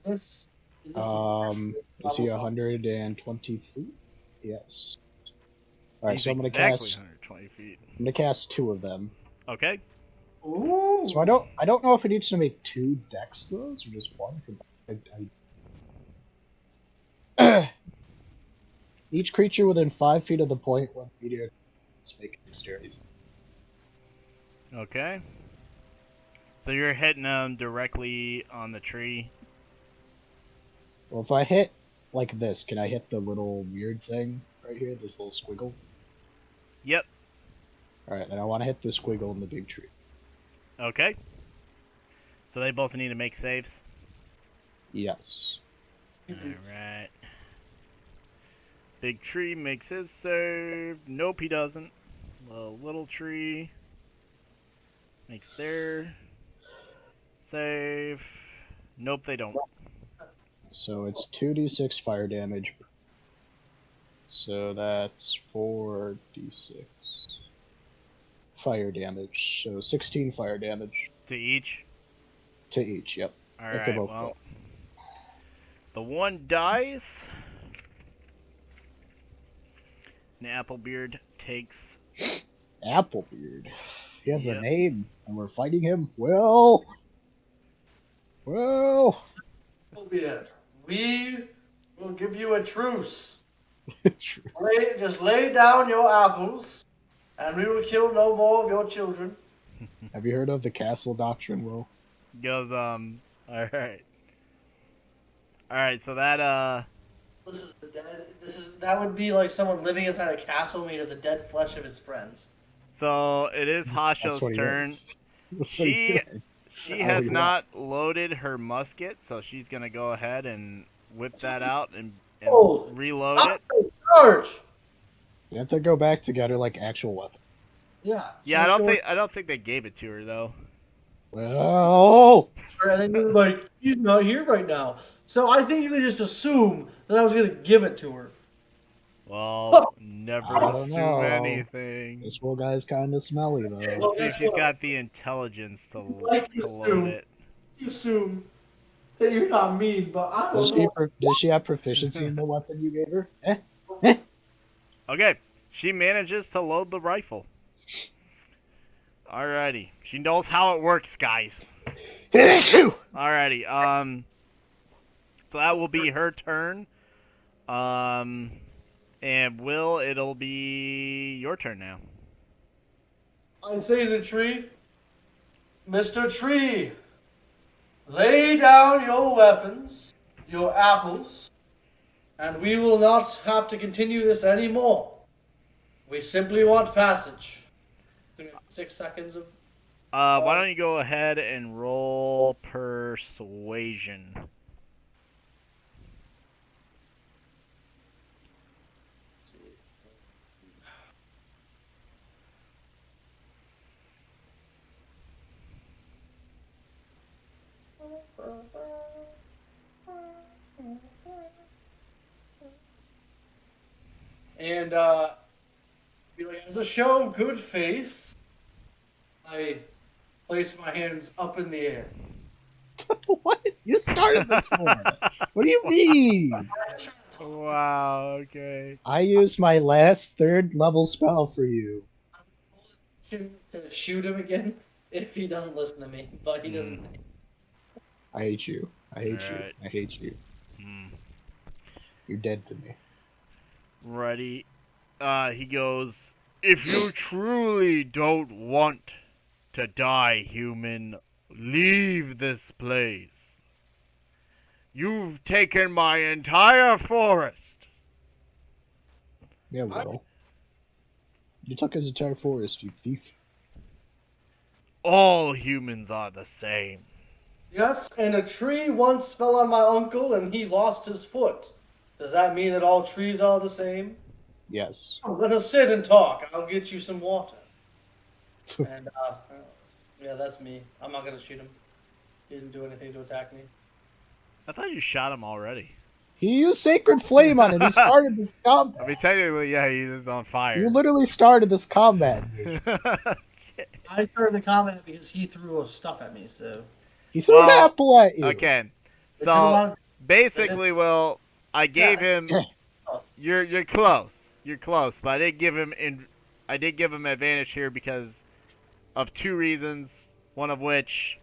Is Is he 120 feet? Yes. All right, He's so I'm gonna exactly cast. 120 feet. I'm gonna cast 2 of them. Okay. Ooh. So I don't know if it needs to make 2 dex throws or just 1. Each creature within 5 feet of the point when the meteor is making dexterity. Okay. So you're hitting them directly on the tree. Well, if I hit like this, can I hit the little weird thing right here, this little squiggle? Yep. Alright, then I want to hit the squiggle in the big tree. Okay. So they both need to make saves. Yes. Alright. Big tree makes his save. Nope, he doesn't. Little tree makes their save. Nope, they don't. So it's 2d6 fire damage. So that's 4d6 fire damage. So 16 fire damage To each? to each, yep. If they're Alright, both well. dead. The one dies. And Applebeard takes. Applebeard. He has Yep. a name, and we're fighting him. Well. Applebeard, we will give you a truce. True. Just lay down your apples, and we will kill no more of your children. Have you heard of the castle doctrine, Will? Goes, alright. Alright, so that, This is the dead. That would be like someone living inside a castle made of the dead flesh of his friends. So it is That's Hasho's what he turn. is. That's what he's She- doing. She Oh, has yeah. not loaded her musket, so she's gonna go ahead and whip that out and Oh. reload it. Charge! You have to go back to get her like actual weapon. Yeah. Yeah, I don't think they gave it to her though. Well, And then you're like, he's not here right now. So I think you can just assume that I was gonna give it to her. Well, never I don't assume know. anything. this Will guy's kind of smelly though. Let's see if guess she's what? got the intelligence to Like you load assume. it. You assume that you're not mean, but I Does don't know. she have proficiency in the weapon you gave her? Okay, she manages to load the rifle. Alrighty, she knows how it works, guys. Alrighty, so that will be her turn. And Will, it'll be your turn now. I say to the tree, Mr. Tree, lay down your weapons, your apples, and we will not have to continue this anymore. We simply want passage. 6 seconds of. Why don't you go ahead and roll persuasion? And be like, as a show of good faith, I place my hands up in the air. What? You started this for? What do you mean? Wow, okay. I used my last 3rd level spell for you. To shoot him again if he doesn't listen to me, but he doesn't. I hate you. I hate Alright. you. I hate you. Hmm. You're dead to me. Ready. He goes, if you truly don't want to die, human, leave this place. You've taken my entire forest. Yeah, Will. You took his entire forest, you thief. All humans are the same. Yes, and a tree once fell on my uncle and he lost his foot. Does that mean that all trees are the same? Yes. Let us sit and talk. I'll get you some water. And, yeah, that's me. I'm not gonna shoot him. He didn't do anything to attack me. I thought you shot him already. He used Sacred Flame on him. He started this combat. I mean, technically, yeah, he is on fire. You literally started this combat. I started the combat because he threw stuff at me, so. He threw an Well, apple at you. Okay, It took a so lot of- basically, Will, I gave him. Oh, You're close. You're close, but I did give him advantage here because of 2 reasons. One of which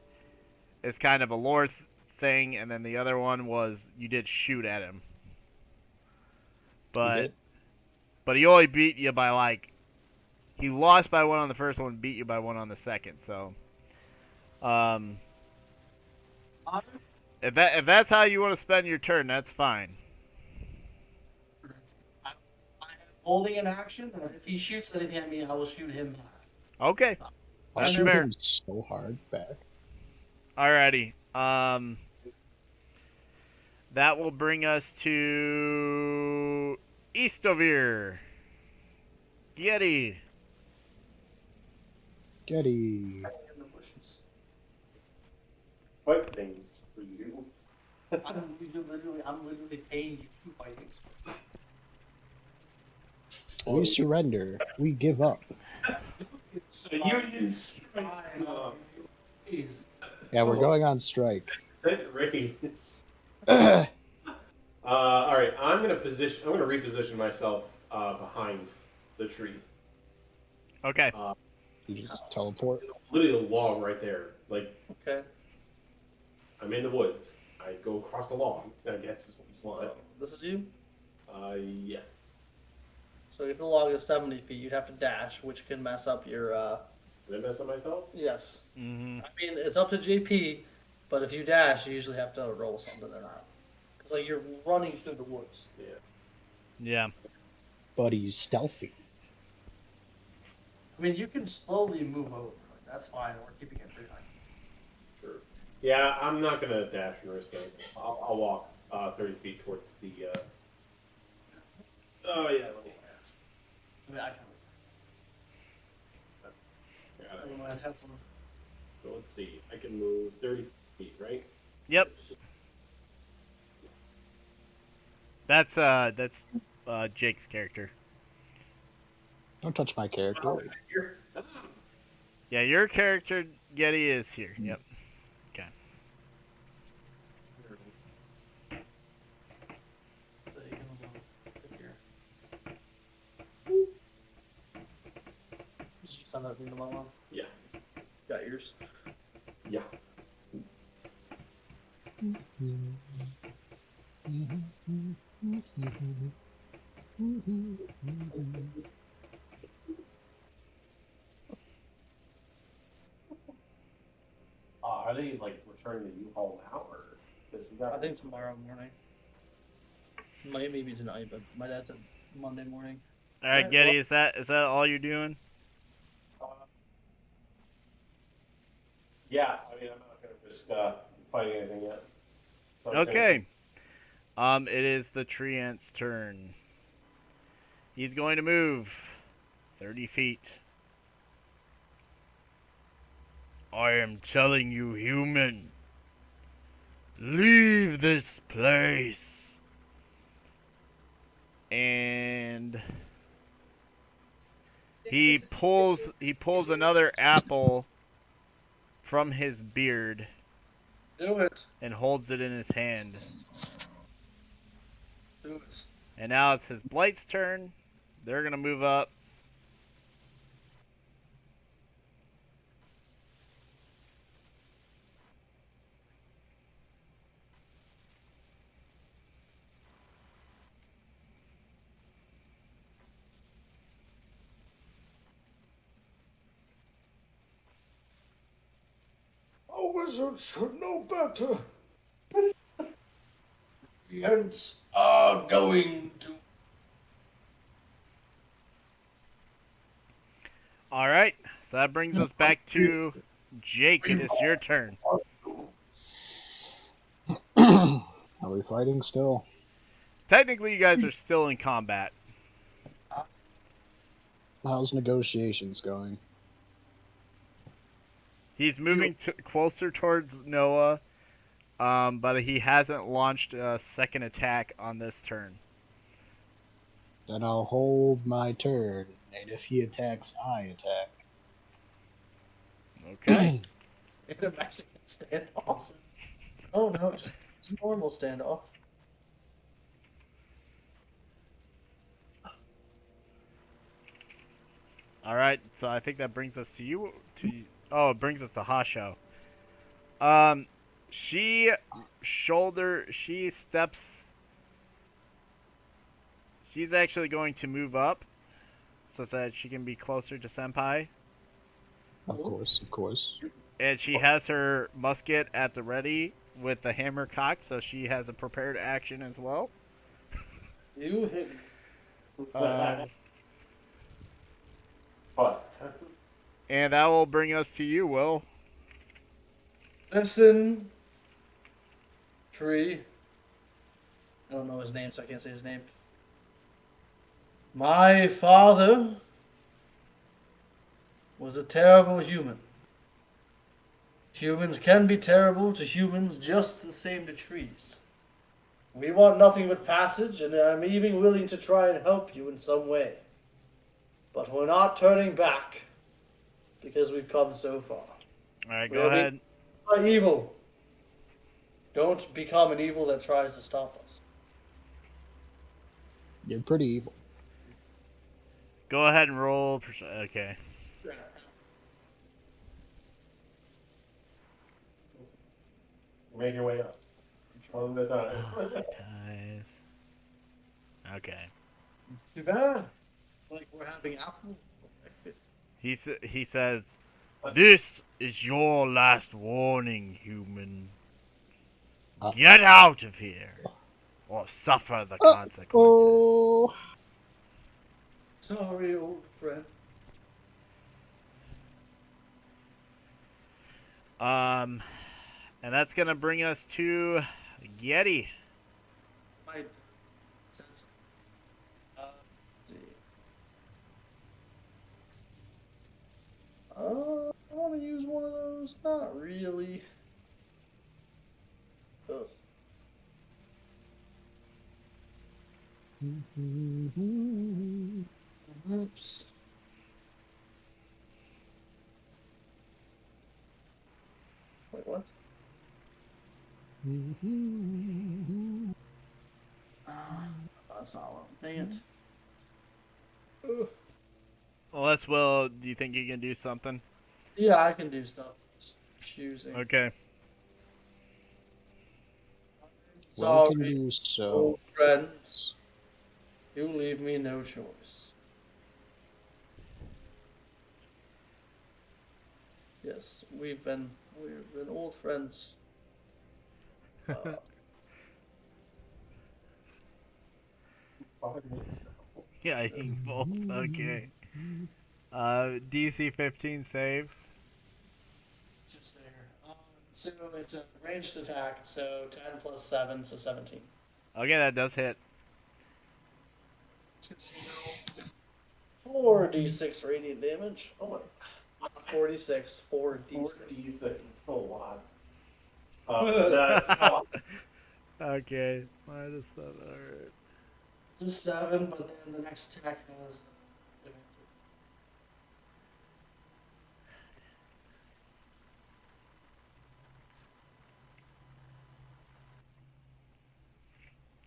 is kind of a lore thing, and then the other one was you did shoot at him. But but he only beat you by like he lost by 1 on the first one, beat you by 1 on the second. So, if that's how you want to spend your turn, that's fine. I have holding an action, and if he shoots anything at me, I will shoot him back. Okay, I'll that's shoot fair. him so hard back. Alrighty. That will bring us to Eastovir. Getty. Getty. In the bushes. Fight things for you. I'm literally paying you to fight things. We surrender. We give up. The Union strike. Jeez. Yeah, we're going on strike. That raise. All right, I'm gonna reposition myself behind the tree. Okay. You just teleport. Literally a log right there. Like Okay. I'm in the woods. I go across the log. I guess is what you want. This is you? Yeah. So if the log is 70 feet, you'd have to dash, which can mess up your, Did I mess up myself? yes. Mm-hmm. I mean, it's up to JP, but if you dash, you usually have to roll something or not. Because, like, you're running through the woods. Yeah. Yeah. But he's stealthy. I mean, you can slowly move over. Like, that's fine. We're keeping it behind. Sure. Yeah, I'm not gonna dash and risk anything. I'll walk 30 feet towards the. Oh yeah, let me ask. I mean, I can. Got I it. might have some. So let's see. I can move 30 feet, right? Yep. That's Jake's character. Don't touch my character. Here. Yeah, your character Getty is here. Yep. Okay. So you can move here. Did you send that thing to my mom? Yeah. Got yours. Yeah. Are they like returning the U-Haul now, or because we got? I think tomorrow morning. Maybe tonight, but my dad said Monday morning. All right, Yeah, Getty, is that all you're doing? Yeah, I mean, I'm not gonna risk fighting anything yet. So I'm saying- Okay. It is the tree ant's turn. He's going to move 30 feet. I am telling you, human. Leave this place. And he pulls another apple from his beard Do it. and holds it in his hand. Do it. And now it's his Blight's turn. They're going to move up. A wizard should know better. The ants are going to. All right. So that brings us back to Jake. It is your turn. Are we fighting still? Technically, you guys are still in combat. How's negotiations going? He's moving closer towards Noah, but he hasn't launched a second attack on this turn. Then I'll hold my turn, and if he attacks, I attack. Okay. In a Mexican standoff. Oh no, just a normal standoff. All right. So I think that brings us to you. It brings us to Hasho. She's actually going to move up so that she can be closer to Senpai. Of course, of course. And she has her musket at the ready with the hammer cocked, so she has a prepared action as well. You hit me. But And that will bring us to you, Will. Listen, tree. I don't know his name, so I can't say his name. My father was a terrible human. Humans can be terrible to humans just the same to trees. We want nothing but passage, and I'm even willing to try and help you in some way. But we're not turning back because we've come so far. Alright, We go are being ahead. by evil. Don't become an evil that tries to stop us. You're pretty evil. Go ahead and roll. Okay. make your way up. One at a time. Guys. Okay. Too bad. Like we're having apple. He says, "This is your last warning, human. Get out of here, or suffer the consequences." Oh, Sorry, old friend. And that's gonna bring us to Yeti. My sense. Let's see. I want to use one of those. Not really. Ugh. Oops. Wait, what? That's not what I'm thinking. Ugh. Well, that's Will. Do you think you can do something? Yeah, I can do stuff. Just choosing. Okay. well, Sorry, can do so. old friends. You leave me no choice. Yes, we've been old friends. Yeah, he both. Okay. DC 15 save. Just there. So it's a ranged attack, so 10 plus 7, so 17. Okay, that does hit. 4d6 radiant damage. Oh my. 46, 4d6. 4d6. It's still a lot. That's a lot. Okay. Minus 7. Alright. Just 7, but then the next attack has advantage.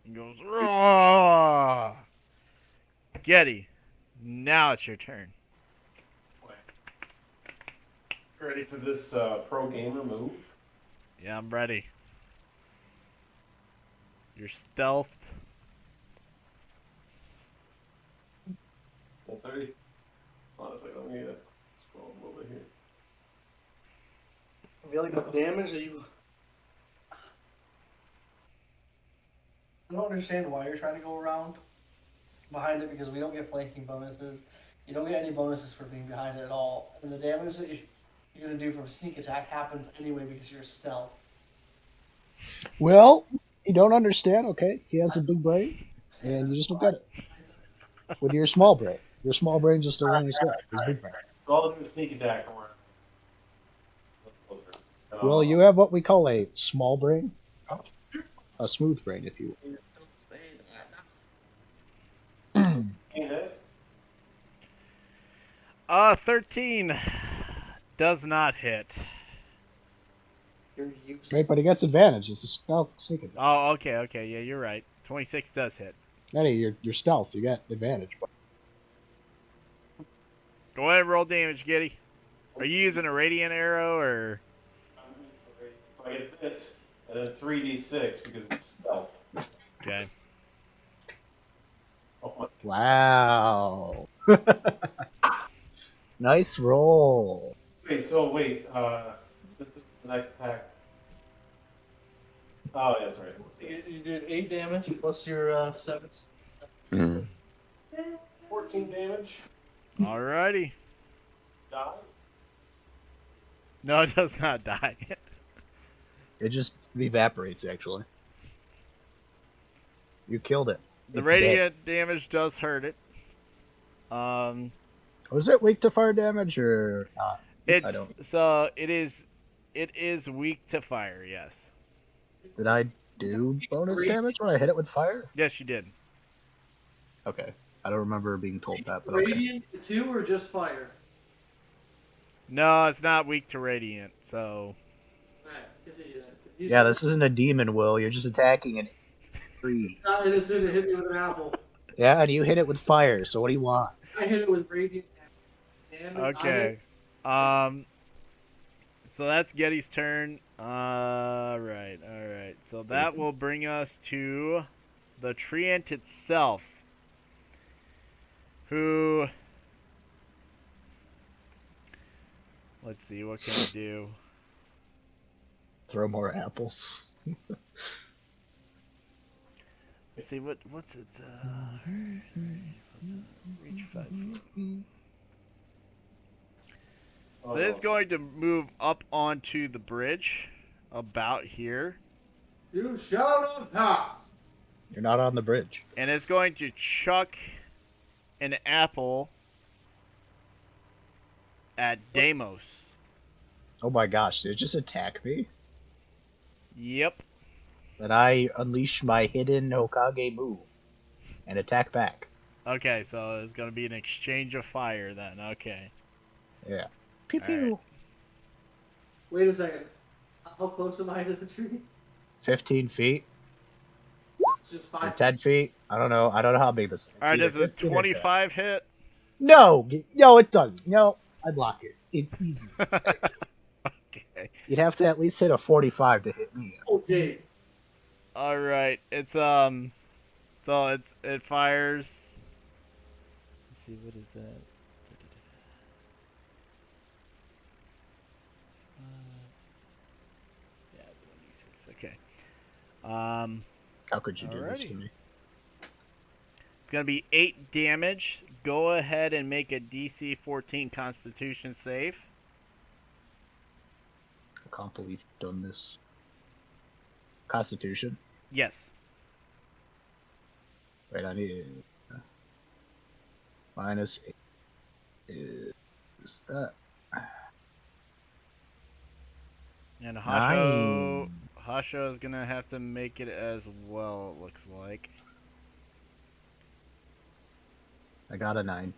He goes, "Roar!" Getty, now it's your turn. Ready for this pro gamer move? Yeah, I'm ready. You're stealthed. Well, 30. Honestly, let me scroll a little bit here. I feel like the damage that you. I don't understand why you're trying to go around behind it because we don't get flanking bonuses. You don't get any bonuses for being behind it at all. And the damage that you're going to do from a sneak attack happens anyway because you're stealth. Well, you don't understand, okay? He has a big brain, and you just don't get it. With your small brain. Your small brain just doesn't understand his big brain. So I'll do a sneak attack or Well, you have what we call a small brain. A smooth brain, if you will. 13 does not hit. You're useless. Right, but he gets advantage. It's a stealth sneak attack. Oh, okay, yeah, you're right. 26 does hit. Eddie, you're stealth. You got advantage. But Go ahead and roll damage, Getty. Are you using a radiant arrow or? So I get this, and then 3d6 because it's stealth. Okay. Oh my Wow. Nice roll. Wait. This is the next attack. Oh, yeah, that's right. You did 8 damage plus your 7. 14 damage. Alrighty. Die. No, it does not die. It just evaporates, actually. You killed it. The It's dead. radiant damage does hurt it. Was it weak to fire damage or not? It's I don't. so it is weak to fire. Yes. Did I do bonus damage when I hit it with fire? Yes, you did. Okay. I don't remember being told that, but okay. Radiant 2 or just fire? No, it's not weak to radiant. So Alright, continue then. You Yeah, said- this isn't a demon, Will. You're just attacking an tree. I just hit me with an apple. Yeah, and you hit it with fire, so what do you want? I hit it with radiant damage. okay. So that's Getty's turn. All right. So that will bring us to the treant itself, who. Let's see, what can it do? Throw more apples. Let's see, what's its reach 5 feet. So it's going to move up onto the bridge, about here, You shall not pass. You're not on the bridge. and it's going to chuck an apple at Deimos. Oh my gosh, did it just attack me? Yep. Then I unleash my hidden Hokage move and attack back. Okay, so it's going to be an exchange of fire then. Okay. Yeah. Pew All pew. right. Wait a second. How close am I to the tree? 15 feet It's just or 5. 10 feet. I don't know. I don't know how big this is. All right, Either does a 15 or 10. 25 hit? No, no, it doesn't. No, I block it. It's easy. Okay. You'd have to at least hit a 45 to hit me. Okay. All right. It's so it fires. Let's see, what is that? Yeah, it's 1d6. Okay. How could you do this to Alrighty. me? It's gonna be 8 damage. Go ahead and make a DC 14 Constitution save. I can't believe you've done this. Constitution. Yes. Wait, I need minus 8. Is that And nine? Hasho is gonna have to make it as well. It looks like. I got a 9.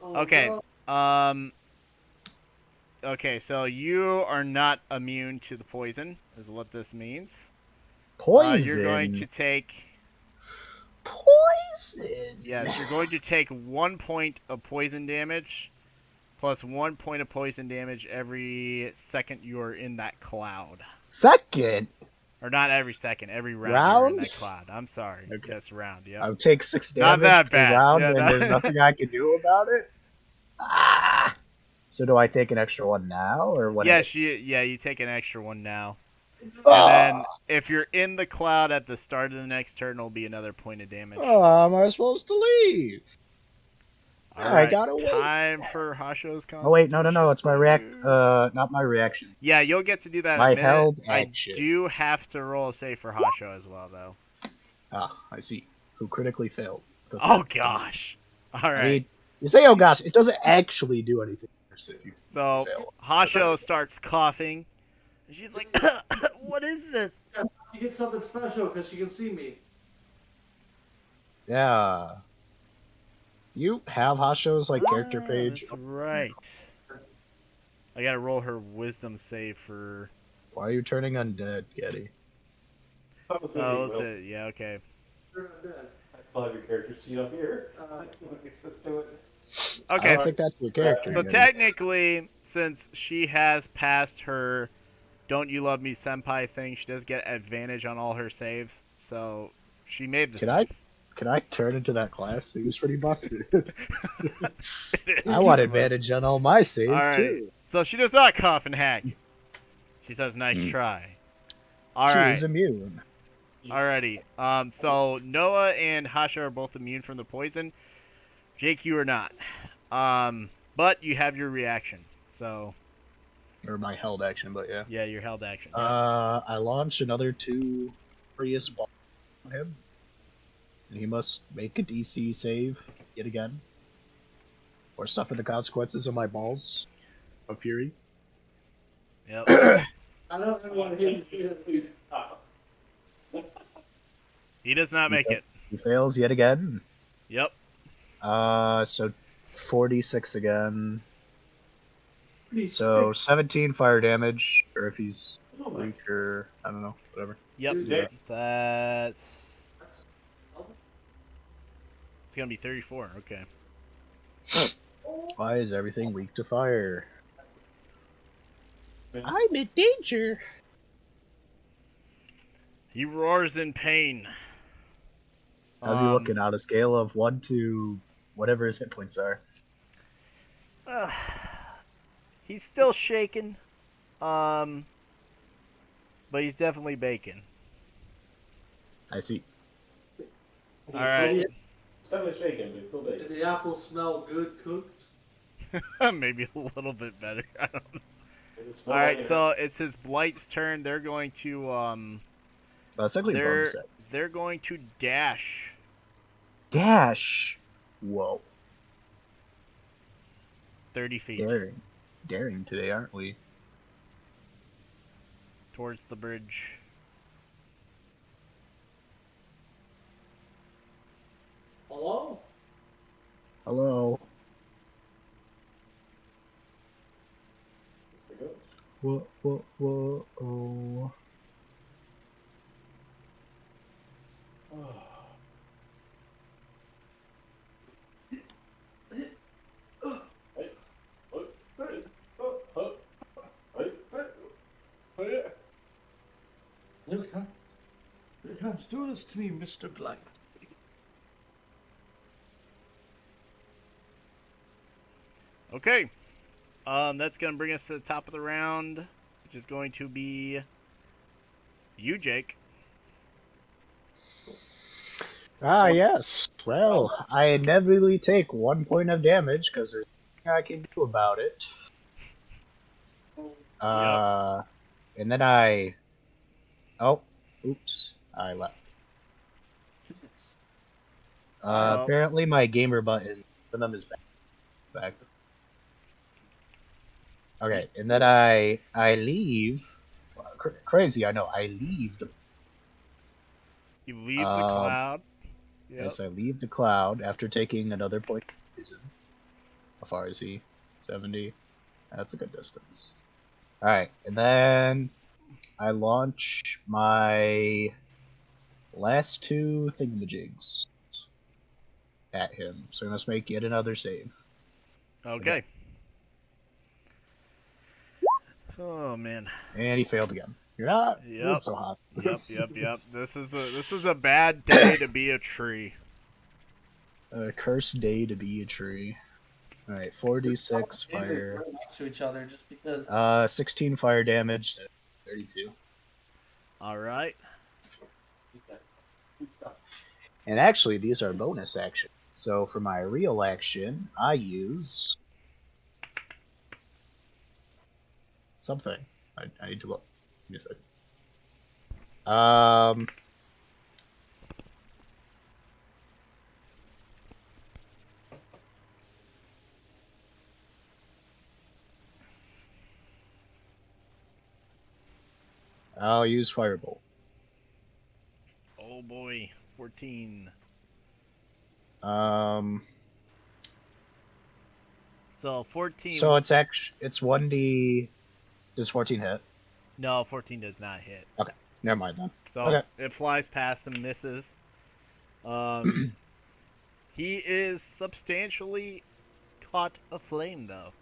Oh, Okay. no. Okay, so you are not immune to the poison, is what this means. Poison. You're going to take. Poison. Yes, you're going to take 1 point of poison damage, plus 1 point of poison damage every second you're in that cloud. Second. Or not every second, every round, you're in Round? that cloud. I'm sorry. Okay. Yes, round, yeah. I would take 6 Not damage that per bad. round, Yeah, and not- there's nothing I can do about it. Ah! So do I take an extra one now, or what? Yes, you take an extra one now. Ah! And then if you're in the cloud at the start of the next turn, it'll be another point of damage. Oh, am I supposed to leave? All I right, gotta wait. time for Hasho's Oh wait, no, it's my not my reaction. Yeah, you'll get to do that in My a minute. held I action. do have to roll a save for Hasho as well, though. Ah, I see. Who critically failed. Oh, gosh. All I right. mean, you say, oh gosh, it doesn't actually do anything. If you So fail. Hasho starts coughing. And she's like, what is this? She gets something special because she can see me. Yeah. You have Hasho's character page. That's right. I gotta roll her wisdom save for... Why are you turning undead, Getty? I was Oh, thinking, let's well, see. Yeah, okay. You're not dead. I still have your character sheet up here. Let's just do it. I Okay, don't think that's your character. so Getty. technically, since she has passed her Don't You Love Me Senpai thing, she does get advantage on all her saves. So she made the Can save. Can I turn into that class? He was pretty busted. I want advantage on all my saves Alright. too. So she does not cough and hack. She says, nice try. She Alright. is immune. Alrighty. So Noah and Hasha are both immune from the poison. Jake, you are not. But you have your reaction. So Or my held action, but yeah. yeah, your held action. Yeah. I launch another 2 Prius balls on him. And he must make a DC save yet again. Or suffer the consequences of my balls of fury. Yep. I don't really want to hear you say that, please. He does not make it. He fails yet again. Yep. So 46 again. Pretty So sick. 17 fire damage, or if he's Oh my weak, or I don't know, whatever. Yep. Yeah. That's That's- it's gonna be 34. Okay. Why is everything weak to fire? I'm in danger. He roars in pain. How's he looking on a scale of 1 to whatever his hit points are? He's still shaking. But he's definitely baking. I see. All right. It's definitely shaking, but it's still Did big. the apple smell good cooked? Maybe a little bit better. I don't know. It's All right, so it's his Blight's turn. They're going to It's actually bonus action. they're going to dash. Dash! Whoa. 30 feet Daring today, aren't we? towards the bridge. Hello? Hello. It's the ghost. Whoa, oh. You can't do this to me, Mr. Blank. Okay. That's gonna bring us to the top of the round, which is going to be you, Jake. Ah, yes. Well, I inevitably take 1 point of damage because there's nothing I can do about it. And then I. Oh, oops. I left. Apparently, my gamer button, one of them is back. In fact. Okay, and then I leave. Crazy, I know. I leave the. You leave the cloud. Yep. Yes, I leave the cloud after taking another point of poison. How far is he? 70. That's a good distance. Alright, and then I launch my last 2 thingamajigs at him. So I must make yet another save. Okay. Oh man. And he failed again. You're not doing Yep. so hot. Yep. This is a bad day to be a tree. A cursed day to be a tree. Alright, 4d6 fire. Right next to each other just because. 16 fire damage. 32. All right. And actually, these are bonus actions. So for my real action, I use something. I need to look. Give me a second. I'll use Firebolt. Oh boy. 14. So 14. So it's 1d. Does 14 hit? No, 14 does not hit. Okay, never mind then. So Okay. it flies past and misses. He is substantially caught aflame, though.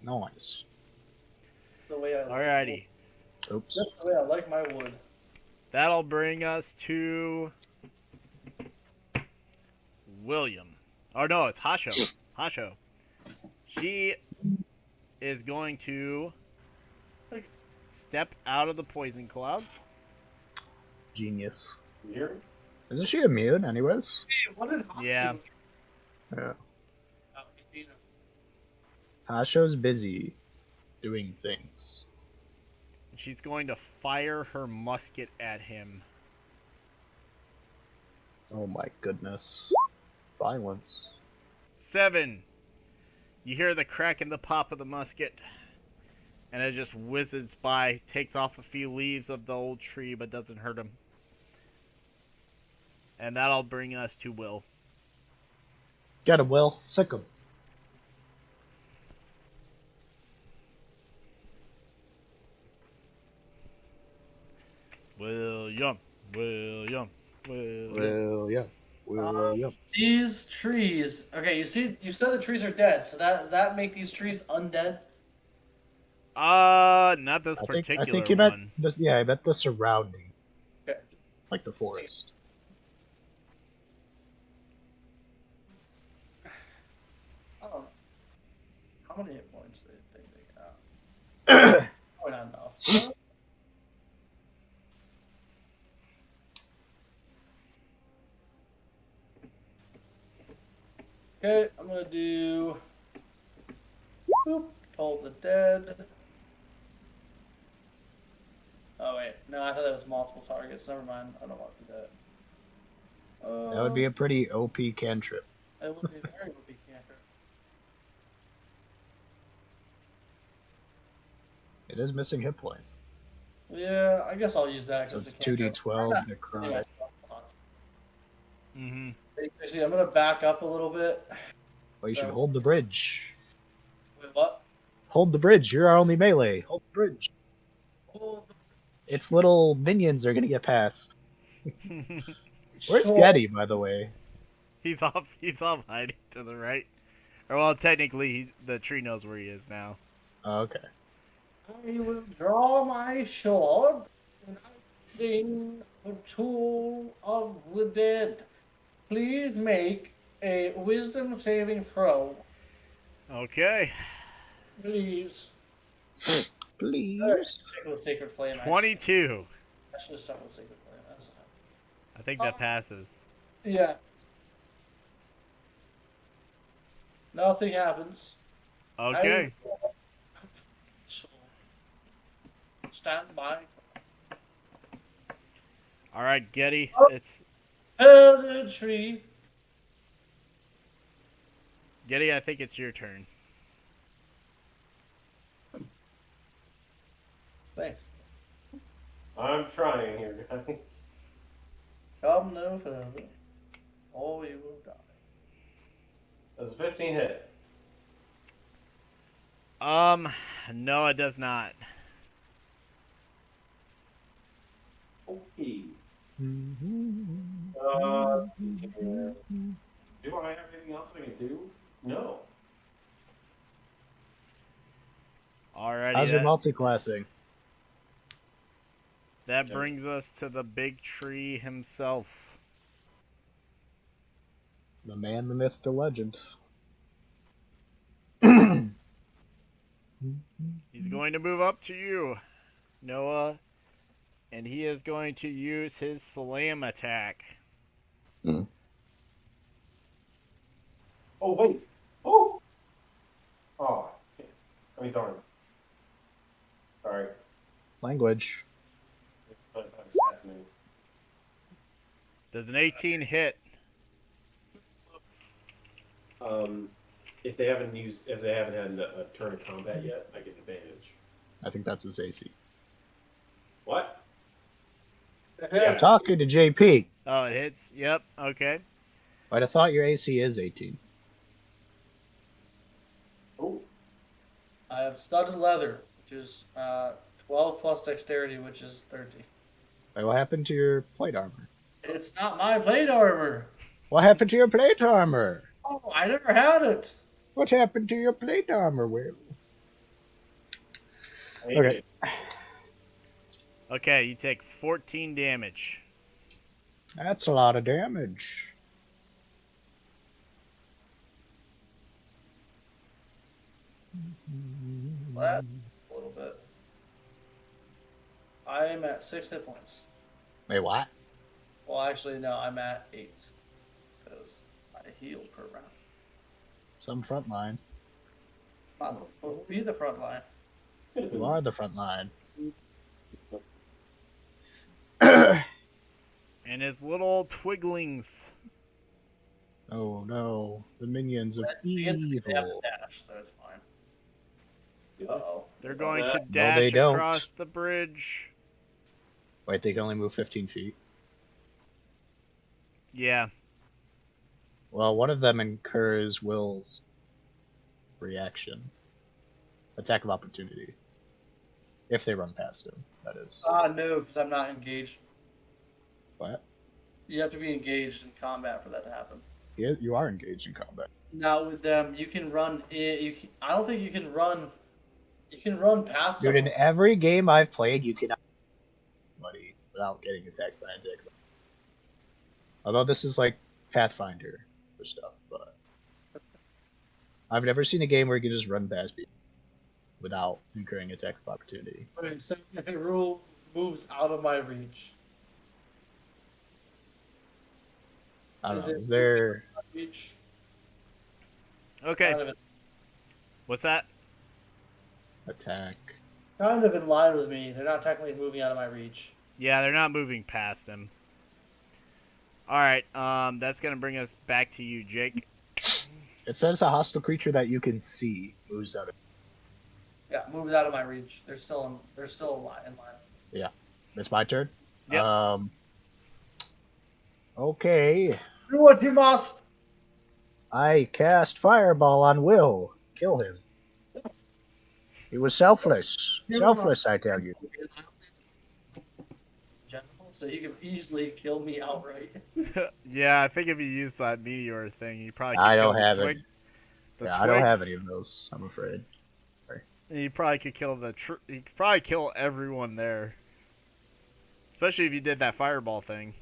Nice. The way I like Alrighty. Oops. That's the way I like my wood. That'll bring us to William. Oh no, it's Hasho. Hasho. She is going to step out of the poison cloud. Genius. You hear me? Isn't she immune, anyways? Hey, what did Hachi Yeah. do? Yeah. Oh, you know. Hasho's busy doing things. She's going to fire her musket at him. Oh my goodness. Violence. 7. You hear the crack and the pop of the musket. And it just whizzes by, takes off a few leaves of the old tree, but doesn't hurt him. And that'll bring us to Will. Get him, Will. Sick him. William. William. These trees. Okay, you said the trees are dead. So does that make these trees undead? Not this I particular think you meant one. this. Yeah, I meant the surrounding, Okay. like the forest. Oh. How many hit points do you think they got? Probably not enough. Okay, I'm gonna do. Boop, Toll the Dead. Oh wait, no, I thought that was multiple targets. Never mind, I don't want to do that. That would be a pretty OP cantrip. It would be very would be cantrip. It is missing hit points. Yeah, I guess I'll use that So because it's 2d12 necrotic. Mm-hmm. See, I'm gonna back up a little bit. Well, you So- should hold the bridge. Wait, what? Hold the bridge. You're our only melee. Hold the bridge. Hold the- Its little minions are gonna get past. Where's Sure. Getty, by the way? He's off hiding to the right. Or well, technically, the tree knows where he is now. Oh, okay. I will draw my sword and sing a tool of the dead. Please make a wisdom saving throw. Okay. Please. Please. Stick with Sacred Flame. 22. I should have stuck with Sacred Flame. That's I think that passes. yeah. Nothing happens. Okay. So, stand by. All right, Getty. It's The tree. Getty. I think it's your turn. Thanks. I'm trying here, guys. Come no further, or you will die. Does 15 hit? No, it does not. Okay. Mm-hmm. Let's see here. Do I have anything else I can do? No. Alrighty. How's your multi-classing? That brings us to the big tree himself. The man, the myth, the legend. He's going to move up to you, Noah, and he is going to use his slam attack. Oh, wait. Oh! Oh. I mean, darn. Sorry. Language. I'm assassinating. Does an 18 hit? If they haven't had a turn of combat yet, I get advantage. I think that's his AC. What? I'm talking to JP. Oh, it hits. Yep. Okay. I'd have thought your AC is 18. Oh. I have studded leather, which is 12 plus dexterity, which is 30. Wait, what happened to your plate armor? It's not my plate armor. What happened to your plate armor? Oh, I never had it. What happened to your plate armor, Will? Okay. Okay, you take 14 damage. That's a lot of damage. That's a little bit. I am at 6 hit points. Wait, what? Well, actually, no, I'm at 8 because I healed per round. Some front line. We'll be the front line. You are the front line. And his little twiglings. Oh no, the minions of They have evil. dash, so it's fine. Uh-oh. They're going to No, dash they don't. across the bridge. Wait, they can only move 15 feet. Yeah. Well, one of them incurs Will's reaction. Attack of opportunity. If they run past him, that is. No, because I'm not engaged. What? You have to be engaged in combat for that to happen. You are engaged in combat. Not with them. You can run. I don't think you can run. You can run past Dude, in someone. every game I've played, you cannot buddy without getting attacked by a dick. Although this is like Pathfinder for stuff, but I've never seen a game where you can just run past people without incurring attack of opportunity. Okay, so if a rule moves out of my reach, I don't Is know. it- Is there reach Okay. kind of, What's that? attack? kind of in line with me. They're not technically moving out of my reach. Yeah, they're not moving past him. Alright, that's gonna bring us back to you, Jake. It says a hostile creature that you can see moves out of. Yeah, moves out of my reach. They're still in line. It's my turn. Yep. Okay. Do what you must. I cast Fireball on Will. Kill him. He was selfless. Selfless, I tell you. General, so you can easily kill me outright. Yeah, I think if you use that meteor thing, you probably could I kill don't the have twig. any. The Yeah, I don't have twigs. any of those. I'm afraid. You probably could kill you could probably kill everyone there. Especially if you did that fireball thing.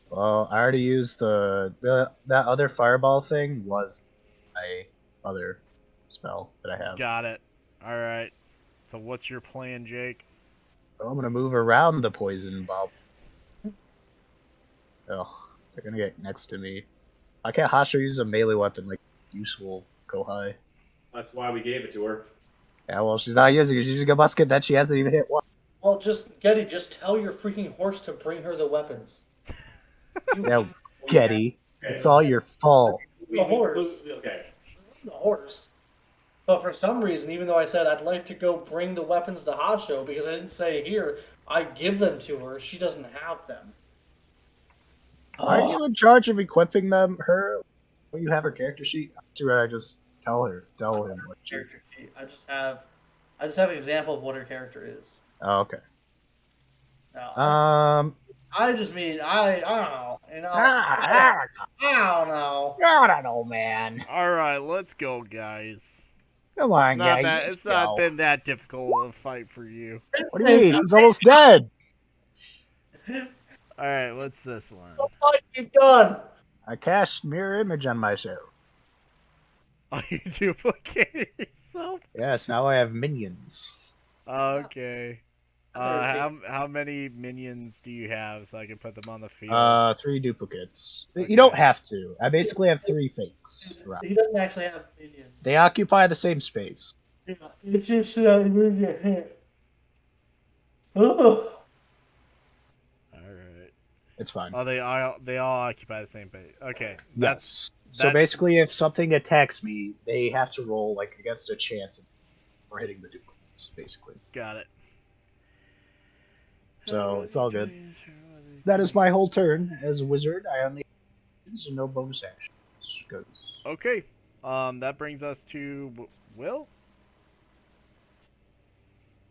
Well, I already used that other Fireball thing was my other spell that I have. Got it. Alright. So what's your plan, Jake? So I'm gonna move around the poison ball. Ugh, they're gonna get next to me. I can't Hashira use a melee weapon like useful Kohai. That's why we gave it to her. Yeah, well, she's not using it. She's using a musket that she hasn't even hit one. Well, just tell your freaking horse to bring her the weapons. Yeah, Getty, it's all your fault. The horse. Okay. The horse. But for some reason, even though I said I'd like to go bring the weapons to Hasho, because I didn't say here, I give them to her, she doesn't have them. Aren't you in charge of equipping her? When you have her character sheet, I just tell him what she's. Character sheet. I just have an example of what her character is. Oh, okay. Now, I just mean I don't know, you know. I don't know. I don't know, man. Alright, let's go, guys. Come on, Not guys. that Let's it's not go. been that difficult of a fight for you. What do you mean? He's almost dead. Alright, what's this one? What the fight you've done? I cast mirror image on myself. Oh, you duplicated yourself? Yes, now I have minions. Okay. Better How many minions do you have so I can put them on the field? 3 duplicates. Okay. You don't have to. I basically have 3 fakes. He doesn't actually have minions. They occupy the same space. Yeah, it's just when you hit. Ugh. Alright. It's fine. Oh, they all occupy the same base. Okay. Yes. So that's- basically, if something attacks me, they have to roll like against a chance for hitting the duplicates, basically. Got it. So it's all good. That is my whole turn as a wizard. I only use no bonus actions. Goes. Okay. That brings us to Will.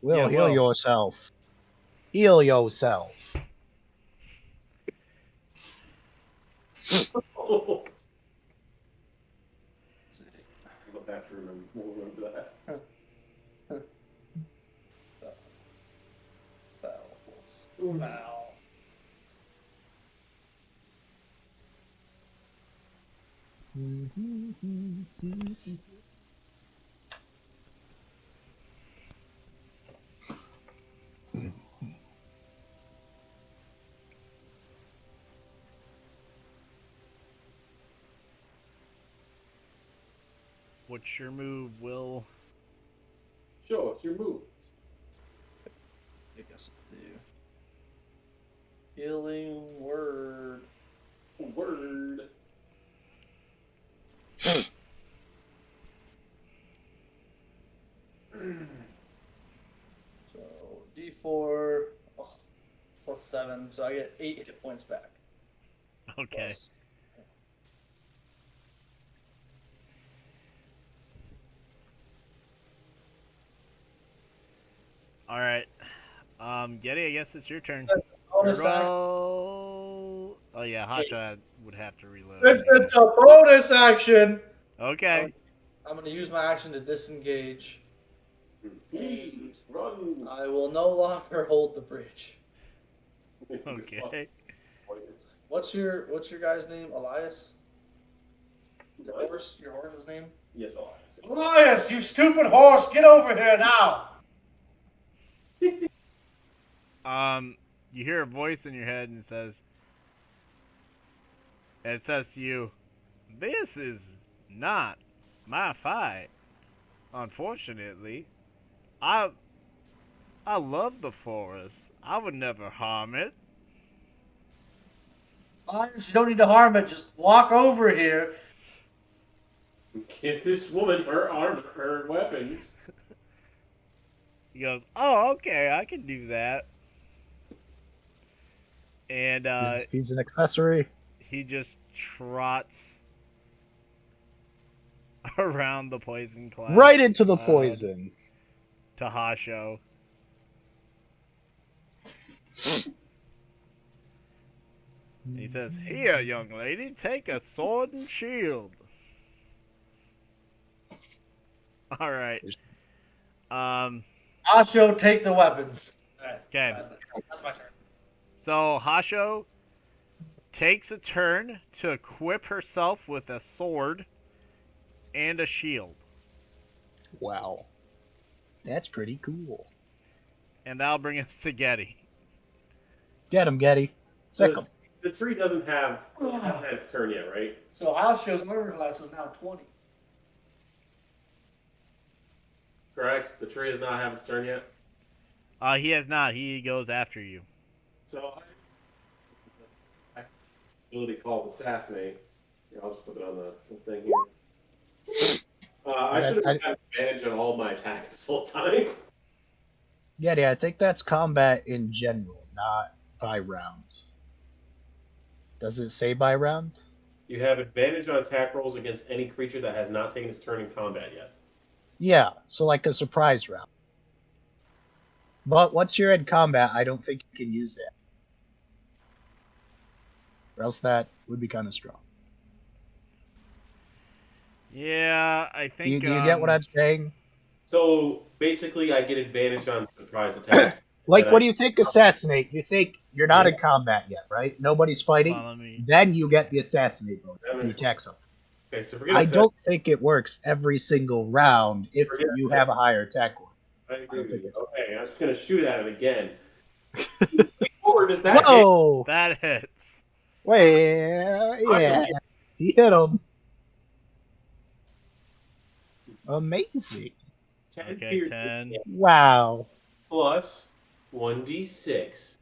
Will, Yeah, heal Will. yourself. Heal yourself. Oh. Go back through and we'll remember that. Foul. What's your move, Will? Sure, it's your move. I guess do. Healing word. Word. So D4 plus 7, so I get 8 hit points back. Okay. Plus- All right. Getty, I guess it's your turn. Bonus action. Roll. Oh yeah, Hotshot would have to reload. It's a bonus action. Okay. I'm going to use my action to disengage. Please run. I will no longer hold the bridge. Okay. What's your guy's name? Elias? Your horse's name? Yes, Elias. Elias, you stupid horse! Get over here now! You hear a voice in your head and it says to you, "This is not my fight. Unfortunately, I love the forest. I would never harm it." Elias, you don't need to harm it. Just walk over here. Give this woman her armor, her weapons. He goes, "Oh, okay, I can do that." And He's an accessory. he just trots around the poison cloud. Right into the poison. To Hasho. He says, "Here, young lady, take a sword and shield." All right. Asho, take the weapons. Okay. That's my turn. So Hasho takes a turn to equip herself with a sword and a shield. Wow. That's pretty cool. And that'll bring us to Getty. Get him, Getty. Sick him. The tree hasn't had its turn yet, right? So Asho's armor class is now 20. Correct. The tree has not had its turn yet. He has not. He goes after you. So, ability called assassinate. Here, I'll just put it on the thing here. I should have had advantage on all my attacks this whole time. Getty, I think that's combat in general, not by round. Does it say by round? You have advantage on attack rolls against any creature that has not taken its turn in combat yet. Yeah, so like a surprise round. But once you're in combat, I don't think you can use it. Or else that would be kind of strong. Yeah, I think. Do you get what I'm saying? So basically, I get advantage on surprise attacks. Like, what do you think assassinate? You think you're not in combat yet, right? Nobody's fighting. Follow me. Then you get the assassinate bonus. You attack something. Okay, so forget I don't think it works every single round if you have a higher attack one. I agree with think you. it's- Okay, I'm just gonna shoot at it again. Or does that hit? Whoa! That hits. Well, yeah. He hit him. Amazing. 10 Okay, piercing 10. Wow. plus 1d6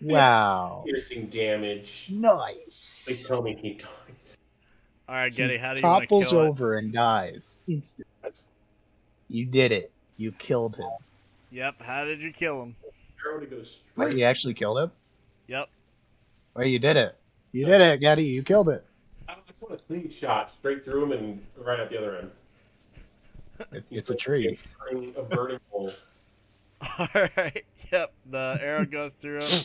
Wow. piercing damage. Please Nice. tell me he dies. All right, Getty, He how do you want to topples kill it? over and dies. Instant. You did it. You killed him. Yep. How did you kill him? Arrow to go straight. Wait, you actually killed him? Yep. Wait, you did it. You did it, Getty. You killed it. I just want a clean shot straight through him and right at the other end. It's a tree. A burning hole. All right. Yep. The arrow goes through him,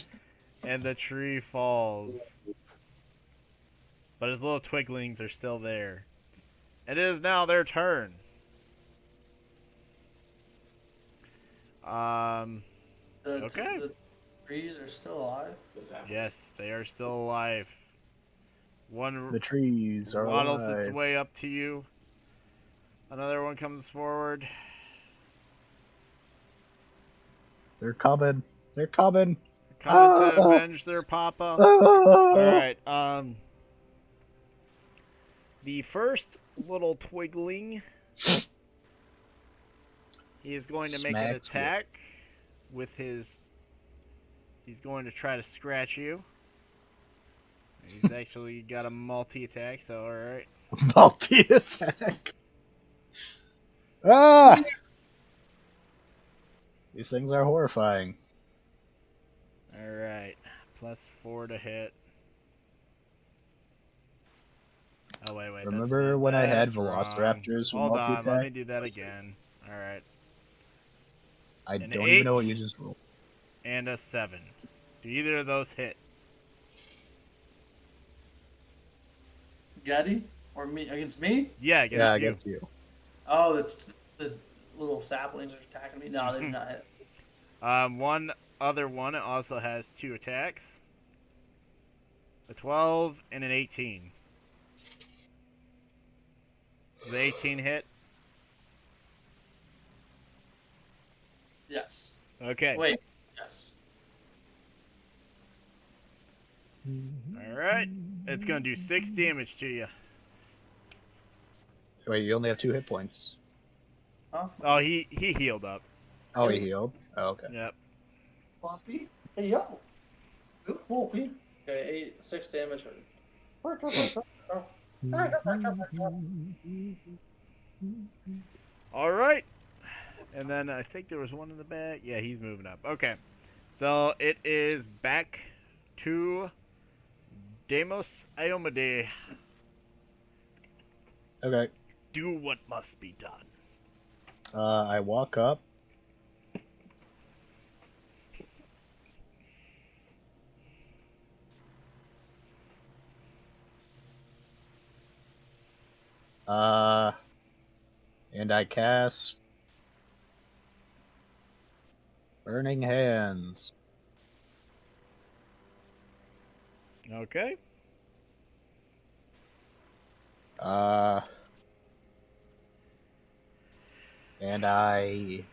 and the tree falls. But his little twiglings are still there. It is now their turn. Okay. The trees are still alive. This happened. Yes, they are still alive. One The trees are waddles its alive. way up to you. Another one comes forward. They're coming. They're coming. Coming to avenge their papa. Ah. Alright, the first little twigling He is going to make an Smacks with- attack with his. He's going to try to scratch you. He's actually got a multi-attack, so alright. Multi-attack. Ah! These things are horrifying. Alright. +4 to hit. Oh, wait. that's Remember not- when I had that's wrong. Velociraptors with Hold on, let multi-attack? me do that again. Alright. I An don't even know 8. what you just rolled. And a 7. Do either of those hit? Getty? Or me against me? Yeah, against Yeah, you. against you. Oh, the little saplings are attacking me. No, they did not hit. One other one also has 2 attacks. A 12 and an 18. The 18 hit? Yes. Okay. Wait. Yes. Alright. It's gonna do 6 damage to you. Wait, you only have 2 hit points. Huh? Oh, he healed up. Oh, he healed? Oh, okay. Yep. Floppy? Hey, yo. Good Floppy. Okay, 6 damage. Alright. And then I think there was one in the back. Yeah, he's moving up. Okay. So it is back to Deimos Iomade. Okay. Do what must be done. I walk up. And I cast Burning Hands. Okay. And I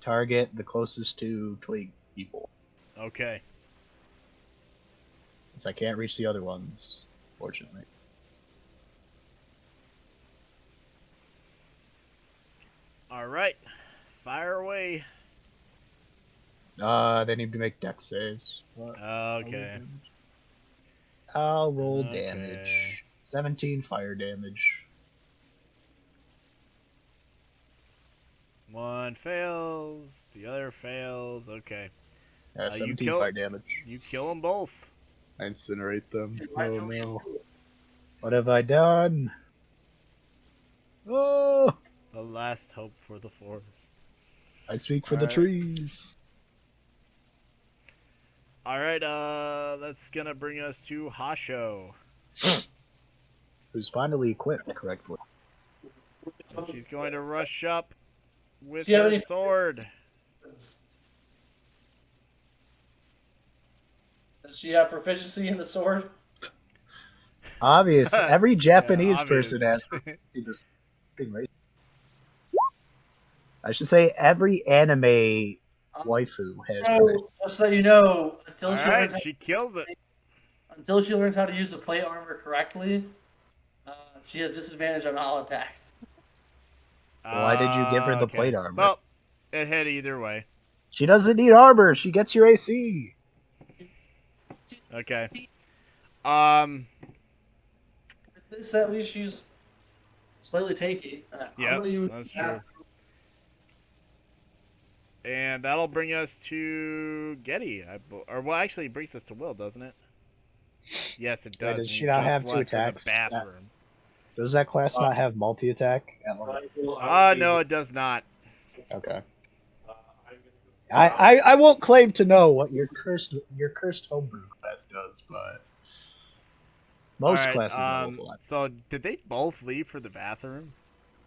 target the closest 2 twig people. Okay. Since I can't reach the other ones, fortunately. Alright. Fire away. They need to make dex saves. Okay. I'll roll Okay. damage. 17 fire damage. One fails. The other fails. Okay. Yeah, you 17 kill- fire damage. You kill them both. I incinerate them. I Oh know no. What have I done? Oh! The last hope for the forest. I speak for the Alright. trees. Alright, that's gonna bring us to Hasho. Who's finally equipped correctly. And she's going to rush up with Do you have her any- sword. Does she have proficiency in the sword? Obvious. Every Japanese Yeah, person has obvious. this thing, right? I should say every anime waifu has. So, just so you know, Alright, she kills it. until she learns how to use the plate armor correctly, she has disadvantage on all attacks. Why did you give her the Okay. plate armor? Well, it hit either way. She doesn't need armor. She gets your AC. Okay. This at least she's slightly tanky. Yeah, that's true. And that'll bring us to Getty. Or, well, actually, it brings us to Will, doesn't it? Yes, it does. Wait, does and she he not just have 2 left for the attacks? bathroom. Does that class not have multi-attack? No, it does not. Okay. I won't claim to know what your cursed homebrew class does, but most Alright, classes have a lot. So, did they both leave for the bathroom?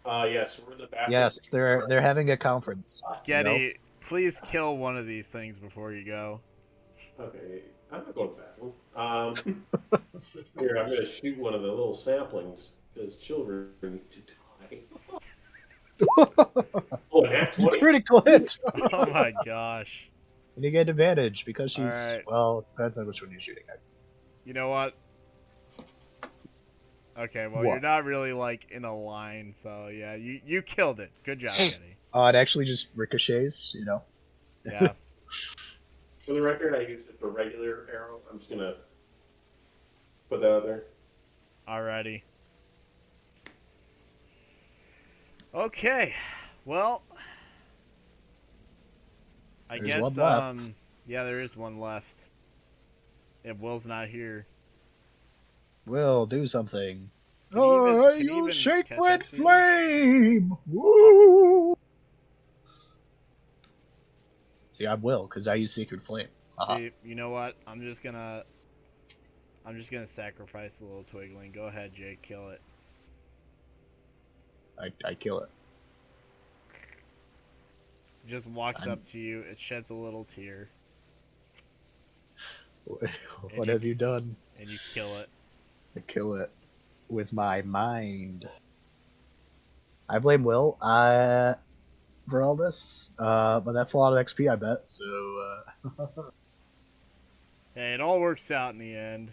Yes, we're in the bathroom. Yes, they're having a conference. Getty, please kill one of these things before you go. Okay, I'm not going to the bathroom. Here, I'm going to shoot one of the little saplings because children need to die. Oh, an act 20. Critical hit. Oh my gosh. And you get advantage because she's Alright. well, depends on which one you're shooting at. You know what? Okay, well, What? you're not really, like, in a line, so yeah, you killed it. Good job, Kenny. It actually just ricochets, you know. Yeah. For the record, I used just a regular arrow. I'm just gonna put that out there. Alrighty. Okay. Well, I There's guess, one left. yeah, there is one left. If Will's not here. Will do something. Can he even- Oh, can he you even shake catch with up to you? flame! Woo! See, I'm Will because I use Secret Flame. See, you know what? I'm just gonna sacrifice a little twiggling. Go ahead, Jake, kill it. I kill it. It just walks I'm- up to you. It sheds a little tear, What have you done? and you kill it. I kill it with my mind. I blame Will for all this, but that's a lot of XP, I bet. So Hey, it all works out in the end.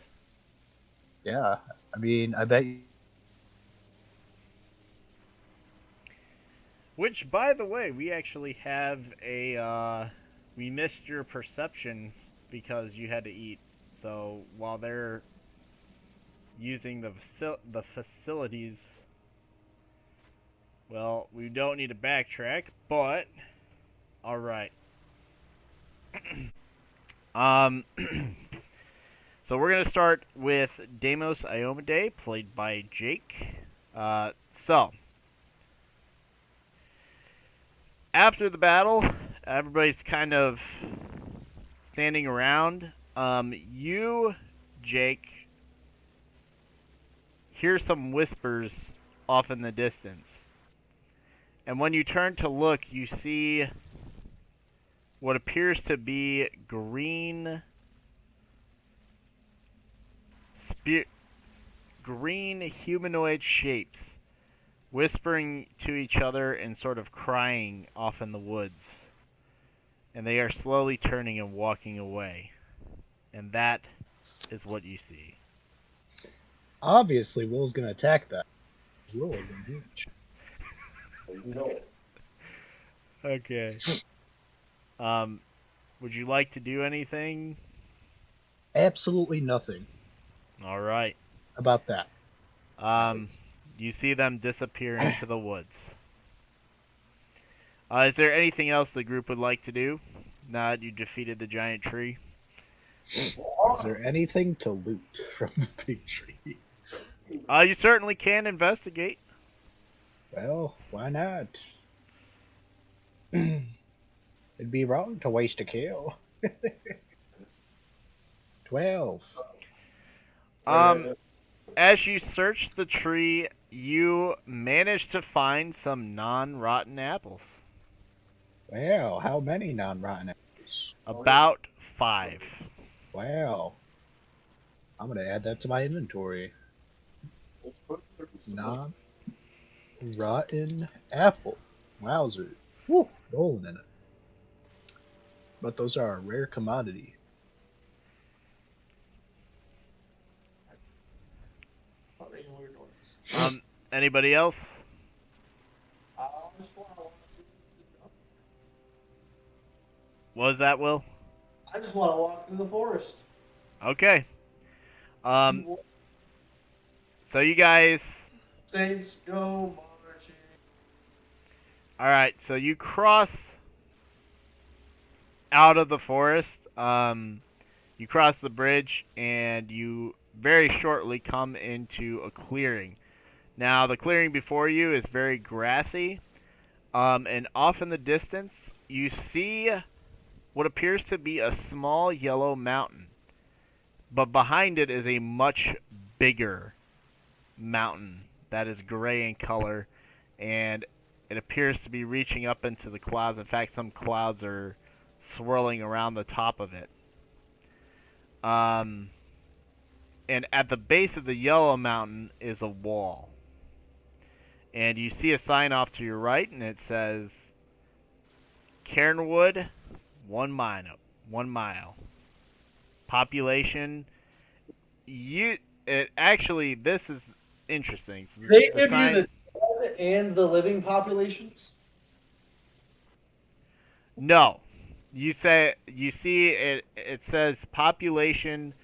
yeah, I mean, I bet. Which, by the way, we actually have we missed your perception because you had to eat. So while they're using the facilities, well, we don't need to backtrack, but all right. So we're gonna start with Deimos Iomade, played by Jake. So after the battle, everybody's kind of standing around. You, Jake, hear some whispers off in the distance. And when you turn to look, you see what appears to be green humanoid shapes whispering to each other and sort of crying off in the woods. And they are slowly turning and walking away. And that is what you see. Obviously, Will's gonna attack that. Will is huge. No. Okay. Would you like to do anything? Absolutely nothing All right. about that. You see them disappear into the woods. Is there anything else the group would like to do? Now that you defeated the giant tree. Is there anything to loot from the big tree? You certainly can investigate. Well, why not? It'd be wrong to waste a kill. 12. As you search the tree, you manage to find some non-rotten apples. Wow, how many non-rotten apples? About 5. Wow. I'm gonna add that to my inventory. Non-rotten apple. Wowzer. Woo, golden in it. But those are a rare commodity. Anybody else? What was that, Will? I just want to walk through the forest. Okay. So you guys... Saints go marching. Alright, so you cross out of the forest. You cross the bridge, and you very shortly come into a clearing. Now, the clearing before you is very grassy, and off in the distance, you see what appears to be a small yellow mountain. But behind it is a much bigger mountain that is gray in color, and it appears to be reaching up into the clouds. In fact, some clouds are swirling around the top of it. And at the base of the yellow mountain is a wall. And you see a sign off to your right, and it says, Cairnwood, 1 mile. Population, this is interesting. So They the give you sign- the dead and the living populations. No. You see it. It says population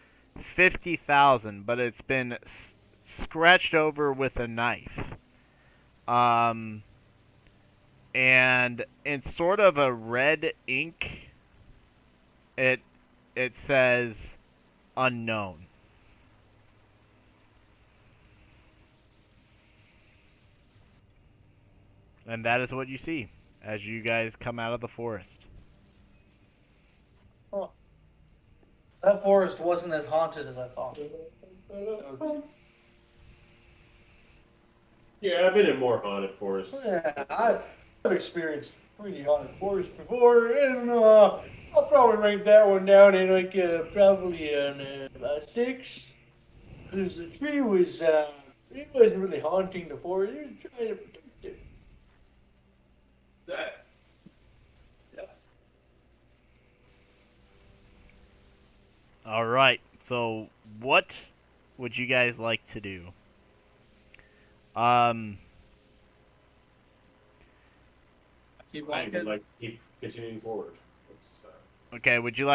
50,000, but it's been scratched over with a knife. And in sort of a red ink, it says unknown. And that is what you see as you guys come out of the forest. Huh. That forest wasn't as haunted as I thought. Yeah, I've been in more haunted forests. Yeah, I've experienced pretty haunted forests before, and I'll probably rank that one down in like probably a 6. Because the tree was it wasn't really haunting the forest; it was trying to protect it. That All right. So, what would you guys like to do? Keep I walking. would like to keep continuing forward. It's, Okay. Would you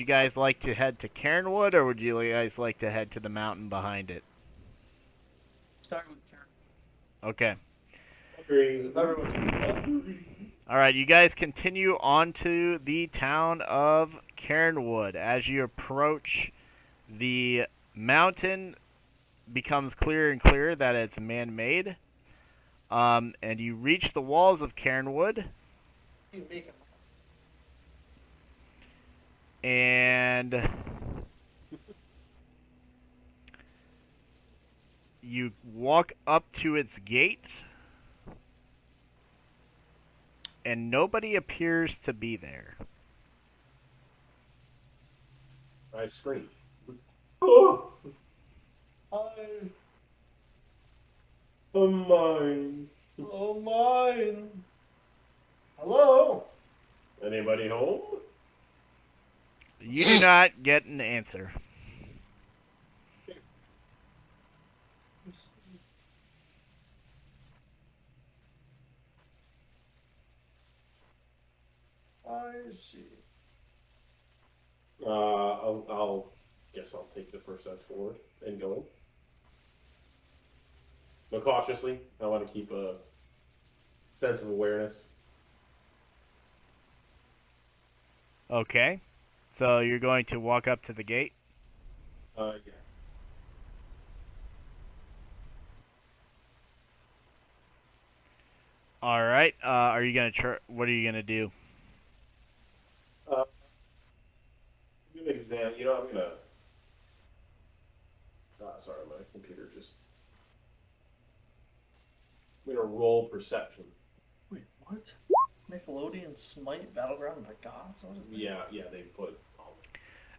guys like to head to Cairnwood, or would you guys like to head to the mountain behind it? Start with Karen. Okay. agree. All right. You guys continue on to the town of Cairnwood. As you approach, the mountain becomes clearer and clearer that it's man-made. And you reach the walls of Cairnwood, You make it. and you walk up to its gate, and nobody appears to be there. I scream. Oh, mine. Oh mine. Hello. Anybody home? You do not get an answer. I see. I'll guess I'll take the first step forward and go in. But cautiously. I want to keep a sense of awareness. Okay. So you're going to walk up to the gate? Yeah. All right. Are you going to what are you going to do? I'm gonna examine. You know, I'm gonna. Sorry, my computer just. I'm gonna roll perception. Wait, what? Nickelodeon Smite Battleground of the Gods? What is that? Yeah, they put.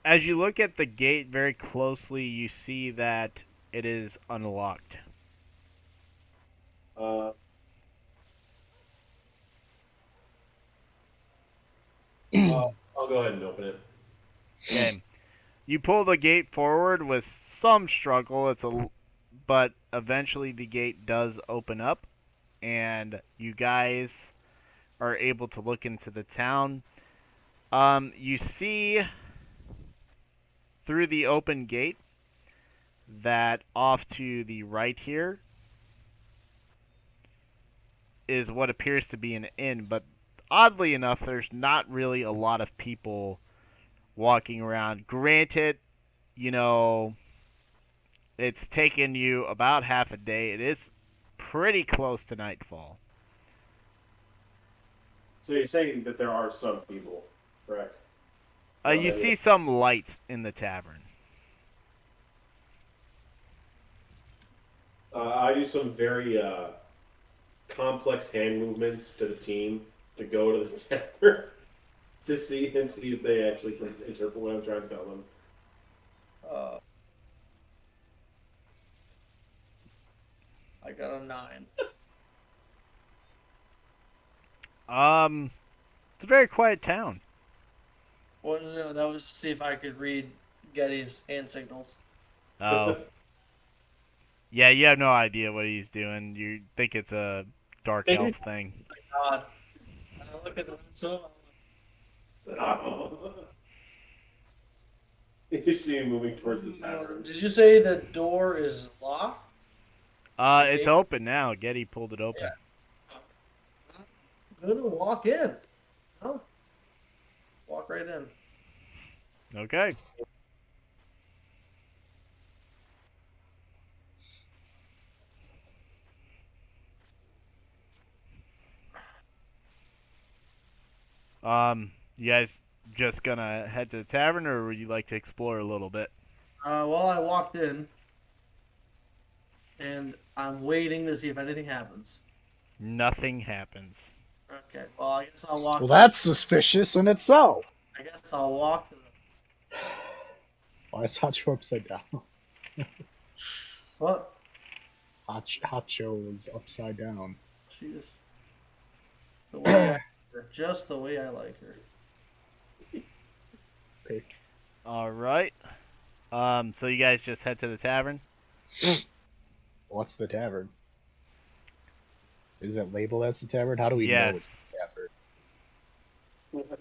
As you look at the gate very closely, you see that it is unlocked. I'll go ahead and open it. Okay. You pull the gate forward with some struggle. But eventually the gate does open up, and you guys are able to look into the town. You see through the open gate that off to the right here is what appears to be an inn, but oddly enough, there's not really a lot of people walking around. Granted, you know, it's taken you about half a day. It is pretty close to nightfall. So you're saying that there are some people, correct? You see some lights in the tavern. I do some very complex hand movements to the team to go to the tavern to see if they actually can interpret what I'm trying to tell them. I got a 9. It's a very quiet town. Well, no, that was to see if I could read Getty's hand signals. Oh. Yeah, you have no idea what he's doing. You think it's a dark Maybe. elf thing. God. I look at the so. You see him moving towards the tavern. Did you say the door is locked? It's open now. Getty pulled it open. I'm gonna walk in. No. Walk right in. Okay. You guys just gonna head to the tavern, or would you like to explore a little bit? Well, I walked in, and I'm waiting to see if anything happens. Nothing happens. Okay. Well, I guess I'll walk. Well, that's suspicious in itself. I guess I'll walk. Why is Hacho upside down? What? Hacho is upside down. She's the way I like her. Just the way I like her. Okay. All right. So you guys just head to the tavern. What's the tavern? Is it labeled as the tavern? How do we know Yes. it's the tavern?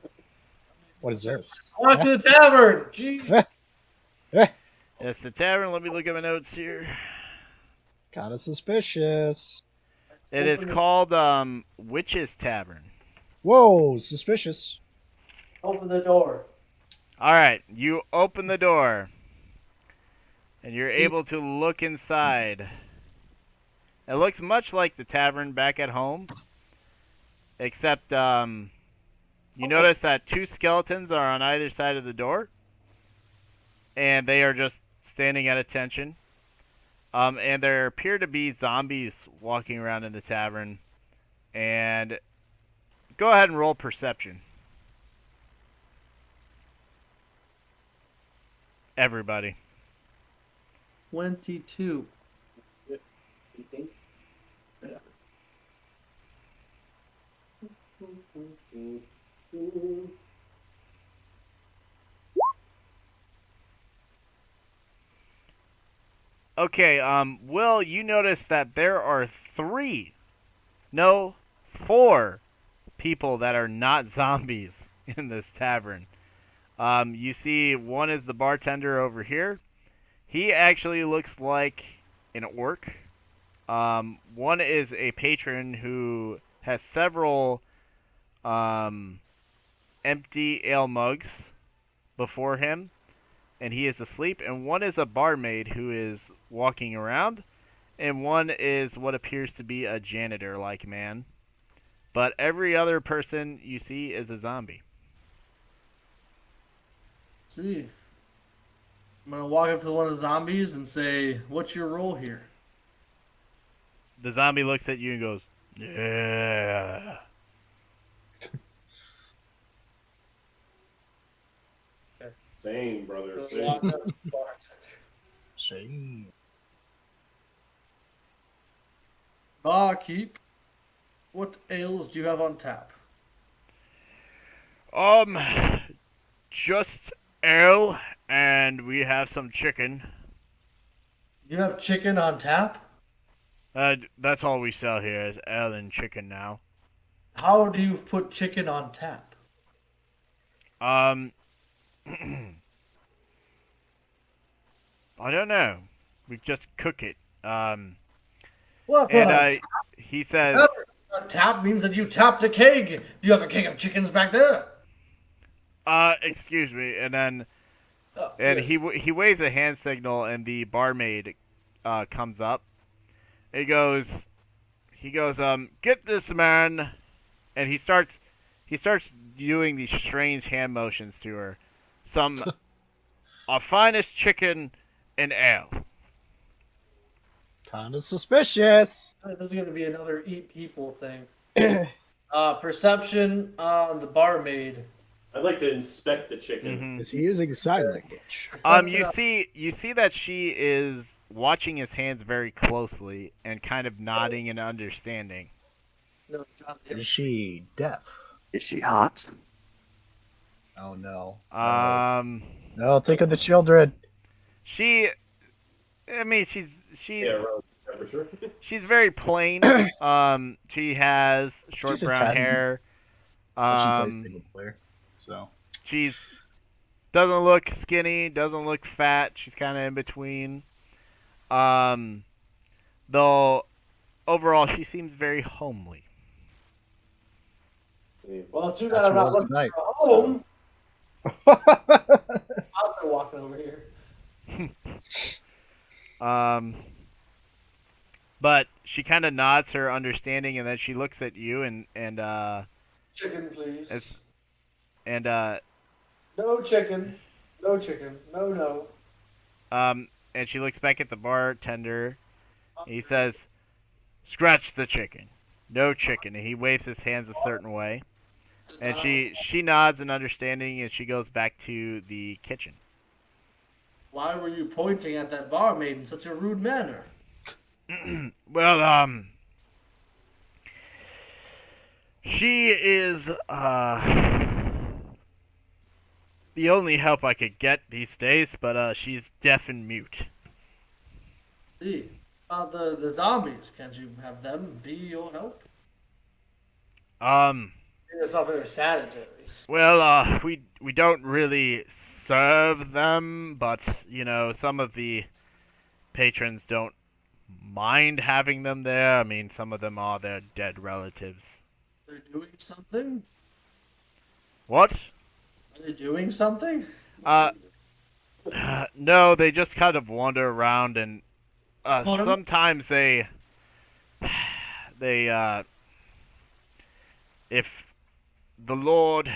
What is this? Walk to the tavern. Jeez. It's the tavern. Let me look at my notes here. Kind of suspicious. It is called Witch's Tavern. Whoa, suspicious. Open the door. All right, you open the door, and you're able to look inside. It looks much like the tavern back at home, except you notice that two skeletons are on either side of the door, and they are just standing at attention. And there appear to be zombies walking around in the tavern. And go ahead and roll perception. Everybody. 22. Okay, Will, you notice that there are 4 people that are not zombies in this tavern. You see one is the bartender over here. He actually looks like an orc. One is a patron who has several empty ale mugs before him, and he is asleep. And one is a barmaid who is walking around, and one is what appears to be a janitor-like man. But every other person you see is a zombie. See. I'm gonna walk up to one of the zombies and say, "What's your role here?" The zombie looks at you and goes, "Yeah." Same, brother. Walk Same. up to the bartender. Shame. Barkeep, what ales do you have on tap? Just ale, and we have some chicken. You have chicken on tap? That's all we sell here is ale and chicken now. How do you put chicken on tap? I don't know. We just cook it. Well, that's And not on he says, tap. Tap means that you tapped a keg. Do you have a keg of chickens back there? excuse me, and then Yes. he waves a hand signal, and the barmaid comes up. He goes, get this man, and he starts doing these strange hand motions to her. Our finest chicken and ale. Kind of suspicious. This is going to be another eat people thing. Perception on the barmaid. I'd like to inspect the chicken. Is he using sign language? You see that she is watching his hands very closely and kind of nodding and understanding. No, it's not Is she deaf? Is she hot? Oh no. Um, No, think of the children. she I mean, she's Yeah, around temperature. she's very plain. She has short She's a brown 10. hair. But she plays Um, single player, so she's doesn't look skinny, doesn't look fat. She's kind of in between. Um, though overall she seems very homely. Well, too bad that's I'm who not was looking tonight. for a home. I'll be walking over here. Um, but she kind of nods her understanding, and then she looks at you Chicken, please. as, and No chicken. No chicken. No, no. and she looks back at the bartender. And he says, "Scratch the chicken, no chicken." And he waves his hands a certain way, and she nods in understanding, and she goes back to the kitchen. Why were you pointing at that barmaid in such a rude manner? Well, she is the only help I could get these days, but she's deaf and mute. See, the zombies. Can't you have them be your help? It's not very sanitary. Well, we don't really serve them, but you know, some of the patrons don't mind having them there. I mean, some of them are their dead relatives. They're doing something? What? Are they doing something? No, they just kind of wander around, and Pardon? sometimes they if the Lord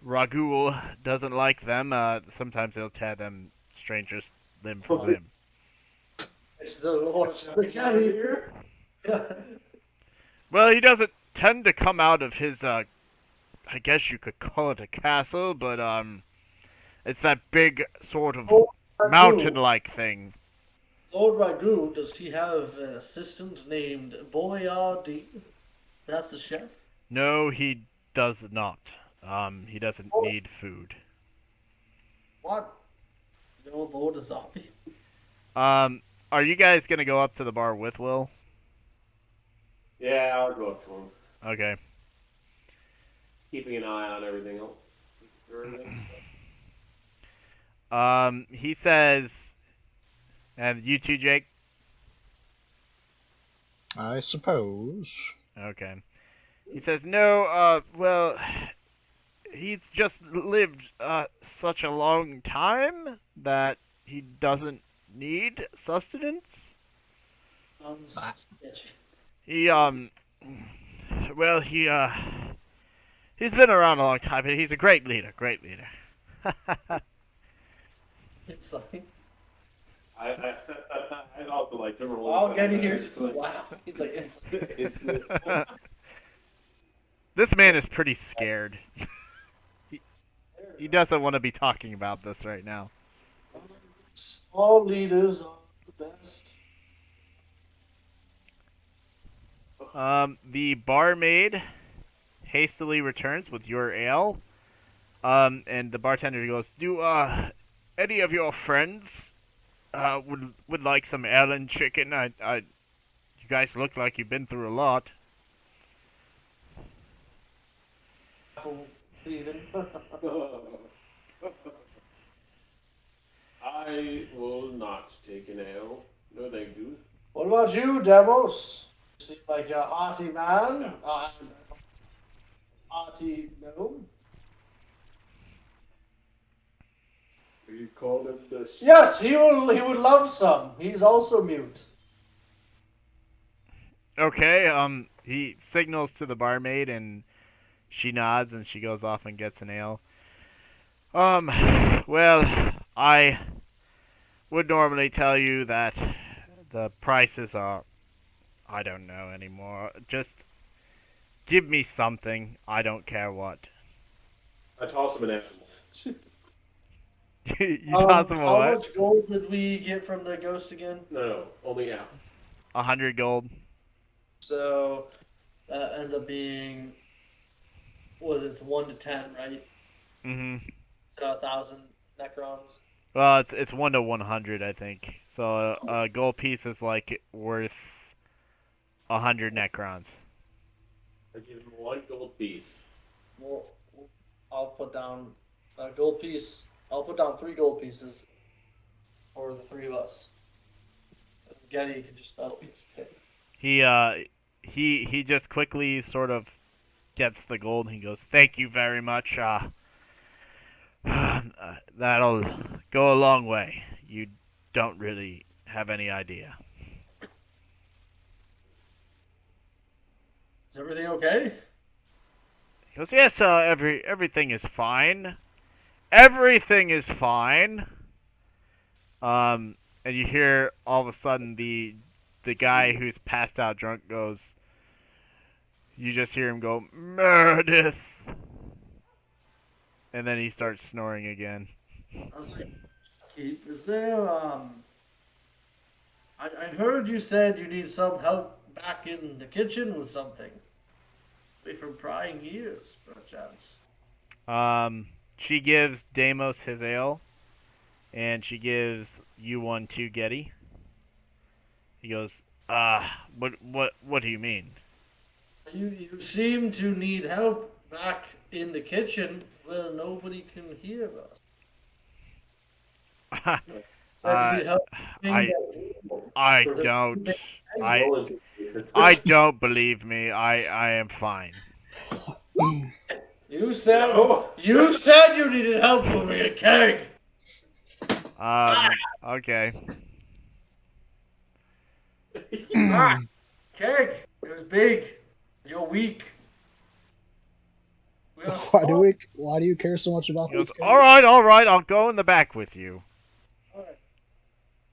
Ragul doesn't like them, sometimes he'll tear them strangers limb from limb. It's the Lord Spaghetti here. Well, he doesn't tend to come out of his, I guess you could call it a castle, but, it's that big sort of mountain-like thing. Lord Ragu, does he have an assistant named Boyardee? That's the chef? No, he does not. He doesn't need food. What? No Lord a zombie? Are you guys gonna go up to the bar with Will? Yeah, I'll go up to him. Okay. Keeping an eye on everything else. Everything. He says, and you too, Jake? I suppose. Okay. He says, no, well, he's just lived, such a long time that he doesn't need sustenance. Sounds sketchy. He, well, he's been around a long time, and he's a great leader, It's like, I'd also like to roll. all Getty hears is the laugh. He's like, it's This man is pretty scared. He doesn't want to be talking about this right now. all leaders are the best. The barmaid hastily returns with your ale. And the bartender goes, "Do any of your friends would like some ale and chicken? You guys look like you've been through a lot." Even. I will not take an ale. No, thank you. What about you, Demos? You seem like a hearty man. Hearty gnome. You call him the. Yes, he would love some. He's also mute. Okay. He signals to the barmaid, and she nods, and she goes off and gets an ale. Well, I would normally tell you that the prices are, I don't know anymore. Just give me something. I don't care what. I toss him an animal. You toss him a How what? much gold did we get from the ghost again? No, only half. 100 gold. So that ends up being, what was it? It's 1 to 10, right? Mm-hmm. So 1,000 necrons. Well, it's 1 to 100, I think. So a gold piece is like worth 100 necrons. I give him 1 gold piece. Well, I'll put down a gold piece. I'll put down 3 gold pieces for the 3 of us. And Getty can just that'll be his tip. He just quickly sort of gets the gold and he goes, "Thank you very much. That'll go a long way. You don't really have any idea." Is everything okay? He goes, "Yes, everything is fine. Everything is fine." And you hear all of a sudden the guy who's passed out drunk goes. You just hear him go, "Meredith," and then he starts snoring again. I was like, Keith, is there I heard you said you need some help back in the kitchen with something. Maybe from prying ears, perchance. She gives Deimos his ale, and she gives you one to Getty. He goes, what do you mean?" You seem to need help back in the kitchen where nobody can hear us. Said you need help I I so that- don't I don't believe me. I am fine. You said No. you said you needed help moving a keg. Okay. Keg. It was big. You're weak. We are Why do you care so much about He goes, this? all right, I'll go in the back with you. Alright.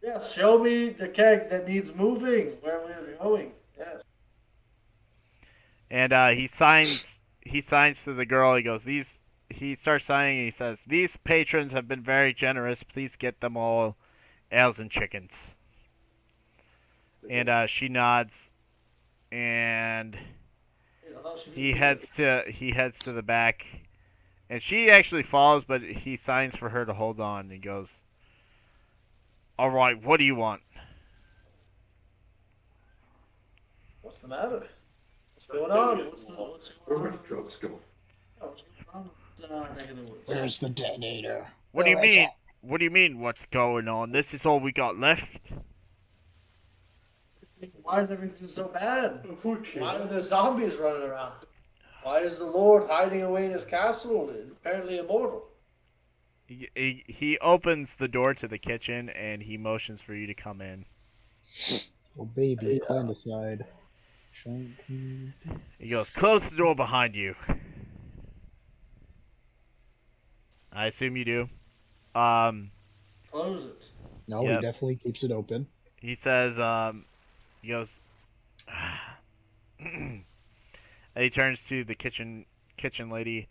Yes, show me the keg that needs moving where we're going. Yes. And he signs to the girl. He goes, he starts signing and he says, "These patrons have been very generous. Please get them all ales and chickens." And she nods, and he heads to the back, and she actually follows, but he signs for her to hold on. And he goes, "All right, what do you want?" What's the matter? What's going on? What's Where going would on? the drugs go? What's going on? Neck of the woods. Where's the detonator? What do you Where is mean? it? What do you mean? What's going on? This is all we got left. Why is everything so bad? Why are there zombies running around? Why is the Lord hiding away in his castle, apparently immortal? He opens the door to the kitchen and he motions for you to come in. Oh, baby, climb aside. He goes, "Close the door behind you." I assume you do. Close it. No, Yep. he definitely keeps it open. He says, he goes, and he turns to the kitchen lady.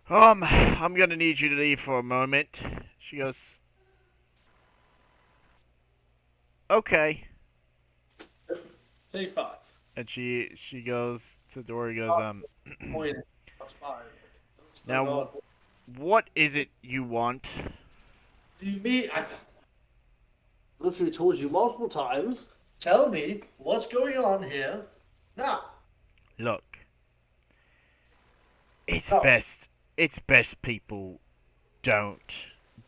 I'm gonna need you to leave for a moment." She goes, "Okay." Take 5. And she goes to the door. He goes, Point. Expired. "Now, what is it you want?" Do you mean I literally told you multiple times? Tell me what's going on here now. Look, it's Oh. best people don't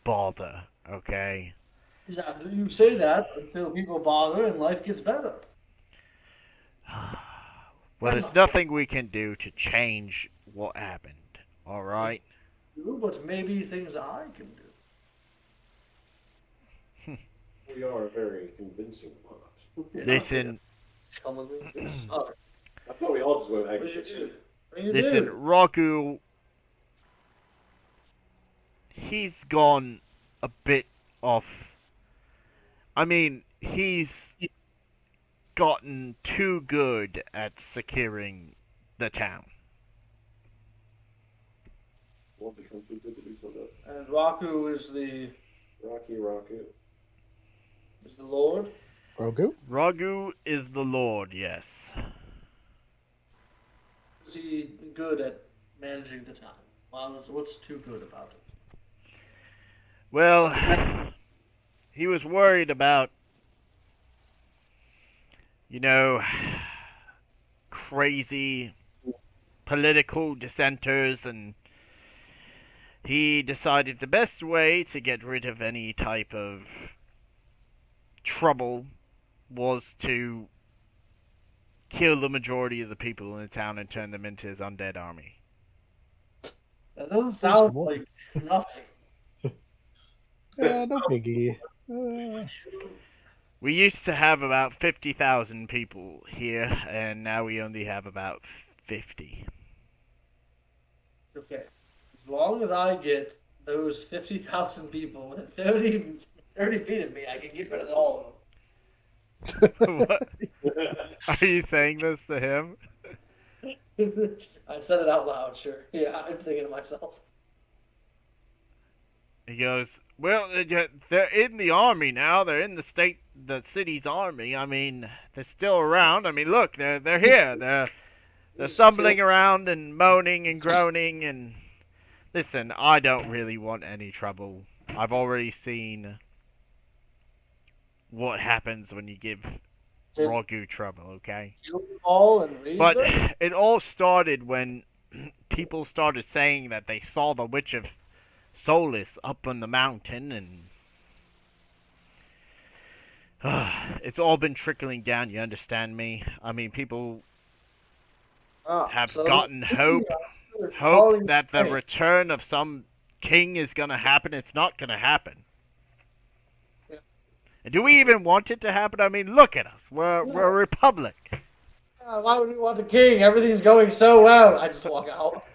bother, okay? Yeah, you say that until people bother and life gets better. Well, there's nothing we can do to change what happened, alright? But maybe things I can do. We are a very convincing lot. Yeah, Listen, Come with me. Oh, I thought we all just went back to what's the your kitchen. dude? What you listen, do? Ragu, he's gone a bit off. I mean, he's gotten too good at securing the town. Won't become too good to do so good. And Raku is the Rocket. Lord. Grogu? Ragu is the lord, yes. Is he good at managing the town? What's too good about it? Well, he was worried about, you know, crazy political dissenters, and he decided the best way to get rid of any type of trouble was to kill the majority of the people in the town and turn them into his undead army. That doesn't sound Reasonable. like nothing. No biggie. We used to have about 50,000 people here, and now we only have about 50. Okay. As long as I get those 50,000 people within 30 feet of me, I can get rid of all What? Are you saying this to him? of them. I said it out loud, sure. Yeah, I'm thinking to myself. He goes, well, they're in the army now. They're in the city's army. I mean, they're still around. I mean, look, they're here. They're stumbling around and moaning and groaning. And listen, I don't really want any trouble. I've already seen what happens when you give Ragu trouble. Okay. Kill them all and raise But them? it all started when people started saying that they saw the Witch of Solace up on the mountain, and it's all been trickling down, you understand me? I mean, people have So gotten hope calling that the me. return of some king is gonna happen. It's not gonna happen. Yeah. And do we even want it to happen? I mean, look at us. We're a republic. Why would we want the king? Everything's going so well. I just walk out.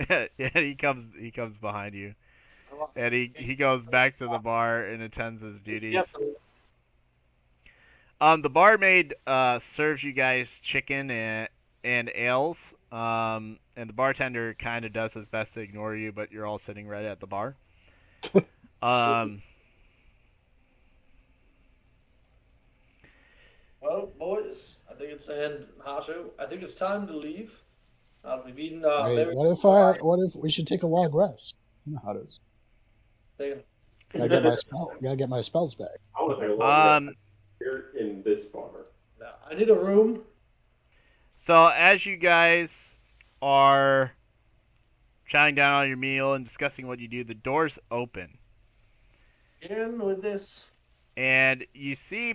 Yeah, he comes behind you, and he goes back to the bar and attends his duties. Yes. The barmaid serves you guys chicken and ales. And the bartender kind of does his best to ignore you, but you're all sitting right at the bar. Well, boys, I think it's and Hasho. I think it's time to leave. We've been Wait, very. what if we should take a long rest? You know how it is. Gotta get my spells back. I want to take a long Um, rest here in this bar. No, I need a room. So as you guys are chowing down on your meal and discussing what you do, the doors open, In with this. and you see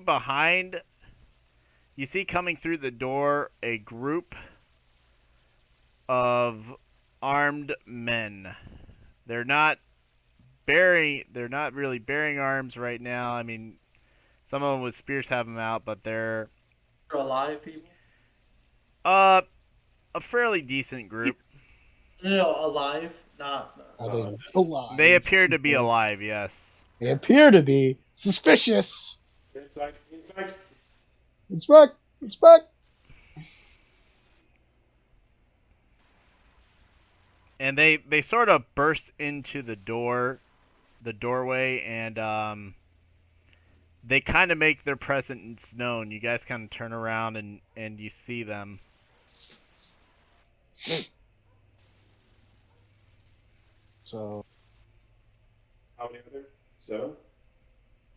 coming through the door a group of armed men. They're not really bearing arms right now. I mean, some of them with spears have them out, but they're For alive people. a fairly decent group. Alive, not. Are they alive? They appear to be alive, yes. They appear to be suspicious. Inside. Inspect. And they sort of burst into the doorway, and they kind of make their presence known. You guys kind of turn around and you see them. So, How many are there? 7?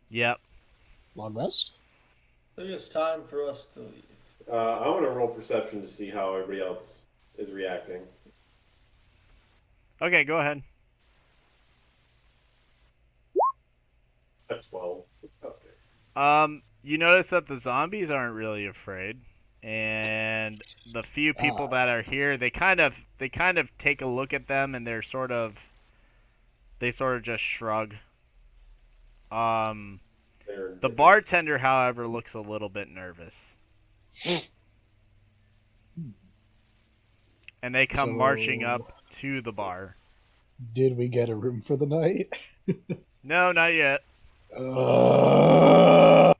Yep. long rest? I think it's time for us to leave. I want to roll perception to see how everybody else is reacting. Okay, go ahead. At 12. Okay. You notice that the zombies aren't really afraid, and the few people that are here, they kind of take a look at them, and they sort of just shrug. The bartender, however, looks a little bit nervous. And they come marching up to the bar. Did we get a room for the night? No, not yet. I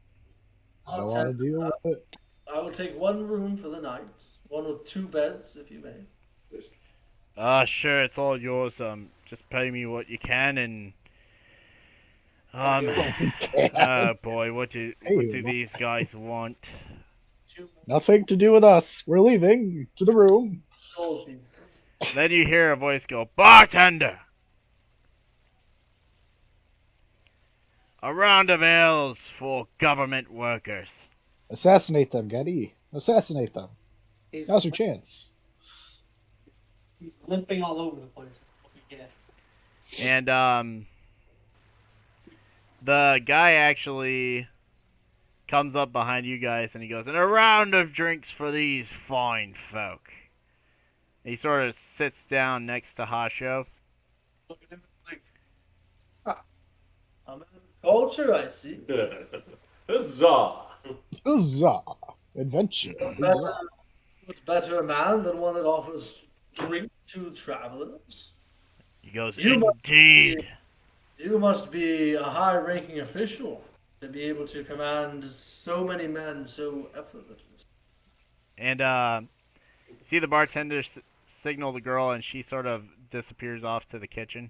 don't want to deal with it. I will take one room for the night. One with 2 beds, if you may. Sure, it's all yours. Just pay me what you can, and oh boy, what do these guys want? 2 Nothing to do with us. We're leaving to the room. gold pieces. Then you hear a voice go, "Bartender, A round of ales for government workers. Assassinate them, Getty. Assassinate them. He's, Now's your chance. he's limping all over the place. Yeah. And the guy actually comes up behind you guys and he goes, "And a round of drinks for these fine folk." He sort of sits down next to Hasho. Look at him like, I'm in culture, I see. Huzzah! Huzzah! Adventure. Huzzah. What's better a man than one that offers drink to travelers? He goes, You must "Indeed." You must be a high-ranking official to be able to command so many men so effortlessly. And see the bartender signal the girl, and she sort of disappears off to the kitchen.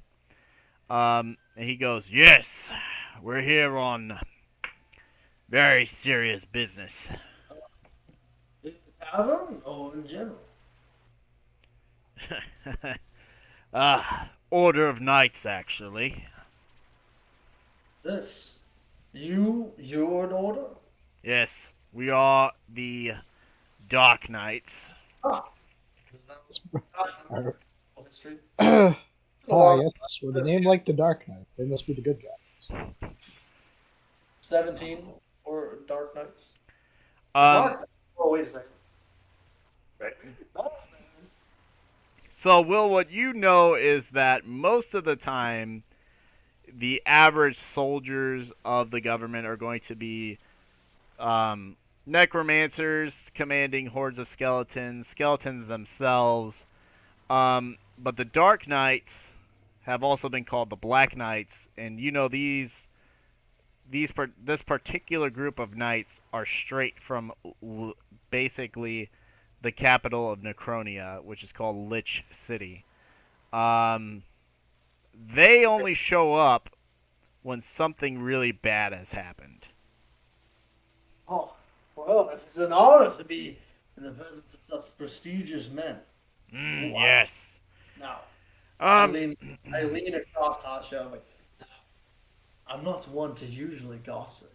And he goes, "Yes, we're here on very serious business." In the tavern or in general? Order of Knights, actually. This. You're an order? Yes, we are the Dark Knights. Ah. History. Ah, yes. With a name like the Dark Knight, they must be the good guys. 17 or Dark Knights? Um, Oh, wait a second. so, Will, what you know is that most of the time, the average soldiers of the government are going to be necromancers commanding hordes of skeletons, skeletons themselves. But the Dark Knights have also been called the Black Knights, and you know this particular group of knights are straight from basically the capital of Necronia, which is called Lich City. They only show up when something really bad has happened. Oh, well, it is an honor to be in the presence of such prestigious men. Wow. Yes. Now, I lean Um, across Tasha. Like, I'm not one to usually gossip.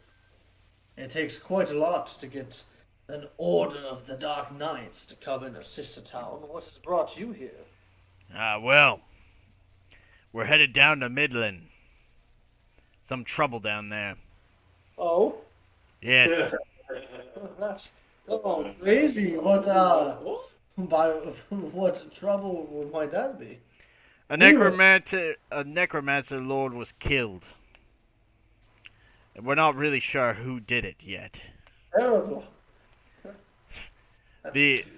It takes quite a lot to get an order of the Dark Knights to come and assist a town. What has brought you here? well, we're headed down to Midland. Some trouble down there. Oh, Yes. that's crazy. What what trouble might that be? A necromancer lord was killed. And we're not really sure who did it yet. Terrible.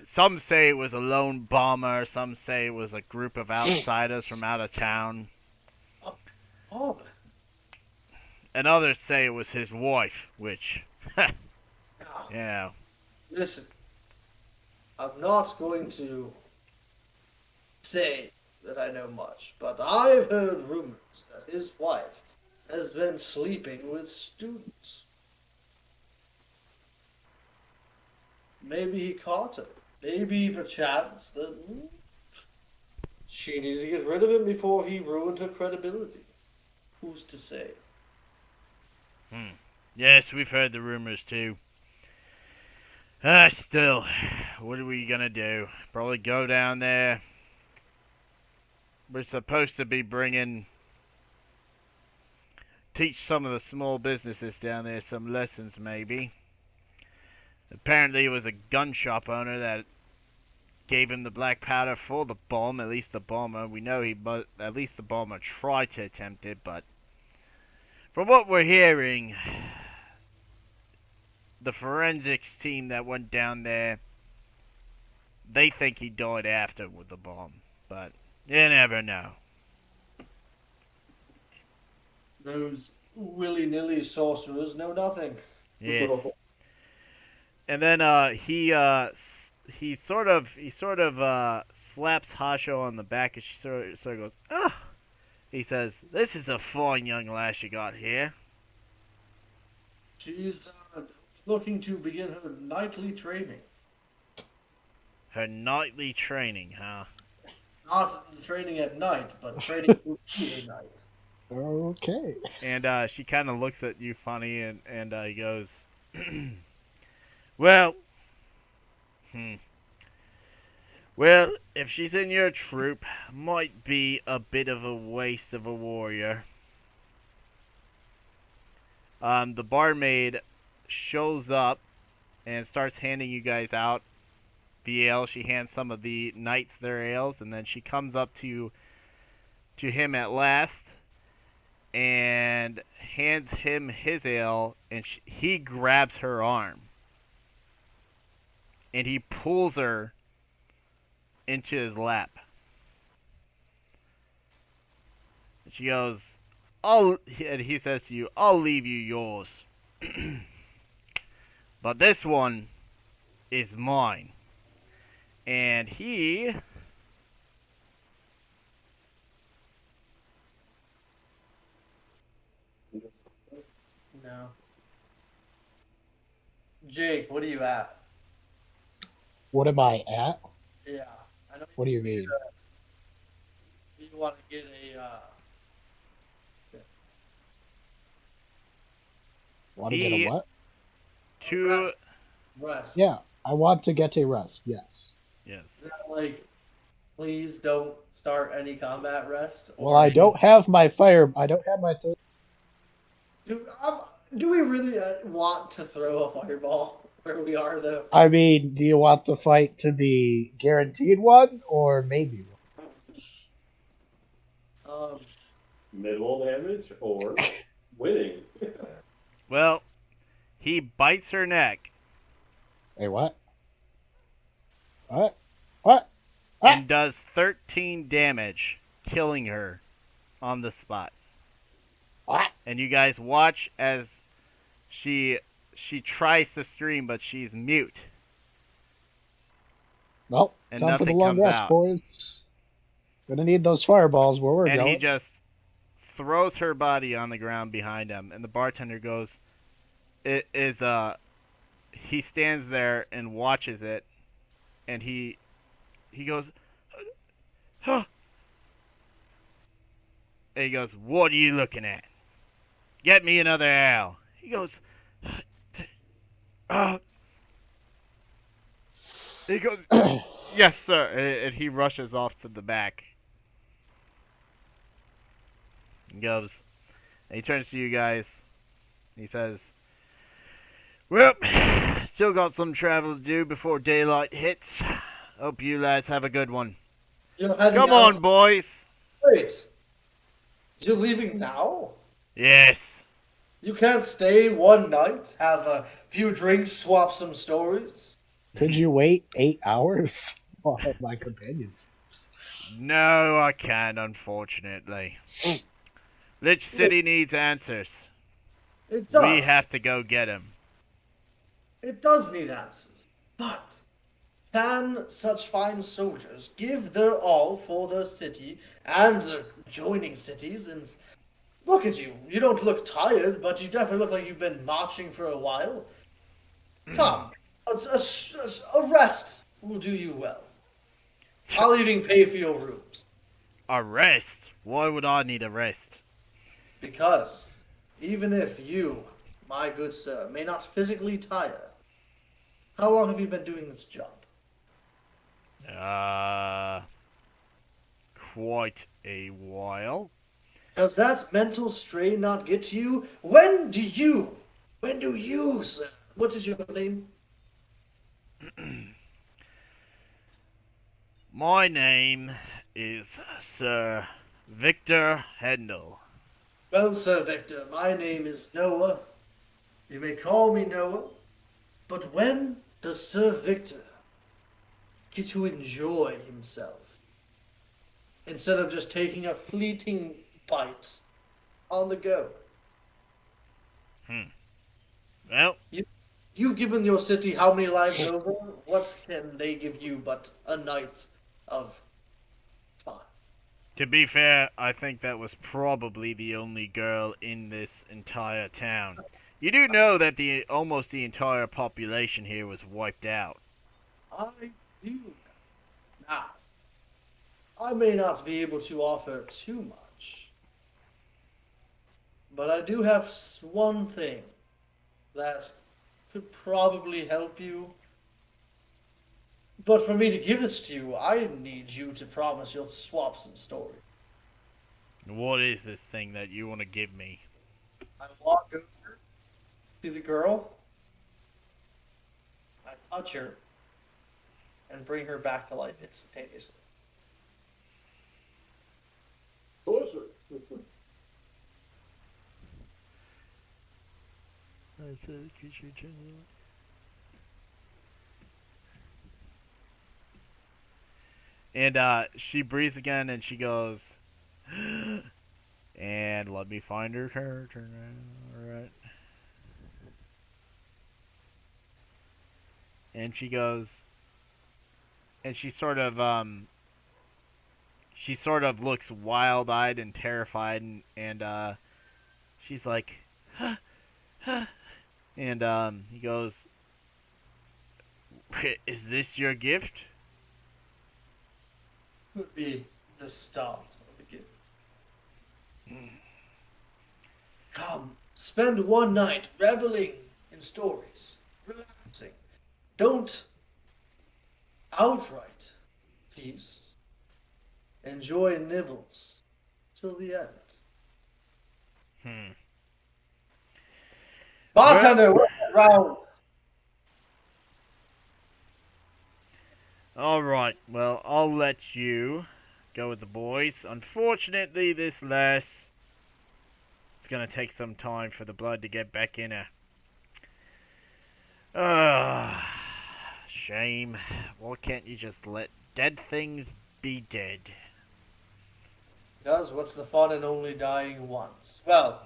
Some say it was a lone bomber, some say it was a group of outsiders from out of town, Oh, and others say it was his wife, which, now, yeah. listen. I'm not going to say that I know much, but I've heard rumors that his wife has been sleeping with students. Maybe he caught her. Maybe perchance that she needed to get rid of him before he ruined her credibility. Who's to say? Yes, we've heard the rumors too. Still, what are we gonna do? Probably go down there. We're supposed to be teach some of the small businesses down there some lessons, maybe. Apparently it was a gun shop owner that gave him the black powder for the bomb, at least the bomber. We know at least the bomber tried to attempt it, but from what we're hearing, the forensics team that went down there, they think he died after with the bomb, but you never know. Those willy-nilly sorcerers know nothing. Yes. And then he sort of slaps Hasho on the back, and she sort of goes, "Ah." He says, "This is a fine young lass you got here." She's looking to begin her nightly training. Her nightly training, huh? Not training at night, but training through the night. Okay. And she kind of looks at you funny, and he goes, well, hmm. Well, if she's in your troop, might be a bit of a waste of a warrior. The barmaid shows up and starts handing you guys out the ale. She hands some of the knights their ales, and then she comes up to him at last and hands him his ale, and he grabs her arm and he pulls her into his lap. And she goes, and he says to you, I'll leave you yours. But this one is mine. And he... No. Jake, what are you at? What am I at? Yeah. I know What do you mean? you want to get a, Want to get a what? To... rest. Yeah, I want to get a rest. Yes. Yes. Is that like, please don't start any combat rest? Well, I don't have my fire. I don't have my. Do we really want to throw a fireball where we are, though? I mean, do you want the fight to be guaranteed one or maybe one? Minimal damage or winning. Well, he bites her neck Hey, what? What? What? Ah! and does 13 damage, killing her on the spot. What? And you guys watch as she tries to scream, but she's mute. Well, And time for the nothing long comes rest, out. boys. Gonna need those fireballs where we're And going. he just throws her body on the ground behind him, and the bartender goes, he stands there and watches it, and he goes, huh. And he goes, what are you looking at? Get me another ale. He goes, he goes, yes, sir. And he rushes off to the back. He goes, and he turns to you guys. He says, well, still got some travel to do before daylight hits. Hope you lads have a good one. Come on, boys. Wait. You're leaving now? Yes. You can't stay one night, have a few drinks, swap some stories? Could you wait 8 hours while my companions? No, I can't, unfortunately. Lich City needs answers. It does. We have to go get him. It does need answers. But can such fine soldiers give their all for their city and the adjoining cities? And look at you. You don't look tired, but you definitely look like you've been marching for a while. Come. A rest will do you well. I'll even pay for your rooms. A rest? Why would I need a rest? Because even if you, my good sir, may not physically tire, how long have you been doing this job? Quite a while. Does that mental strain not get to you? When do you, sir? What is your name? My name is Sir Victor Hendel. Well, Sir Victor, my name is Noah. You may call me Noah. But when does Sir Victor get to enjoy himself? Instead of just taking a fleeting bite on the go. Well, You've given your city how many lives over? What can they give you but a night of fun? to be fair, I think that was probably the only girl in this entire town. You do know that almost the entire population here was wiped out. I do. Now, I may not be able to offer too much, but I do have one thing that could probably help you. But for me to give this to you, I need you to promise you'll swap some story. What is this thing that you want to give me? I walk over to the girl, I touch her, and bring her back to life instantaneously. And she breathes again, and she goes, and let me find her. Turn around. All right. And she goes, and she sort of looks wild-eyed and terrified, and she's like, and he goes, is this your gift? Would be the start of a gift. Come, spend one night reveling in stories, relaxing. Don't outright feast. Enjoy nibbles till the end. Bartender, what's that round? Alright, well, I'll let you go with the boys. Unfortunately, this lass, it's gonna take some time for the blood to get back in her. Shame. Why can't you just let dead things be dead? Because what's the fun in only dying once? Well,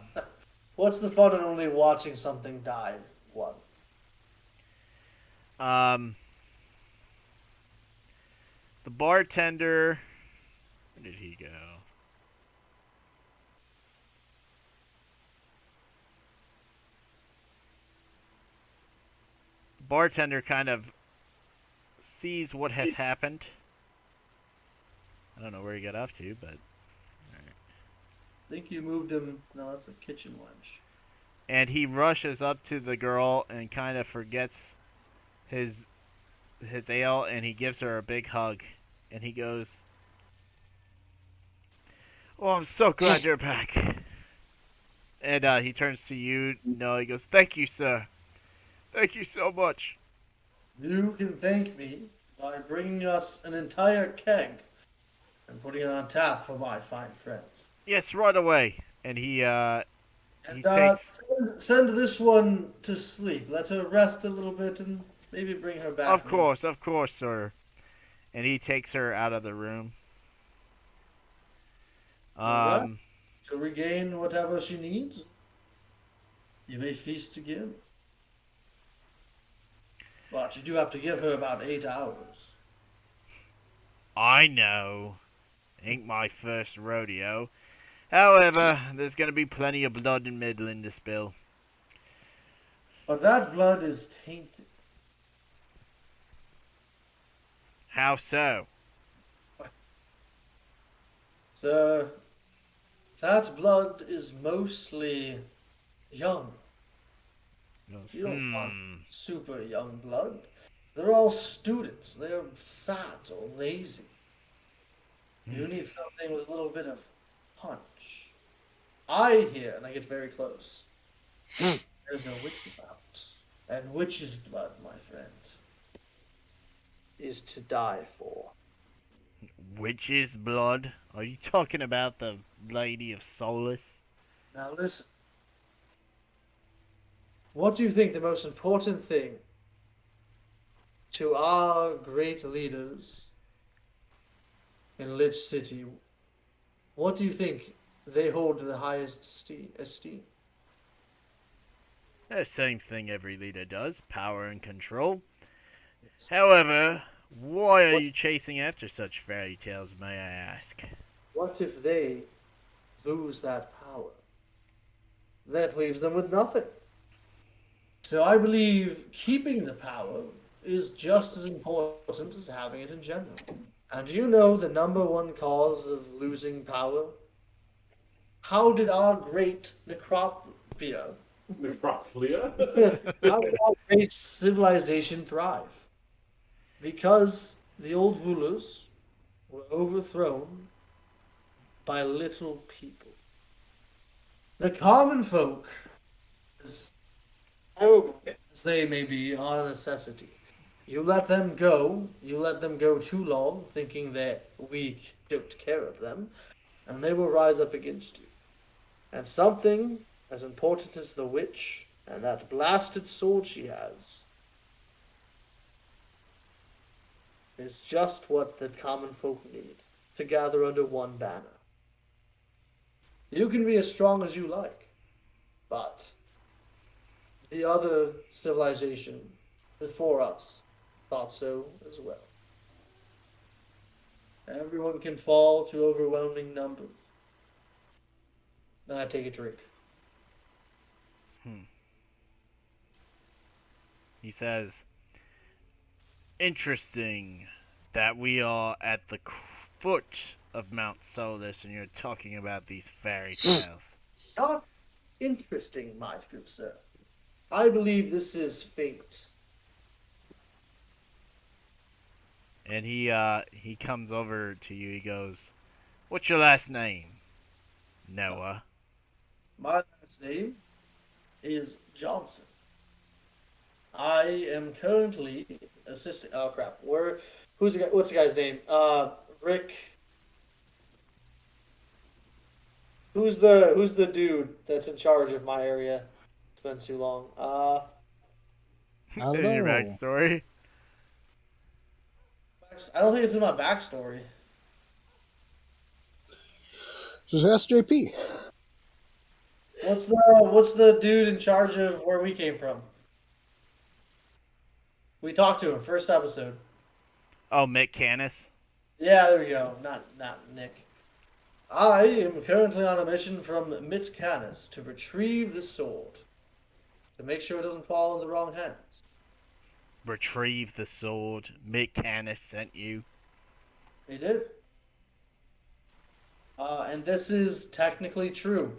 what's the fun in only watching something die once? The bartender, where did he go? The bartender kind of sees what has happened. I don't know where he got off to, but... I think you moved him. No, that's a kitchen wench. And he rushes up to the girl and kind of forgets his ale, and he gives her a big hug. And he goes, "Oh, I'm so glad you're back." And he turns to you. No, he goes, "Thank you, sir. Thank you so much." You can thank me by bringing us an entire keg and putting it on tap for my fine friends. Yes, right away. And he And takes... send this one to sleep. Let her rest a little bit and maybe bring her back. Of course, sir. And he takes her out of the room. Alright. To regain whatever she needs, you may feast again. But you do have to give her about 8 hours. I know. Ain't my first rodeo. However, there's gonna be plenty of blood in Midland to spill. But that blood is tainted. How so? Sir, that blood is mostly young. You don't want super young blood. They're all students. They're fat or lazy. You need something with a little bit of punch. I hear, and I get very close. There's a witch about. And witch's blood, my friend, is to die for. Witch's blood? Are you talking about the Lady of Solace? Now listen. What do you think the most important thing to our great leaders in Lich City, what do you think they hold the highest esteem? The same thing every leader does, power and control. However, why are you chasing after such fairy tales, may I ask? What if they lose that power? That leaves them with nothing. So I believe keeping the power is just as important as having it in general. And do you know the number one cause of losing power? how did our great Necropia, Necroplia? how did our great civilization thrive? Because the old rulers were overthrown by little people. The common folk, as terrible as they may be, are a necessity. You let them go, you let them go too long, thinking that we took care of them, and they will rise up against you. And something as important as the witch and that blasted sword she has is just what the common folk need to gather under one banner. You can be as strong as you like, but the other civilization before us thought so as well. Everyone can fall to overwhelming numbers. Then I take a drink. He says, interesting that we are at the foot of Mount Solus and you're talking about these fairy tales. Not interesting, my good sir. I believe this is fate. And he comes over to you. He goes, "What's your last name?" "Noah." My last name is Johnson. I am currently assistant. Oh crap! Who's the guy? What's the guy's name? Rick. Who's the dude that's in charge of my area? It's been too long. I don't Your know. backstory? I don't think it's in my backstory. Just ask JP. What's the dude in charge of where we came from? We talked to him first episode. Oh, Mick Canis. Yeah, there we go. Not Nick. I am currently on a mission from Mitz Canis to retrieve the sword. To make sure it doesn't fall in the wrong hands. Retrieve the sword. Mick Canis sent you. He did. And this is technically true.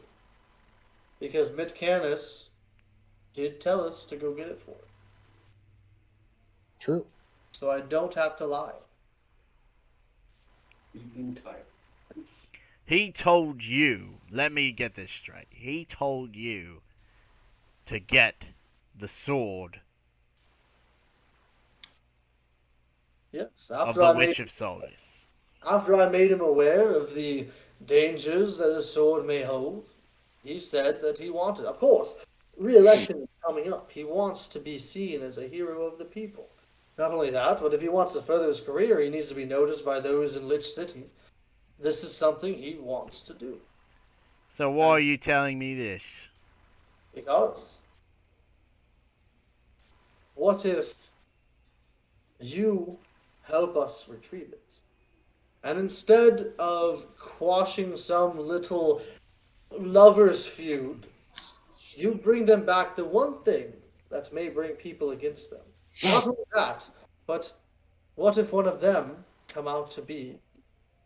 Because Mitz Canis did tell us to go get it for him. True. So I don't have to lie. He told you, let me get this straight. He told you to get the sword Yes, of the Witch of Solus. after I made him aware of the dangers that the sword may hold, he said that he wanted, of course, re-election is coming up. He wants to be seen as a hero of the people. Not only that, but if he wants to further his career, he needs to be noticed by those in Lich City. This is something he wants to do. So why are you telling me this? Because what if you help us retrieve it? And instead of quashing some little lovers' feud, you bring them back the one thing that may bring people against them. Not only that, but what if one of them come out to be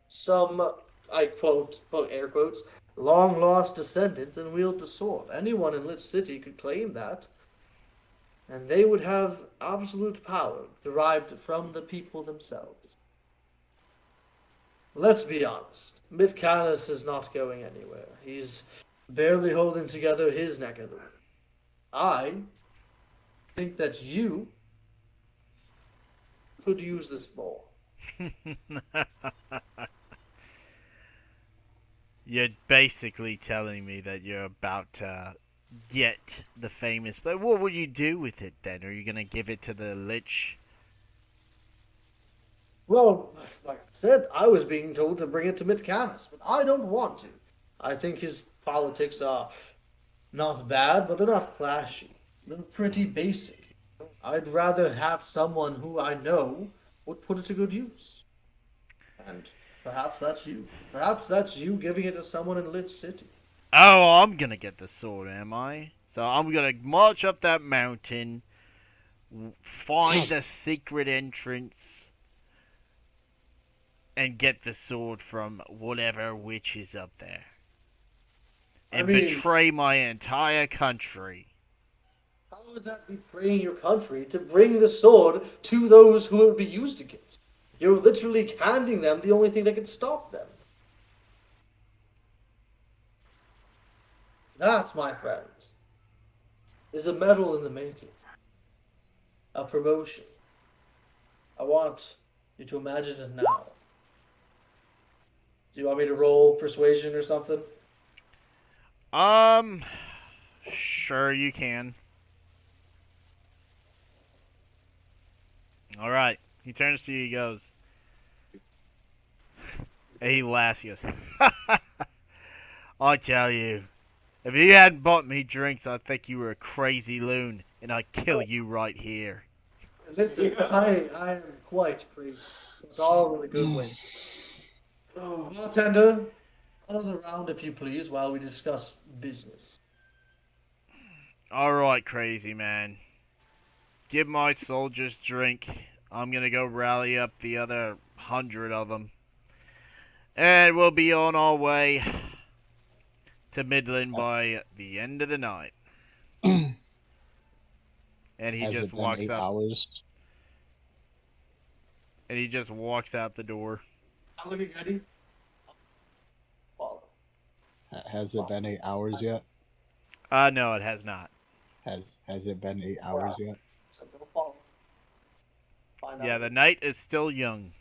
some, I quote air quotes, long lost descendant and wield the sword? Anyone in Lich City could claim that, and they would have absolute power derived from the people themselves. Let's be honest. Mitcanis is not going anywhere. He's barely holding together his neck of the woods. I think that you could use this more. You're basically telling me that you're about to get the famous. But what will you do with it then? Are you going to give it to the Lich? Well, like I said, I was being told to bring it to Mitcanis, but I don't want to. I think his politics are not bad, but they're not flashy. They're pretty basic. I'd rather have someone who I know would put it to good use. And perhaps that's you. Perhaps that's you giving it to someone in Lich City. Oh, I'm going to get the sword, am I? So I'm going to march up that mountain, find the secret entrance, and get the sword from whatever witch is up there. and mean- betray my entire country. How is that betraying your country to bring the sword to those who it would be used against? You're literally handing them the only thing that can stop them. That, my friends, is a medal in the making. A promotion. I want you to imagine it now. Do you want me to roll persuasion or something? Sure you can. All right. He turns to you. He goes. And he laughs. He goes, I tell you, if you hadn't bought me drinks, I'd think you were a crazy loon, and I'd kill you right here. Listen, I am quite crazy. It's all in a good way. Bartender, another round if you please, while we discuss business. All right, crazy man. Give my soldiers drink. I'm gonna go rally up the other 100 of them, and we'll be on our way to Midland by the end of the night. And he Has just it been walks 8 up. hours? And he just walks out the door. I'm looking ready. Follow. Has it been 8 hours yet? No, it has not. Has it been 8 hours yet? So go follow. Find Yeah, out. the night is still young.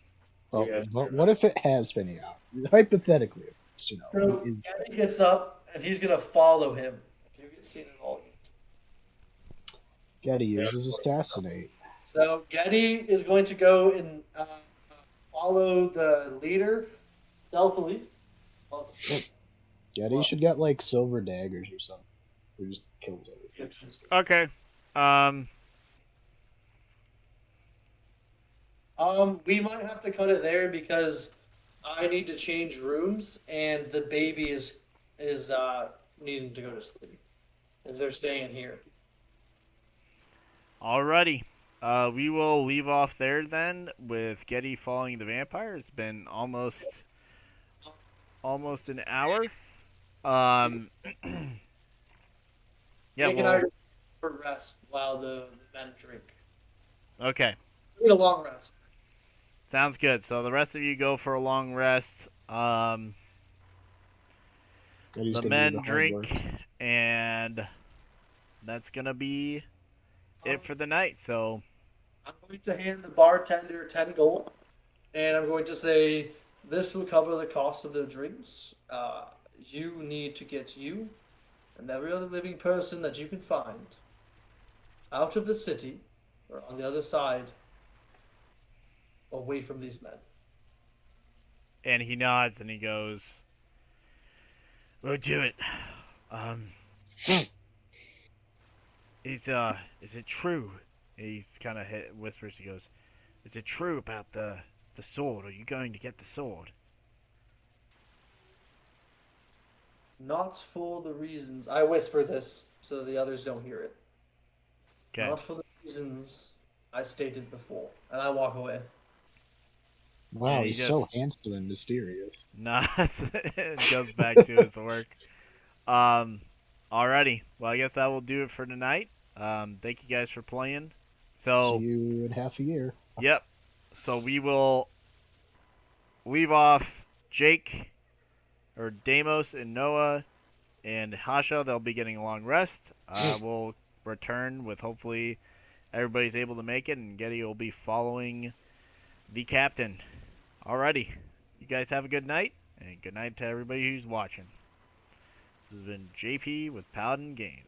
Well, guys but what if it has been 8 hours? Hypothetically, you know, So it is Gabby gets up and he's gonna follow him. If you get seen at all. Getty uses assassinate. So Getty is going to go and follow the leader stealthily. Getty should get like silver daggers or something. Who just kills everything. Okay. We might have to cut it there because I need to change rooms and the baby is needing to go to sleep. And they're staying here. Alrighty. We will leave off there then with Getty following the vampire. It's been almost an hour. Yeah, Jake and well, I for rest while the men drink. okay. We need a long rest. Sounds good. So the rest of you go for a long rest. Getty's The gonna do men the hard drink, work. and that's gonna be it for the night. So I'm going to hand the bartender 10 gold, and I'm going to say this will cover the cost of the drinks. You need to get you and every other living person that you can find out of the city or on the other side, away from these men. and he nods and he goes, "We'll do it." Is it true? He's kind of whispers. He goes, "Is it true about the sword? Are you going to get the sword?" Not for the reasons I whisper this so the others don't hear it. Okay. Not for the reasons I stated before, and I walk away. Wow, he he's just- so handsome and mysterious. Nods and goes back to his work. Alrighty. Well, I guess that will do it for tonight. Thank you guys for playing. So, See you in half a year. yep. So we will leave off Jake, or Deimos and Noah and Hasha. They'll be getting a long rest. We'll return with hopefully everybody's able to make it, and Getty will be following the captain. Alrighty. You guys have a good night, and good night to everybody who's watching. This has been JP with Paladin Games.